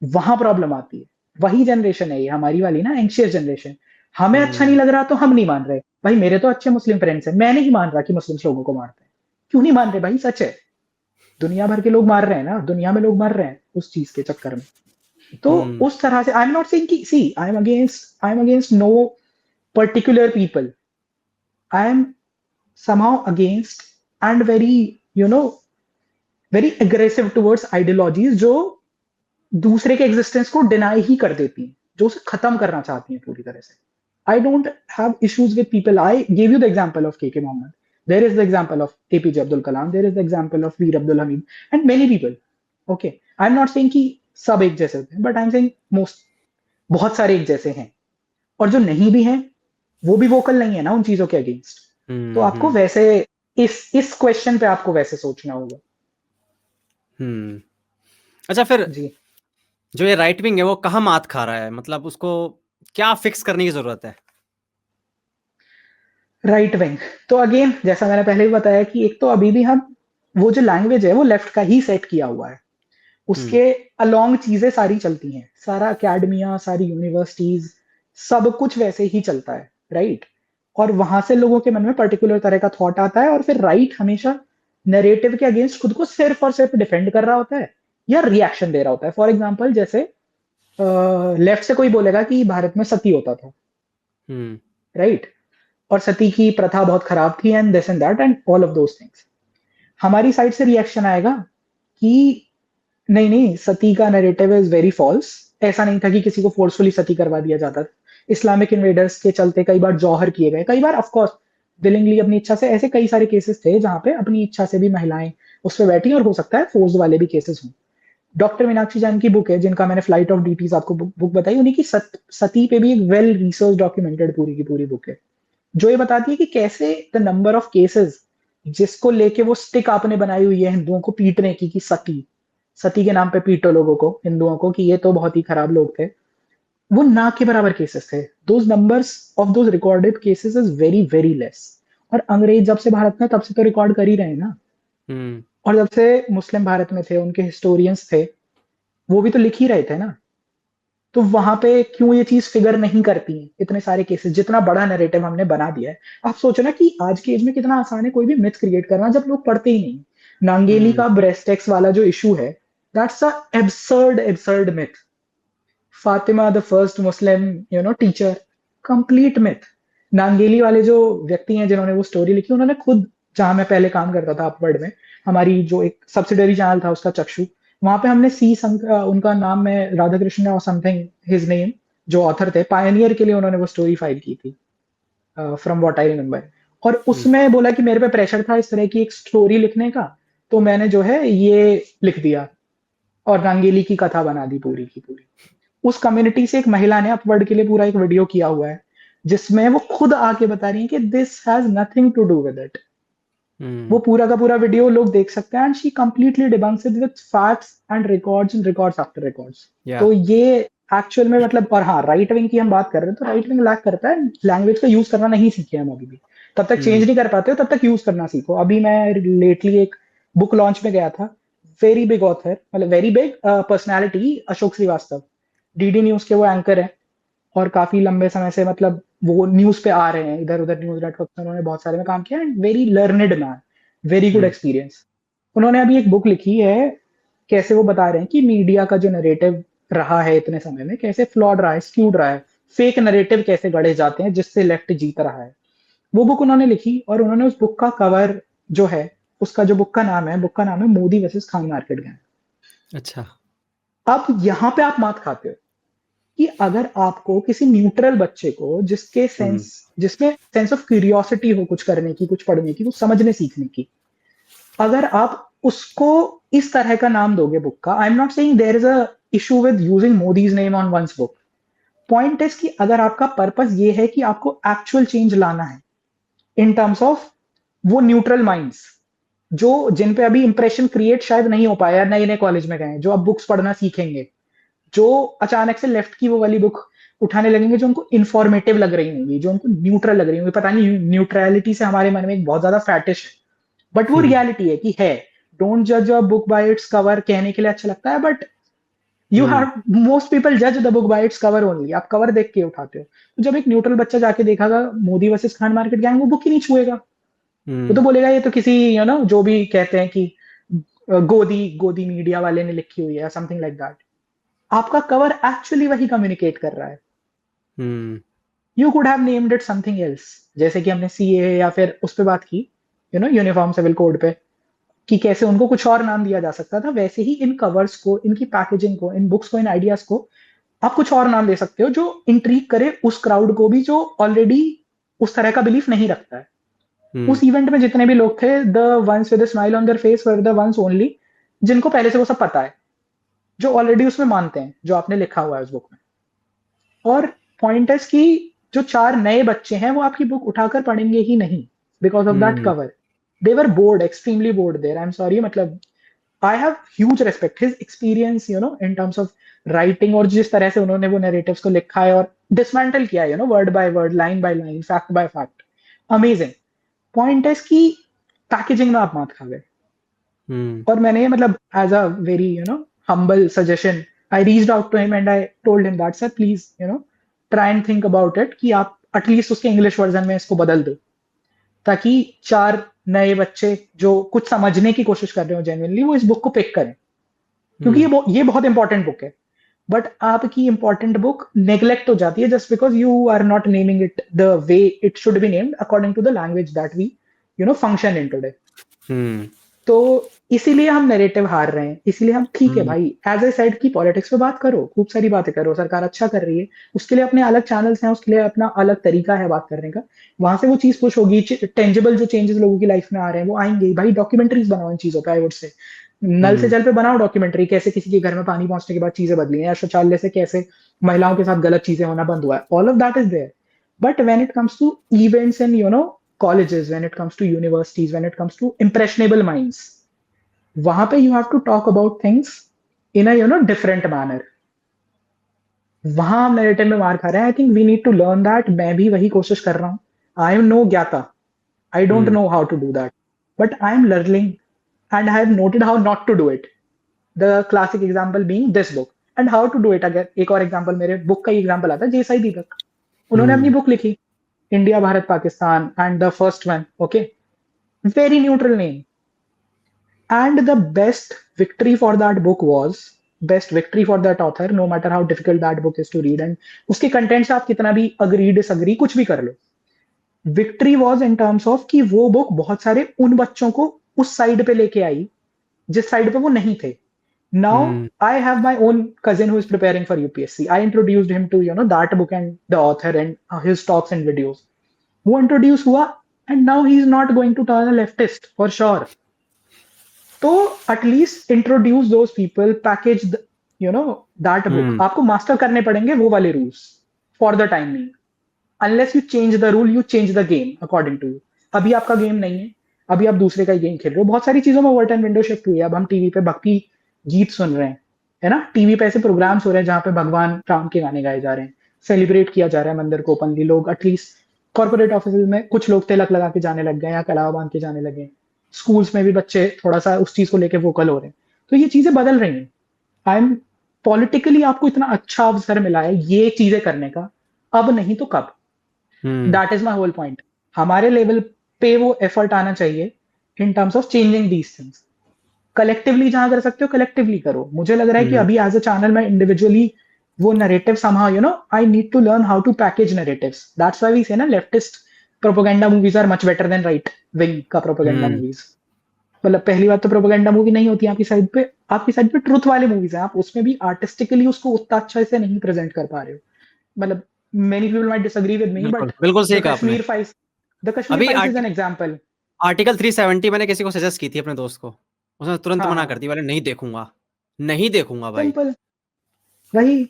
वहां प्रॉब्लम आती है। वही जनरेशन है ये हमारी वाली ना, एंशियस जनरेशन। हमें अच्छा नहीं लग रहा तो हम नहीं मान रहे। भाई मेरे तो अच्छे मुस्लिम फ्रेंड्स हैं, मैं नहीं मान रहा कि मुस्लिम लोगों को मारते हैं। क्यों नहीं मान रहे भाई, सच है, दुनिया भर के लोग मार रहे हैं ना, दुनिया में लोग मर रहे हैं उस चीज के चक्कर में। तो उस तरह से आई एम नॉट सेइंग कि see I am against no particular people, I am somehow against and very very aggressive towards ideologies जो दूसरे के एग्जिस्टेंस को डिनाई ही कर देती हैं, जो उसे खत्म करना चाहती हैं पूरी तरह से। I don't have issues with people, I give you the example of K Mohammed, there is the example of APJ Abdul Kalam, there is the example of Veer Abdul Hamid and many people. Okay, I am not saying कि सब एक जैसे होते हैं, but I am saying most, बहुत सारे एक जैसे हैं, और जो नहीं भी हैं वो भी वोकल नहीं है ना उन चीजों के अगेंस्ट। तो आपको वैसे इस क्वेश्चन पे आपको वैसे सोचना होगा। अच्छा, फिर जी, जो ये राइट विंग है वो कहाँ मात खा रहा है, मतलब उसको क्या फिक्स करने की जरूरत है? राइट विंग तो अगेन जैसा मैंने पहले भी बताया कि एक तो अभी भी हम, वो जो लैंग्वेज है वो लेफ्ट का ही सेट किया हुआ है, उसके अलोंग चीजें सारी चलती हैं, सारा अकेडमिया, सारी यूनिवर्सिटीज, सब कुछ वैसे ही चलता है, राइट। और वहां से लोगों के मन में पर्टिकुलर तरह का थॉट आता है, और फिर राइट हमेशा नरेटिव के अगेंस्ट खुद को सिर्फ और सिर्फ डिफेंड कर रहा होता है या रिएक्शन दे रहा होता है। फॉर एग्जाम्पल, जैसे लेफ्ट से कोई बोलेगा कि भारत में सती होता था, राइट, और सती की प्रथा बहुत खराब थी and this and that and all of those things. हमारी साइड से रिएक्शन आएगा कि नहीं नहीं, सती का नैरेटिव इज वेरी फॉल्स, ऐसा नहीं था कि किसी को फोर्सफुली सती करवा दिया जाता था, इस्लामिक इन्वेडर्स के चलते कई बार जौहर किए गए, कई बार ऑफ कोर्स विलिंगली अपनी इच्छा से, ऐसे कई सारे केसेस थे जहां पे अपनी इच्छा से भी महिलाएं उस पर बैठी, और हो सकता है फोर्स वाले भी केसेस हों। डॉक्टर मीनाक्षी जैन की बुक है, जिनका मैंने फ्लाइट ऑफ डीटीज आपको बुक बताई, उन्हीं की सती पे भी एक वेल रिसर्च डॉक्यूमेंटेड पूरी की पूरी बुक है, जो ये बताती है कि कैसे द नंबर ऑफ केसेस जिसको लेके वो स्टिक आपने बनाई हुई है हिंदुओं को पीटने की, कि सती सती के नाम पे पीटो लोगों को, हिंदुओं को, कि ये तो बहुत ही खराब लोग थे, वो ना के बराबर केसेस थे। Those numbers of those recorded cases is very very less. और अंग्रेज जब से भारत में, तब से तो रिकॉर्ड कर ही रहे हैं ना। और जब से मुस्लिम भारत में थे, उनके हिस्टोरियंस थे, वो भी तो लिख ही रहे थे ना। तो वहां पे क्यों ये चीज फिगर नहीं करती है, इतने सारे केसेस, जितना बड़ा नैरेटिव हमने बना दिया है। आप सोचो ना कि आज के एज में कितना आसान है कोई भी मिथ क्रिएट करना, जब लोग पढ़ते ही नहीं। नांगेली का ब्रेस्ट एक्स वाला जो इशू है, that's a absurd absurd myth. Fatima the first Muslim teacher, complete myth. Nangeli वाले जो व्यक्ति हैं जिन्होंने वो स्टोरी लिखी, उन्होंने खुद, जहां मैं पहले काम करता था अपवर्ड में, हमारी जो एक सब्सिडरी चैनल था उसका चक्षु, वहां पे हमने उनका नाम मैं राधा कृष्ण और समथिंग हिज नेम, जो ऑथर थे, पायनियर के लिए उन्होंने वो स्टोरी फाइल की थी, फ्रॉम व्हाट आई रिमेम्बर। और उसमें बोला कि मेरे पे प्रेशर था इस तरह की एक स्टोरी लिखने का, तो मैंने जो है ये लिख दिया और नांगेली की कथा बना दी पूरी की पूरी। उस कम्युनिटी से एक महिला ने अपवर्ड के लिए पूरा एक वीडियो किया हुआ है, जिसमें वो खुद आके बता रही है कि this has nothing to do with it. वो पूरा का पूरा वीडियो लोग देख सकते हैं, and she completely debunks it with facts and records and records after records. तो ये एक्चुअल में मतलब, और हाँ, राइट विंग की हम बात कर रहे हैं, तो राइट विंग लैक करता है, लैंग्वेज का यूज करना नहीं सीखे हम अभी भी। तब तक चेंज नहीं कर पाते हो, तब तक यूज करना सीखो। अभी मैं लेटली एक बुक लॉन्च में गया था, वेरी बिग ऑथर, मतलब very big personality, Ashok Srivastava, DD news के वो एंकर है, और काफी लंबे समय से मतलब वो न्यूज पे आ रहे हैं, इधर उधर न्यूज नेटवर्क में उन्होंने बहुत सारे में काम किया, and very learned man, very good experience. उन्होंने अभी एक बुक लिखी है, कैसे वो बता रहे हैं कि मीडिया का जो नरेटिव रहा है इतने समय में, कैसे फ्लॉड रहा है, स्क्यूड रहा है, फेक नरेटिव कैसे गढ़े जाते हैं जिससे लेफ्ट जीत रहा है। वो बुक उन्होंने लिखी, और उन्होंने उस बुक का कवर जो है, उसका जो बुक का नाम है Modi versus Khan market gang. अच्छा, अब यहाँ पे आप मात खाते हो कि अगर आपको किसी न्यूट्रल बच्चे को, जिसमें सेंस ऑफ क्यूरियोसिटी हो, कुछ करने की, कुछ पढ़ने की, कुछ समझने सीखने की, अगर आप उसको इस तरह का नाम दोगे बुक का, I am not saying there is a issue with using Modi's name on one's book. Point is कि अगर आपका पर्पस ये है कि आपको एक्चुअल चेंज लाना है इन टर्म्स ऑफ वो न्यूट्रल माइंड्स, जो जिन पे अभी इंप्रेशन क्रिएट शायद नहीं हो पाया, नए नए कॉलेज में गए, जो अब बुक्स पढ़ना सीखेंगे, जो अचानक से लेफ्ट की वो वाली बुक उठाने लगेंगे जो उनको इंफॉर्मेटिव लग रही होंगी, जो उनको न्यूट्रल लग रही होंगी। पता नहीं, न्यूट्रलिटी से हमारे मन में एक बहुत ज्यादा फैटिश है, बट वो रियलिटी है कि है, डोंट जज a book by its cover कहने के लिए अच्छा लगता है, but you have, most people जज the book by its cover only, आप कवर देख के उठाते हो। तो जब एक न्यूट्रल बच्चा जाके देखेगा Modi versus Khan market gang, वो बुक ही नहीं छुएगा, वो तो बोलेगा ये तो किसी जो भी कहते हैं कि गोदी गोदी मीडिया वाले ने लिखी हुई है, समथिंग लाइक दैट। आपका कवर एक्चुअली वही कम्युनिकेट कर रहा है। You could have named it something else, जैसे कि हमने सीए या फिर उस पे बात की, यूनिफॉर्म सिविल कोड पे, कि कैसे उनको कुछ और नाम दिया जा सकता था, वैसे ही इन कवर्स को, इनकी पैकेजिंग को, इन बुक्स को, इन आइडियाज को आप कुछ और नाम दे सकते हो, जो इंट्रीग करे उस क्राउड को भी जो ऑलरेडी उस तरह का बिलीफ नहीं रखता है। उस इवेंट में जितने भी लोग थे, the ones with a smile on their face were the ones only जिनको पहले से वो सब पता है, जो ऑलरेडी उसमें मानते हैं जो आपने लिखा हुआ है उस बुक में। और पॉइंट है कि जो 4 नए बच्चे हैं वो आपकी बुक उठाकर पढ़ेंगे ही नहीं, because of that cover. They were bored, extremely bored there, I am sorry, मतलब I have huge respect his experience in terms of writing, और जिस तरह से उन्होंने वो नैरेटिव्स को लिखा है और डिसमेंटल किया है, word by word, line by line, fact bye fact, amazing. Point है कि पैकेजिंग में आप मात खा गए। और मैंने मतलब as a very humble suggestion, I reached out to him and I told him that sir please try and think about it, कि आप एटलीस्ट उसके इंग्लिश वर्जन में इसको बदल दो, ताकि 4 नए बच्चे जो कुछ समझने की कोशिश कर रहे हो जेन्युइनली, वो इस बुक को पिक करें, क्योंकि ये बहुत इंपॉर्टेंट बुक है। बट आपकी इंपॉर्टेंट बुक नेग्लेक्ट हो जाती है just because you are not naming it the way it should be named according to the language that we function in today. तो इसीलिए हम नैरेटिव हार रहे हैं, इसीलिए हम ठीक है भाई, एज ए साइड की पॉलिटिक्स पे बात करो, खूब सारी बातें करो, सरकार अच्छा कर रही है, उसके लिए अपने अलग चैनल्स हैं, उसके लिए अपना अलग तरीका है बात करने का, वहां से वो चीज पुश होगी, टेंजिबल जो चेंजेस लोगों की लाइफ में आ रहे हैं वो आएंगे भाई। डॉक्यूमेंट्रीज बनाओ इन चीजों पे, आई वुड से नल से जल पे बनाओ डॉक्यूमेंट्री, कैसे किसी के घर में पानी पहुंचने के बाद चीजें बदली हैं, या शौचालय से कैसे महिलाओं के साथ गलत चीजें होना बंद हुआ है, all of that is there. But when it comes to events and colleges, when it comes to universities, when it comes to impressionable minds, वहां पे you have to talk about things in a different manner। वहां हम नैरेटिव में मार खा रहे हैं। I think we need to learn that. मैं भी वही कोशिश कर रहा हूँ। आई एम नो ज्ञाता, I don't know how to do that, but I am learning and I have noted how not to do it. The classic example being this book and how to do it. अगर एक और एग्जाम्पल, मेरे बुक का एग्जाम्पल आता है जेसाई दीपक, उन्होंने अपनी बुक लिखी India Bharat Pakistan and the first one, okay, very neutral name, and the best victory for that book was, best victory for that author, no matter how difficult that book is to read, and उसके कंटेंट से आप कितना भी अग्री डिसअग्री कुछ भी कर लो, victory was in terms of कि वो बुक बहुत सारे उन बच्चों को उस साइड पे लेके आई जिस साइड पे वो नहीं थे। Now I have my own cousin who is preparing for UPSC. I introduced him to that book and the author and his talks and videos. वो introduce हुआ and now he is not going to turn a leftist for sure. तो at least introduce those people, package that book. आपको master करने पड़ेंगे वो वाले rules for the time being. Unless you change the rule, you change the game according to you. अभी आपका गेम नहीं है, अभी आप दूसरे का गेम खेल रहे हो। बहुत सारी चीजों में ओवर टाइम विंडो शिफ्ट हुई है। अब हम टीवी पे भक्ति गीत सुन रहे हैं, है ना, टीवी पे ऐसे प्रोग्राम्स हो रहे हैं जहाँ पे भगवान राम के गाने गाए जा रहे हैं, सेलिब्रेट किया जा रहा है मंदिर को ओपनली। लोग एटलीस्ट कॉर्पोरेट ऑफिस में कुछ लोग तिलक लगा के जाने लग गए या कलावा बांध के जाने लगे। स्कूल्स में भी बच्चे थोड़ा सा उस चीज को लेके वोकल हो रहे हैं। तो ये चीजें बदल रही हैं। आई एम पॉलिटिकली आपको इतना अच्छा अवसर मिला है ये चीजें करने का, अब नहीं तो कब। That is my whole point. हमारे लेवल पे वो एफर्ट आना चाहिए in terms of changing these things. Collectively जहां कर सकते हो कलेक्टिवली करो। मुझे लग रहा है कि अभी एज अ चैनल में इंडिविजुअली वो narrative somehow I need to learn how to package narratives. That's why we say ना leftist propaganda movies are much better than right wing का प्रोपेगेंडा मूवीज। मतलब पहली बात तो प्रोपेगेंडा मूवी नहीं होती आपकी साइड पे, आपकी साइड पे ट्रुथ वाले मूवीज हैं। आप उसमें भी आर्टिस्टिकली उसको उतना अच्छा से नहीं प्रेजेंट कर पा रहे हो। मतलब many people might disagree with me, but बिल्कुल सही कहा आपने। The Kashmir files is an example. Article 370 मैंने किसी को सजेस्ट की थी अपने दोस्त को, उसने तुरंत मना कर दी, वाले नहीं देखूंगा, नहीं देखूंगा भाई। सिंपल वही।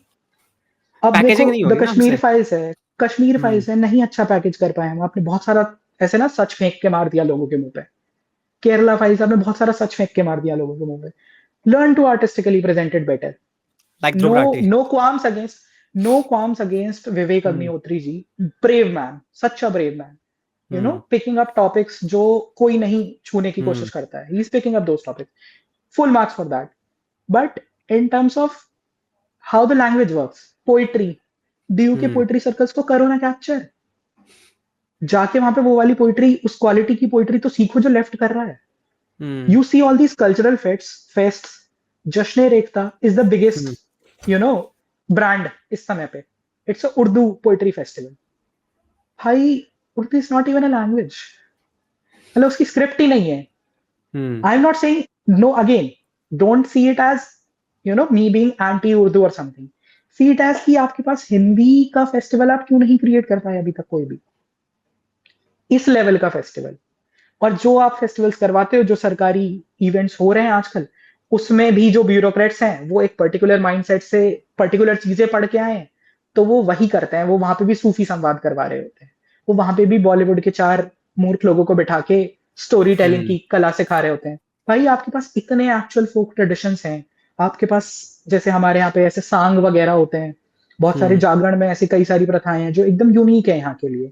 अब देखो द कश्मीर फाइल्स है, कश्मीर फाइल्स है, नहीं अच्छा पैकेज कर पाए हम। आपने बहुत सारा ऐसे ना सच फेंक के मार दिया लोगों के मुंह पे। केरला फाइल्स आपने बहुत सारा सच फेंक के मार दिया लोगों के मुंह पे। Learn to artistically present it better. No qualms against Vivek Agnihotri ji. Brave man, such a brave man, picking up topics जो कोई नहीं छूने की कोशिश करता है। He is picking up those topics, full marks for that. But in terms of how the language works, poetry, DU के पोइट्री सर्कल्स को करो ना कैप्चर। जाके वहां पे वो वाली पोइट्री, उस क्वालिटी की पोइट्री तो सीखो जो लेफ्ट कर रहा है। You see all these cultural fests. Jashn Ekta is the biggest brand इस समय पे। It's a Urdu poetry festival. भाई Urdu is not even a language. मतलब उसकी स्क्रिप्ट ही नहीं है। I am not saying no, again don't see it as me being anti Urdu और समथिंग। सी इट एज कि आपके पास हिंदी का फेस्टिवल आप क्यों नहीं क्रिएट कर पाए अभी तक कोई भी, इस लेवल का फेस्टिवल। और जो आप फेस्टिवल्स करवाते हो, जो सरकारी इवेंट्स हो रहे हैं आजकल, उसमें भी जो ब्यूरोक्रेट्स हैं वो एक पर्टिकुलर माइंडसेट से पर्टिकुलर चीजें पढ़ के आए हैं, तो वो वही करते हैं। वो वहां पे भी सूफी संवाद करवा रहे होते हैं, वो वहां पे भी बॉलीवुड के 4 मूर्ख लोगों को बिठा के स्टोरी टेलिंग की कला सिखा रहे होते हैं। भाई आपके पास इतने एक्चुअल फोक ट्रेडिशंस हैं। आपके पास जैसे हमारे यहाँ पे ऐसे सांग वगैरह होते हैं, बहुत सारे जागरण में ऐसी कई सारी प्रथाएं हैं जो एकदम यूनिक है यहाँ के लिए।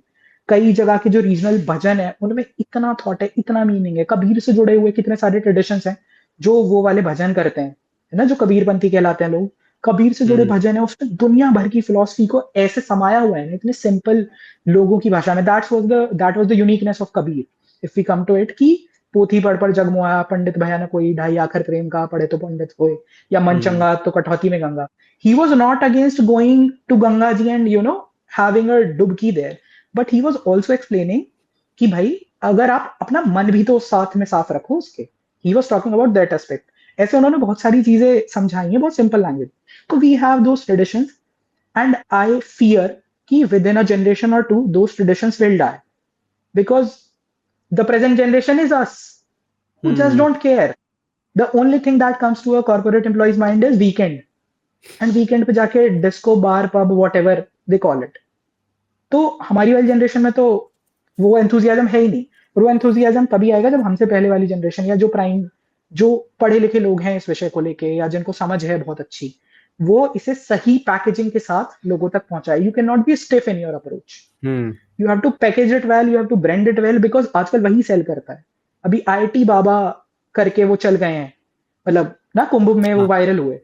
कई जगह के जो रीजनल भजन है उनमें इतना थॉट है, इतना मीनिंग है। कबीर से जुड़े हुए कितने सारे ट्रेडिशंस हैं जो वो वाले भजन करते हैं, है ना, जो कबीरपंथी कहलाते हैं लोग। कबीर से जुड़े भजन है, उसमें दुनिया भर की फिलॉसफी को ऐसे समाया हुआ है इतने सिंपल लोगों की भाषा में। That was the uniqueness of Kabir, if we come to it, कि पोथी पढ़ जगमुआया पंडित भया न कोई, ढाई आखर प्रेम का पढ़े तो पंडित होए, या मन चंगा तो कटौती में Ganga. He was not against going to Ganga ji and having a डुबकी there, but he was also explaining कि भाई अगर आप अपना मन भी तो साथ में साफ रखो उसके. He was talking about that aspect. ऐसे उन्होंने बहुत सारी चीजें समझाई हैं बहुत सिंपल लैंग्वेज. तो we have those traditions and I fear कि within a generation or two those traditions will die because the present generation is us who just don't care. The only thing that comes to a corporate employee's mind is weekend. And weekend पे जाके disco bar pub what ever they call it. तो हमारी वाली जनरेशन में तो वो एंथुजियाज्म है ही नहीं. और वो एंथुजियाज्म तभी आएगा जब हमसे पहले वाली जनरेशन या जो पढ़े लिखे लोग हैं इस विषय को लेके या जिनको समझ है बहुत अच्छी, वो इसे सही पैकेजिंग के साथ लोगों तक पहुंचाए. You can not be stiff in your approach. You have to package it well, you have to brand it well, because आजकल वही सेल करता है. अभी IIT बाबा करके वो चल गए हैं, मतलब ना कुंभ में वो वायरल हुए.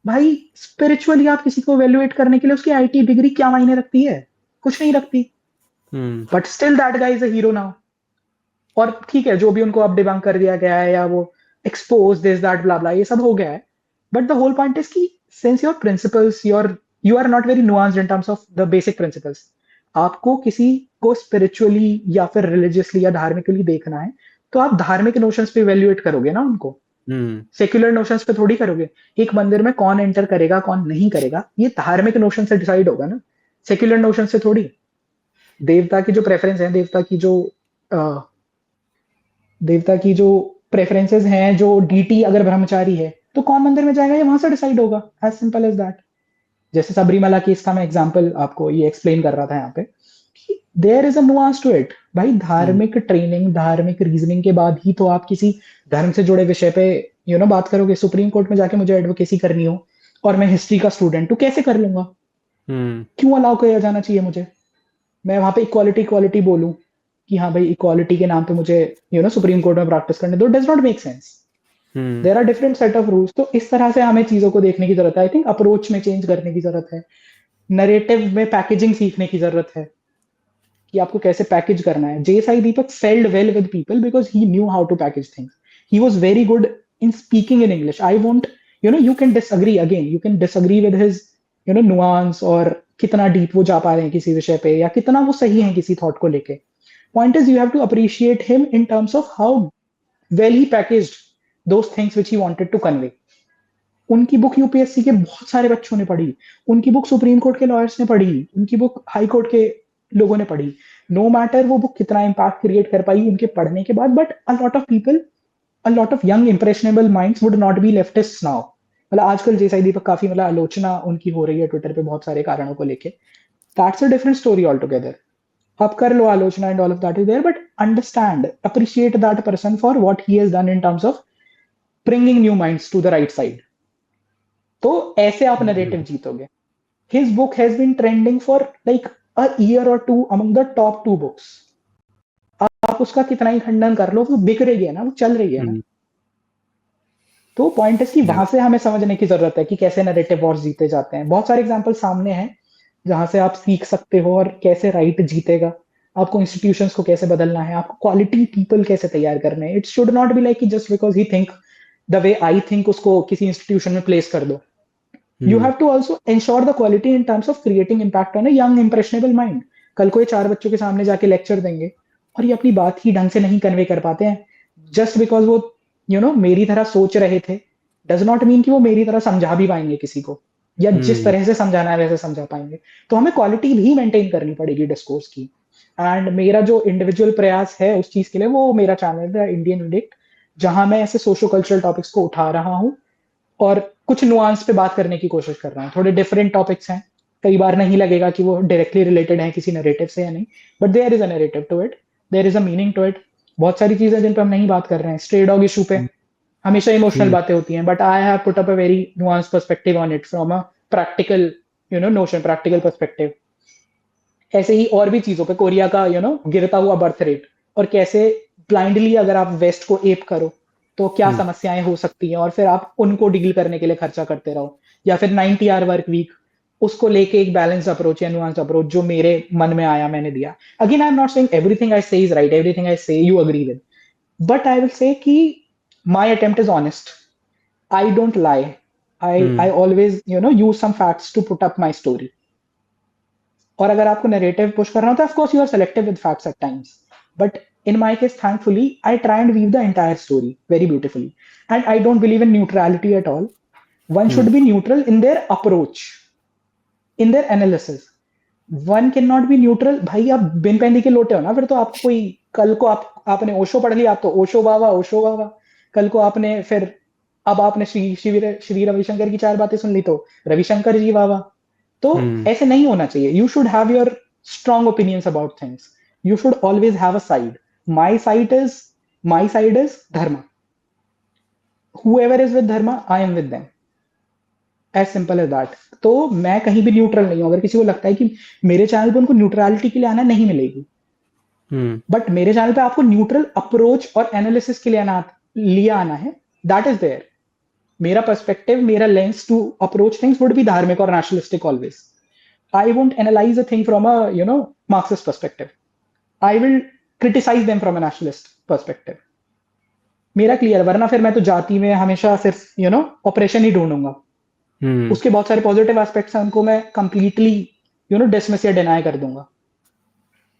भाई स्पिरिचुअली आप किसी को इवैल्यूएट करने के लिए उसकी IT डिग्री क्या मायने रखती है? कुछ नहीं रखती. But still that guy is a hero now. और ठीक है, जो भी उनको अब डिबंक कर दिया गया है या वो expose this that blah blah ये सब हो गया है. But the whole point is कि since your principles you are not very nuanced in terms of the basic principles. आपको किसी को स्पिरिचुअली या फिर रिलीजियसली या धार्मिकली देखना है तो आप धार्मिक नोशंस पे इवैल्यूएट करोगे ना उनको. सेक्युलर नोशंस पे थोड़ी करोगे. एक मंदिर में कौन एंटर करेगा कौन नहीं करेगा ये धार्मिक नोशन से डिसाइड होगा ना, सेक्युलर नोशन से थोड़ी. देवता की जो प्रेफरेंस है, देवता की जो प्रेफरेंसेस हैं, जो डीटी अगर ब्रह्मचारी है तो कौन मंदिर में जाएगा ये वहां से डिसाइड होगा. As simple as that. जैसे सबरीमाला केस का मैं एग्जांपल आपको ये एक्सप्लेन कर रहा था यहाँ पे, there is a nuance to it. भाई धार्मिक ट्रेनिंग धार्मिक रीजनिंग के बाद ही तो आप किसी धर्म से जुड़े विषय पे बात करोगे. सुप्रीम कोर्ट में जाके मुझे एडवोकेसी करनी हो और मैं हिस्ट्री का स्टूडेंट हूँ, कैसे कर लूंगा? क्यों अलाउ किया जाना चाहिए मुझे? मैं वहां पे इक्वालिटी बोलूं कि हाँ भाई इक्वालिटी के नाम पे मुझे सुप्रीम कोर्ट में प्रैक्टिस करने दो. Does not make sense. There are different set of rules. तो इस तरह से हमें चीजों को देखने की जरूरत है. आई थिंक अप्रोच में चेंज करने की जरूरत है. नरेटिव में पैकेजिंग सीखने की जरूरत है कि आपको कैसे पैकेज करना है. J Sai Deepak selled well with people because he knew how to package things. He was very good in speaking in English. I won't you can disagree again, you can disagree with his nuance और कितना डीप वो जा पा रहे हैं किसी विषय पे या कितना वो सही है किसी थॉट को लेके. Point is you have to appreciate him in terms of how well he packaged those things which he wanted to convey. उनकी बुक यूपीएससी के बहुत सारे बच्चों ने पढ़ी, उनकी बुक सुप्रीम कोर्ट के लॉयर्स ने पढ़ी, उनकी बुक हाई कोर्ट के लोगों ने पढ़ी. नो मैटर वो बुक कितना इम्पैक्ट क्रिएट कर पाई उनके पढ़ने के बाद, but a lot of people, a lot of young impressionable minds would not be leftist now. मतलब आजकल जे साई दीपक काफी आलोचना उनकी हो रही है ट्विटर पे बहुत सारे कारणों को लेके. That's a different story all together. आप कर लो आलोचना and all of that is there, but understand, appreciate that person for what he has done in terms of bringing new minds to the right side. तो ऐसे आप नरेटिव जीतोगे. His book has been trending for like a year or two among the top 2 books. आप उसका कितना ही खंडन कर लो वो बिक रही है ना, वो चल रही है ना. तो पॉइंट है कि वहां से हमें समझने की जरूरत है कि कैसे नैरेटिव वॉर्स जीते जाते हैं. बहुत सारे एग्जांपल सामने हैं जहां से आप सीख सकते हो और कैसे राइट जीतेगा. आपको इंस्टीट्यूशंस को कैसे बदलना है, आपको क्वालिटी पीपल कैसे तैयार करने हैं. It should not be like कि just because he think the way I think उसको किसी इंस्टीट्यूशन में प्लेस कर दो. You have to also ensure the quality in terms of creating impact on a young impressionable mind. कल को ये 4 बच्चों के सामने जाके लेक्चर देंगे और ये अपनी बात ही ढंग से नहीं कन्वे कर पाते हैं जस्ट बिकॉज वो मेरी तरह सोच रहे थे, डज नॉट मीन कि वो मेरी तरह समझा भी पाएंगे किसी को या जिस तरह से समझाना है वैसे समझा पाएंगे. तो हमें क्वालिटी भी मेंटेन करनी पड़ेगी डिस्कोर्स की. एंड मेरा जो इंडिविजुअल प्रयास है उस चीज के लिए वो मेरा चैनल है इंडियन इंडिक्ट, जहां मैं ऐसे सोशो कल्चरल टॉपिक्स को उठा रहा हूँ और कुछ नुआंस पे बात करने की कोशिश कर रहा हूँ. थोड़े डिफरेंट टॉपिक्स हैं, कई बार नहीं लगेगा कि वो डायरेक्टली रिलेटेड है किसी नैरेटिव से या नहीं, but there is a narrative to it, there is a meaning to it. बहुत सारी चीजें जिन पे हम नहीं बात कर रहे हैं. स्ट्रे डॉग इशू पे हमेशा इमोशनल बातें होती हैं, but I have put up a very nuance perspective on it from a practical notion, practical perspective. ऐसे ही और भी चीजों पे, कोरिया का गिरता हुआ बर्थ रेट और कैसे ब्लाइंडली अगर आप वेस्ट को एप करो तो क्या समस्याएं हो सकती हैं और फिर आप उनको डील करने के लिए खर्चा करते रहो. या फिर 90 आवर वर्क वीक, उसको लेके एक बैलेंस अप्रोच या नुआंस अप्रोच जो मेरे मन में आया मैंने दिया. Again I am not saying everything I से इज राइट, एवरीथिंग आई से you agree with. But I will say कि my attempt is honest. I don't lie. I always use some facts to put up my story. और अगर आपको narrative push करना होता है, of course you are selective with facts at times. But in my case, thankfully, I try and weave the entire story very beautifully. And I don't believe in neutrality at all. One should be neutral in their approach, in their analysis. One cannot be neutral. भाई आप बिन पैंदी के लोटे हो ना, फिर तो आपको कोई कल को आपने ओशो पढ़ लिया, आप तो ओशो बाबा। कल को आपने फिर अब आपने श्री रविशंकर की 4 बातें सुन ली तो रविशंकर जी बाबा। तो ऐसे नहीं होना चाहिए। You should have your strong opinions about things. You should always have a side. My side is Dharma. whoever is with dharma, I am with them. As simple as that. तो मैं कहीं भी न्यूट्रल नहीं हूं। अगर किसी को लगता है कि मेरे चैनल पे उनको न्यूट्रलिटी के लिए आना, नहीं मिलेगी। बट मेरे चैनल पे आपको न्यूट्रल अप्रोच और एनालिसिस के लिए आना है, दैट इज देयर। मेरा पर्सपेक्टिव, मेरा lens to approach things would be धार्मिक और nationalistic always. I won't analyse a thing from a Marxist perspective. I will criticise them from a nationalist perspective. मेरा क्लियर, वरना फिर मैं तो जाति में हमेशा सिर्फ ऑपरेशन ही ढूंढूंगा। उसके बहुत सारे पॉजिटिव एस्पेक्ट्स हैं, उनको मैं कंप्लीटली डिसमिस या डिनाई कर दूंगा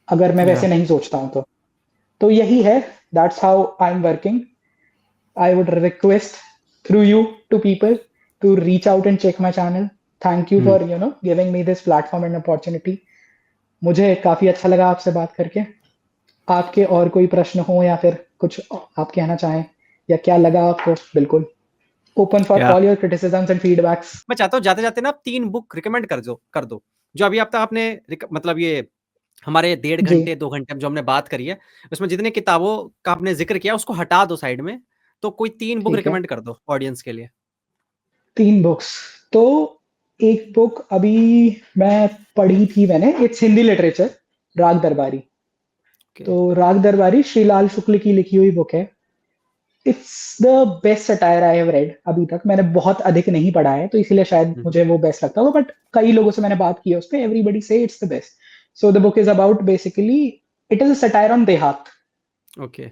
अगर मैं वैसे नहीं सोचता हूं तो यही है। That's how I am working. I would request through you to people to reach out and check my channel. Thank you for giving me this platform and opportunity. मुझे काफी अच्छा लगा आपसे बात करके। आपके और कोई प्रश्न हो या फिर कुछ आप कहना चाहें या क्या लगा आपको, बिल्कुल open for all your criticisms and feedbacks. मैं चाहता हूँ जाते जाते ना 3 बुक रिकमेंड कर दो जो अभी आपने मतलब ये हमारे 1.5 घंटे 2 घंटे जो हमने बात करी है, उसमें जितने किताबों का आपने जिक्र किया उसको हटा दो साइड में, तो कोई 3 बुक रिकमेंड कर दो ऑडियंस के लिए। 3 बुक्स तो एक बुक अभी मैं पढ़ी थी मैंने, इट्स हिंदी लिटरेचर, राग दरबारी। तो राग दरबारी श्रीलाल शुक्ल की लिखी हुई बुक है। It's the best satire I have red अभी तक। मैंने बहुत अधिक नहीं पढ़ा है तो इसीलिए शायद मुझे वो बेस्ट लगता होगा, बट कई लोगों से मैंने बात की है उस पर, एवरीबडी से it's the best. So the book is about basically, it is a satire on देहात। ओके।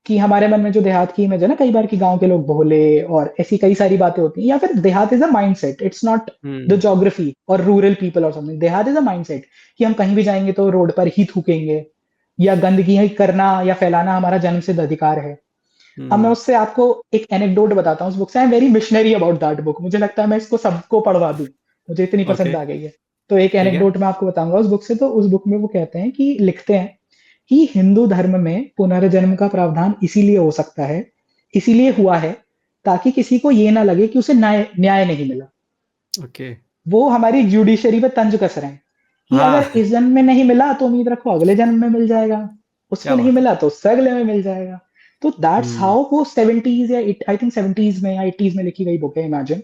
कि हमारे मन में जो देहात की इमेज है ना कई बार, कि गांव के लोग भोले और ऐसी कई सारी बातें होती हैं, या फिर देहात is a mindset, it's not the geography और रूरल पीपल और समथिंग। देहात इज अ माइंडसेट कि हम कहीं भी जाएंगे तो रोड पर ही थूकेंगे या गंदगी ही करना या फैलाना हमारा जन्मसिद्ध अधिकार है। अब मैं उससे आपको एक एनेक्डोट बताता हूँ उस बुक से। आई am very missionary about that book. मुझे लगता है मैं इसको सबको पढ़वा दूं, मुझे इतनी पसंद आ गई है। तो एक एनेक्डोट मैं आपको बताऊंगा उस बुक से। तो उस बुक में वो कहते हैं कि, लिखते हैं कि हिंदू धर्म में पुनर्जन्म का प्रावधान इसीलिए हो सकता है, इसीलिए हुआ है, ताकि किसी को ये ना लगे कि उसे न्याय नहीं मिला। वो हमारी जुडिशरी पे तंज कस रहे हैं कि अगर इस जन्म में नहीं मिला तो उम्मीद रखो अगले जन्म में मिल जाएगा, उसको नहीं मिला तो उससे अगले में मिल जाएगा। तो दैट्स हाउ वो 70s या आई थिंक 70s में या 80s में लिखी गई बुक है। इमेजिन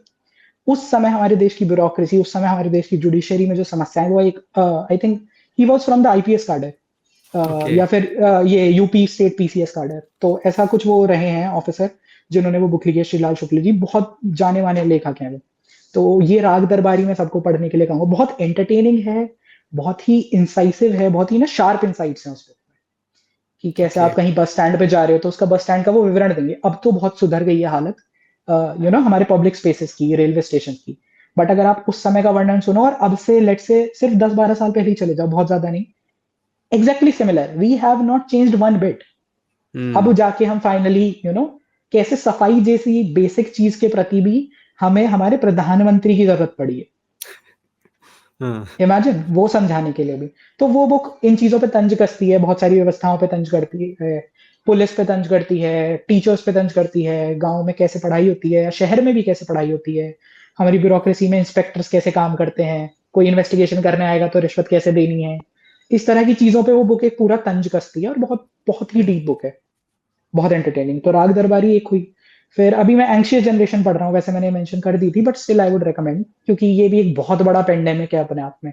उस समय हमारे देश की ब्यूरोक्रेसी, उस समय हमारे देश की जुडिशरी में जो समस्याएं, वो एक I think he was from the IPS cadre या फिर ये यूपी स्टेट पीसीएस कैडर। तो ऐसा कुछ वो रहे हैं ऑफिसर जिन्होंने वो बुक लिखी है। श्रीलाल शुक्ल जी बहुत जाने माने लेखक हैं वो। तो ये राग दरबारी मैं सबको पढ़ने के लिए कहूंगा। बहुत एंटरटेनिंग है, बहुत ही इंसाइसिव है, बहुत ही ना शार्प इंसाइट्स हैं उसमें कि कैसे आप कहीं बस स्टैंड पे जा रहे हो तो उसका बस स्टैंड का वो विवरण देंगे। अब तो बहुत सुधर गई है हालत हमारे पब्लिक स्पेसेस की, रेलवे स्टेशन की। बट अगर आप उस समय का वर्णन सुनो और अब से लेट से सिर्फ 10-12 साल पहले ही चले जाओ, बहुत ज्यादा नहीं, exactly similar, we have not changed one bit. अब जाके हम फाइनली कैसे सफाई जैसी बेसिक चीज के प्रति भी हमें हमारे प्रधानमंत्री की जरूरत पड़ी है। इमेजिन वो समझाने के लिए भी। तो वो बुक इन चीजों पे तंज कसती है, बहुत सारी व्यवस्थाओं पे तंज करती है, पुलिस पे तंज करती है, टीचर्स पे तंज करती है, गांव में कैसे पढ़ाई होती है या शहर में भी कैसे पढ़ाई होती है, हमारी ब्यूरोक्रेसी में इंस्पेक्टर्स कैसे काम करते हैं, कोई इन्वेस्टिगेशन करने आएगा तो रिश्वत कैसे देनी है, इस तरह की चीजों पे वो बुक एक पूरा तंज कसती है और बहुत बहुत ही डीप बुक है, बहुत एंटरटेनिंग। तो राग दरबारी एक हुई। फिर अभी मैं एंग्शियस जनरेशन पढ़ रहा हूँ, वैसे मैंने मेंशन कर दी थी but still I would recommend, क्योंकि ये भी एक बहुत बड़ा पेंडेमिक है अपने आप में।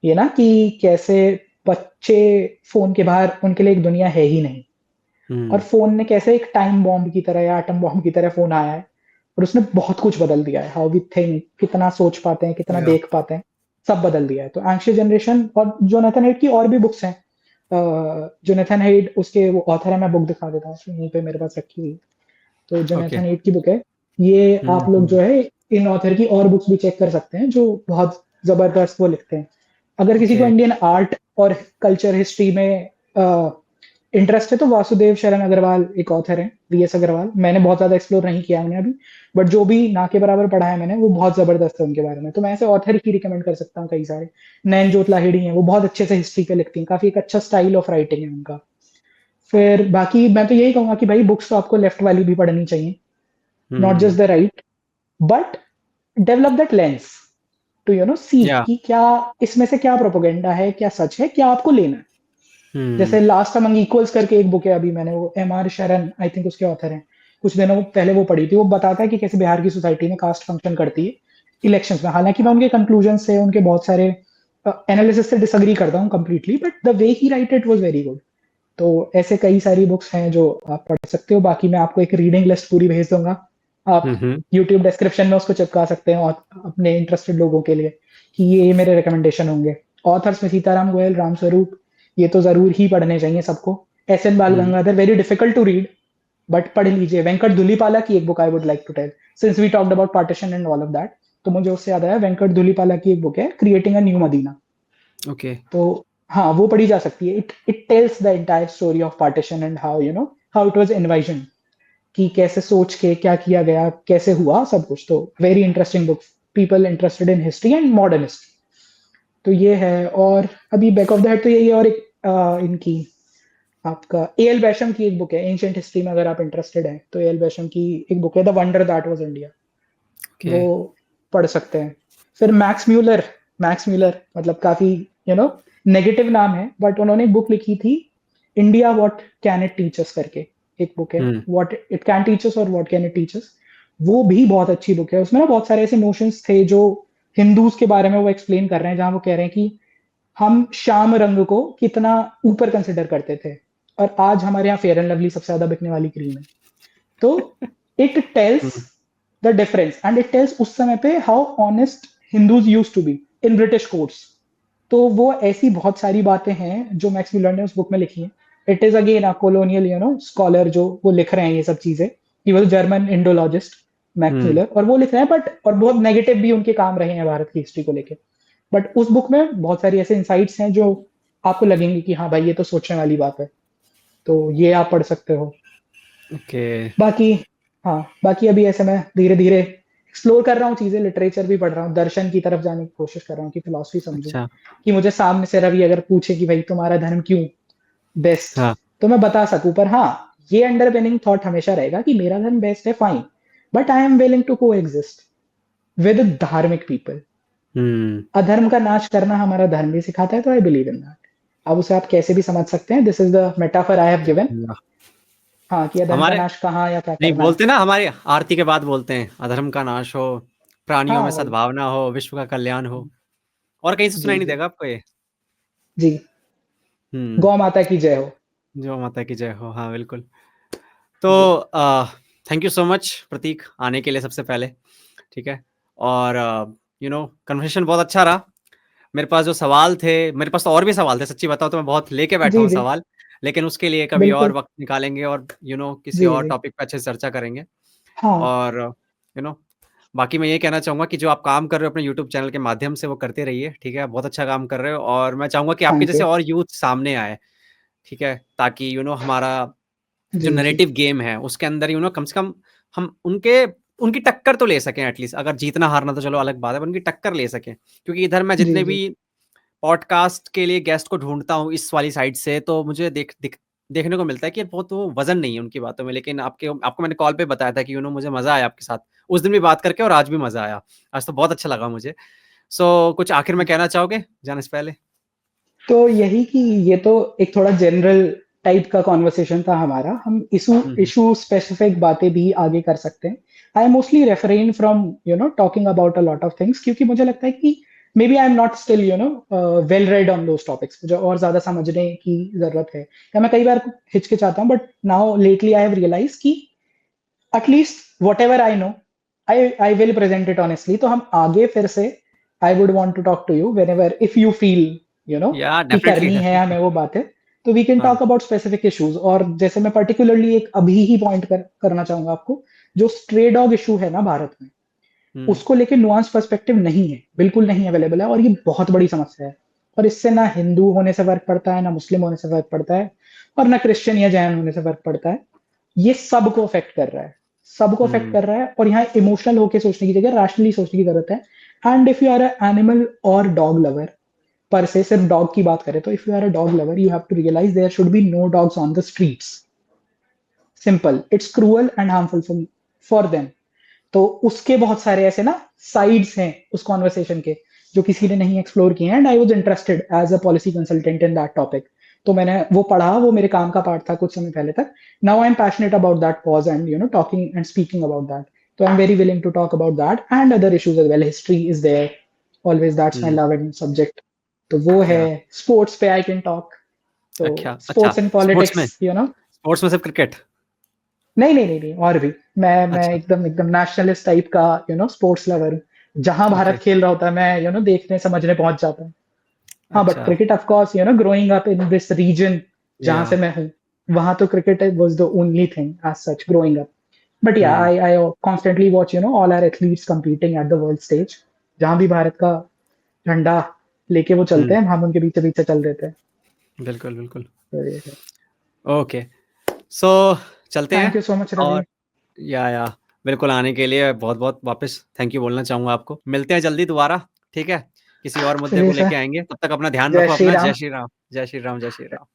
ये ना कि कैसे बच्चे फोन के बाहर, उनके लिए एक दुनिया है ही नहीं, और फोन ने कैसे एक टाइम बॉम्ब की तरह या एटम बॉम्ब की तरह फोन आया है और उसने बहुत कुछ बदल दिया है। हाउ वी थिंक, कितना सोच पाते हैं, कितना देख पाते हैं, सब बदल दिया है। तो एंग्शियस जनरेशन और जोनाथन हेड की और भी बुक्स हैं, जोनाथन हाइड उसके वो ऑथर है, मैं बुक दिखा देता हूँ यहीं पे मेरे पास रखी हुई। तो जोनाथन हाइड की बुक है ये, आप लोग जो है इन ऑथर की और बुक्स भी चेक कर सकते हैं जो बहुत जबरदस्त वो लिखते हैं। अगर किसी को इंडियन आर्ट और कल्चर हिस्ट्री में इंटरेस्ट है तो वासुदेव शरण अग्रवाल एक ऑथर है, वीएस अग्रवाल, मैंने बहुत ज्यादा एक्सप्लोर नहीं किया उन्हें अभी, बट जो भी ना के बराबर पढ़ा है मैंने वो बहुत जबरदस्त है उनके बारे में, तो मैं ऐसे ऑथर ही रिकमेंड कर सकता हूँ कई सारे। नैन जोत लाहिड़ी हैं, वो बहुत अच्छे से हिस्ट्री पे लिखती हैं, काफी एक अच्छा स्टाइल ऑफ राइटिंग है उनका। फिर बाकी मैं तो यही कहूंगा कि भाई बुक्स तो आपको लेफ्ट वाली भी पढ़नी चाहिए, not just the right, but develop that lens to see कि क्या इसमें से क्या प्रोपोगेंडा है, क्या सच है, क्या आपको लेना है। जैसे लास्ट अमंग इक्वल्स करके एक बुक है, अभी मैंने वो एम.आर. शरण आई थिंक उसके ऑथर हैं, कुछ दिनों पहले वो पढ़ी थी, वो बताता है कि कैसे बिहार की सोसाइटी में कास्ट फंक्शन करती है इलेक्शंस में। हालांकि मैं उनके कंक्लूजन से, उनके बहुत सारे एनालिसिस से डिसएग्री करता हूँ completely, but the way he right it was very good. तो ऐसे कई सारी बुक्स हैं जो आप पढ़ सकते हो। बाकी मैं आपको एक रीडिंग लिस्ट पूरी भेज दूंगा, आप यूट्यूब डिस्क्रिप्शन में उसको चिपका सकते हैं और अपने इंटरेस्टेड लोगों के लिए कि ये मेरे रिकमेंडेशन होंगे। ऑथर्स में सीताराम गोयल, राम स्वरूप, ये तो जरूर ही पढ़ने चाहिए सबको। S N. Bal Gangadhar, very difficult to read but पढ़ लीजिए। वेंकट धुलीपाला की एक book I would like to tell, since we talked about partition and all of that, तो मुझे उससे याद आया, वेंकट धुलीपाला की एक बुक है creating a new Medina. Okay तो हाँ, वो पढ़ी जा सकती है। It tells the entire story of partition and how it was envision, कि कैसे सोच के क्या किया गया, कैसे हुआ सब कुछ। तो very interesting book, people interested in history and modern history. तो ये है। और अभी बैक ऑफ द हेड तो यही है। और एक इनकी आपका ए.एल. बैशम की एक बुक है एंशिएंट हिस्ट्री में, अगर आप इंटरेस्टेड हैं तो ए.एल. बैशम की एक बुक है the wonder that was India, वो पढ़ सकते हैं। फिर मैक्स म्यूलर मतलब काफी नेगेटिव नाम है, बट उन्होंने एक बुक लिखी थी India what can it teach us करके, एक बुक है what it can teach us और what can it teach us. वो भी बहुत अच्छी बुक है। उसमें ना बहुत सारे ऐसे नोशंस थे जो हिंदूज के बारे में वो एक्सप्लेन कर रहे हैं, जहां वो कह रहे हैं कि हम श्याम रंग को कितना ऊपर कंसिडर करते थे और आज हमारे यहाँ फेयर एंड लवली सबसे ज्यादा बिकने वाली क्रीम है। तो it tells the difference and it tells उस समय पे how honest Hindus used to be in British courts. तो वो ऐसी बहुत सारी बातें हैं जो मैक्स म्यूलर ने उस बुक में लिखी है। It is again a colonial scholar जो वो लिख रहे हैं ये सब चीजें। He was German Indologist Max Muller, और वो लिख रहे हैं, बट और बहुत नेगेटिव भी उनके काम रहे हैं भारत की हिस्ट्री को लेके। बट उस बुक में बहुत सारी ऐसे इंसाइट्स हैं जो आपको लगेंगे कि हाँ भाई ये तो सोचने वाली बात है, तो ये आप पढ़ सकते हो। बाकी बाकी अभी ऐसे मैं धीरे धीरे एक्सप्लोर कर रहा हूँ चीजें, लिटरेचर भी पढ़ रहा हूँ, दर्शन की तरफ जाने की कोशिश कर रहा हूँ कि फिलॉसफी समझूं। कि मुझे सामने से रवि अगर पूछे कि भाई तुम्हारा धर्म क्यों बेस्ट, तो मैं बता सकूं। पर हाँ, ये अंडरपिनिंग थॉट हमेशा रहेगा कि मेरा धर्म बेस्ट है, fine, but I am willing to coexist with धार्मिक पीपल। अधर्म का नाश करना हमारा धर्म भी सिखाता है, तो आई बिलीव इन दैट। अब उसे आप कैसे भी समझ सकते हैं, this is the metaphor I have given. हाँ, कि अधर्म का नाश कहाँ या क्या नहीं करना बोलते ना, हमारे आरती के बाद बोलते हैं अधर्म का नाश हो, प्राणियों में हाँ सद्भावना हो, विश्व का कल्याण हो। और कहीं से सुनाई नहीं देगा आपको ये? जी, गौ माता की जय हो। गौ माता की जय हो, हाँ बिल्कुल। तो थैंक यू सो मच प्रतीक आने के लिए सबसे पहले, ठीक है। और कन्वर्सेशन बहुत अच्छा रहा। मेरे पास जो सवाल थे, मेरे पास तो और भी सवाल थे, सच्ची बताओ तो मैं बहुत लेके बैठा हूँ सवाल, लेकिन उसके लिए कभी और वक्त निकालेंगे और किसी और टॉपिक पे अच्छे से चर्चा करेंगे। और बाकी मैं ये कहना चाहूंगा कि जो आप काम कर रहे हो अपने यूट्यूब चैनल के माध्यम से वो करते रहिए, ठीक है। बहुत अच्छा काम कर रहे हो और मैं चाहूंगा कि आपके जैसे और यूथ सामने आए, ठीक है, ताकि हमारा जो नैरेटिव गेम है उसके अंदर कम से कम हम उनकी टक्कर तो ले सकें एटलीस्ट। अगर जीतना हारना तो चलो अलग बात है, पर उनकी टक्कर ले सकें। क्योंकि इधर मैं जितने भी पॉडकास्ट के लिए गेस्ट को ढूंढता हूँ इस वाली साइड से, तो मुझे देखने को मिलता है कि बहुत वो वजन नहीं है उनकी बातों में। लेकिन आपको मैंने कॉल पे बताया था कि मुझे मजा आया आपके साथ उस दिन भी बात करके, और आज भी मजा आया, आज तो बहुत अच्छा लगा मुझे। कुछ आखिर में कहना चाहोगे जाने से पहले? तो यही कि ये तो एक थोड़ा जनरल टाइप का कॉन्वर्सेशन था हमारा, हम इशू स्पेसिफिक बातें भी आगे कर सकते हैं। I mostly refrain from talking about a lot of things, क्योंकि मुझे लगता है कि maybe I am not still well read on those topics, मुझे और ज्यादा समझने की जरूरत है, या मैं कई बार हिचकिचाता हूँ। But now lately I have realize कि at least whatever I know I will present it honestly. तो हम आगे फिर से I would want to talk to you whenever if you feel कि करनी है हमें वो बातें, तो वी कैन हाँ। Talk about specific issues. और जैसे मैं पर्टिकुलरली एक अभी ही पॉइंट करना चाहूंगा आपको, जो स्ट्रे डॉग इशू है ना भारत में, उसको लेके नुआंस पर्सपेक्टिव नहीं है, बिल्कुल नहीं अवेलेबल है, और ये बहुत बड़ी समस्या है। और इससे ना हिंदू होने से फर्क पड़ता है, ना मुस्लिम होने से फर्क पड़ता है, और ना क्रिश्चियन या जैन होने से फर्क पड़ता है। ये सबको अफेक्ट कर रहा है, सबको अफेक्ट कर रहा है। और यहाँ इमोशनल होके सोचने की जगह रैशनली सोचने की जरूरत है। And if you are animal और डॉग लवर, पर से सिर्फ डॉग की बात करें तो if you are a dog lover you have to realise there should be no dogs on the streets. Simple, it's cruel and harmful for them. तो उसके बहुत सारे ऐसे ना साइड्स हैं उस कॉन्वर्सेशन के, जो किसी ने नहीं एक्सप्लोर किए हैं। And I was interested as a policy consultant in that topic. तो मैंने वो पढ़ा, वो मेरे काम का पार्ट था कुछ समय पहले तक। Now I am passionate about that cause and talking and speaking about that. तो I am very willing to talk about that and other issues as well. History is there always, that's my love and subject. तो वो है। स्पोर्ट्स पे आई कैन टॉक। तो स्पोर्ट्स एंड पॉलिटिक्स, स्पोर्ट्स में सिर्फ क्रिकेट? नहीं नहीं नहीं नहीं, और भी। मैं एकदम एकदम नेशनलिस्ट टाइप का स्पोर्ट्स लवर हूँ। जहां भारत खेल रहा होता है मैं देखने समझने पहुंच जाता हूँ। हाँ, but cricket of course growing up in this region जहां से मैं हूँ, वहां तो cricket was the only thing as such growing up. But yeah I constantly watch all our athletes competing at the world stage. जहां भी भारत का झंडा लेके वो चलते हैं, हम उनके पीछे पीछे चल देते हैं। बिल्कुल बिल्कुल। तो ओके, सो चलते हैं। Thank you so much Ravi. और या बिल्कुल, आने के लिए बहुत बहुत वापस थैंक यू बोलना चाहूंगा आपको। मिलते हैं जल्दी दोबारा, ठीक है? किसी और मुद्दे को लेके आएंगे। तब तक अपना ध्यान रखो अपना। जय श्री राम, जय श्री राम, जय श्री राम।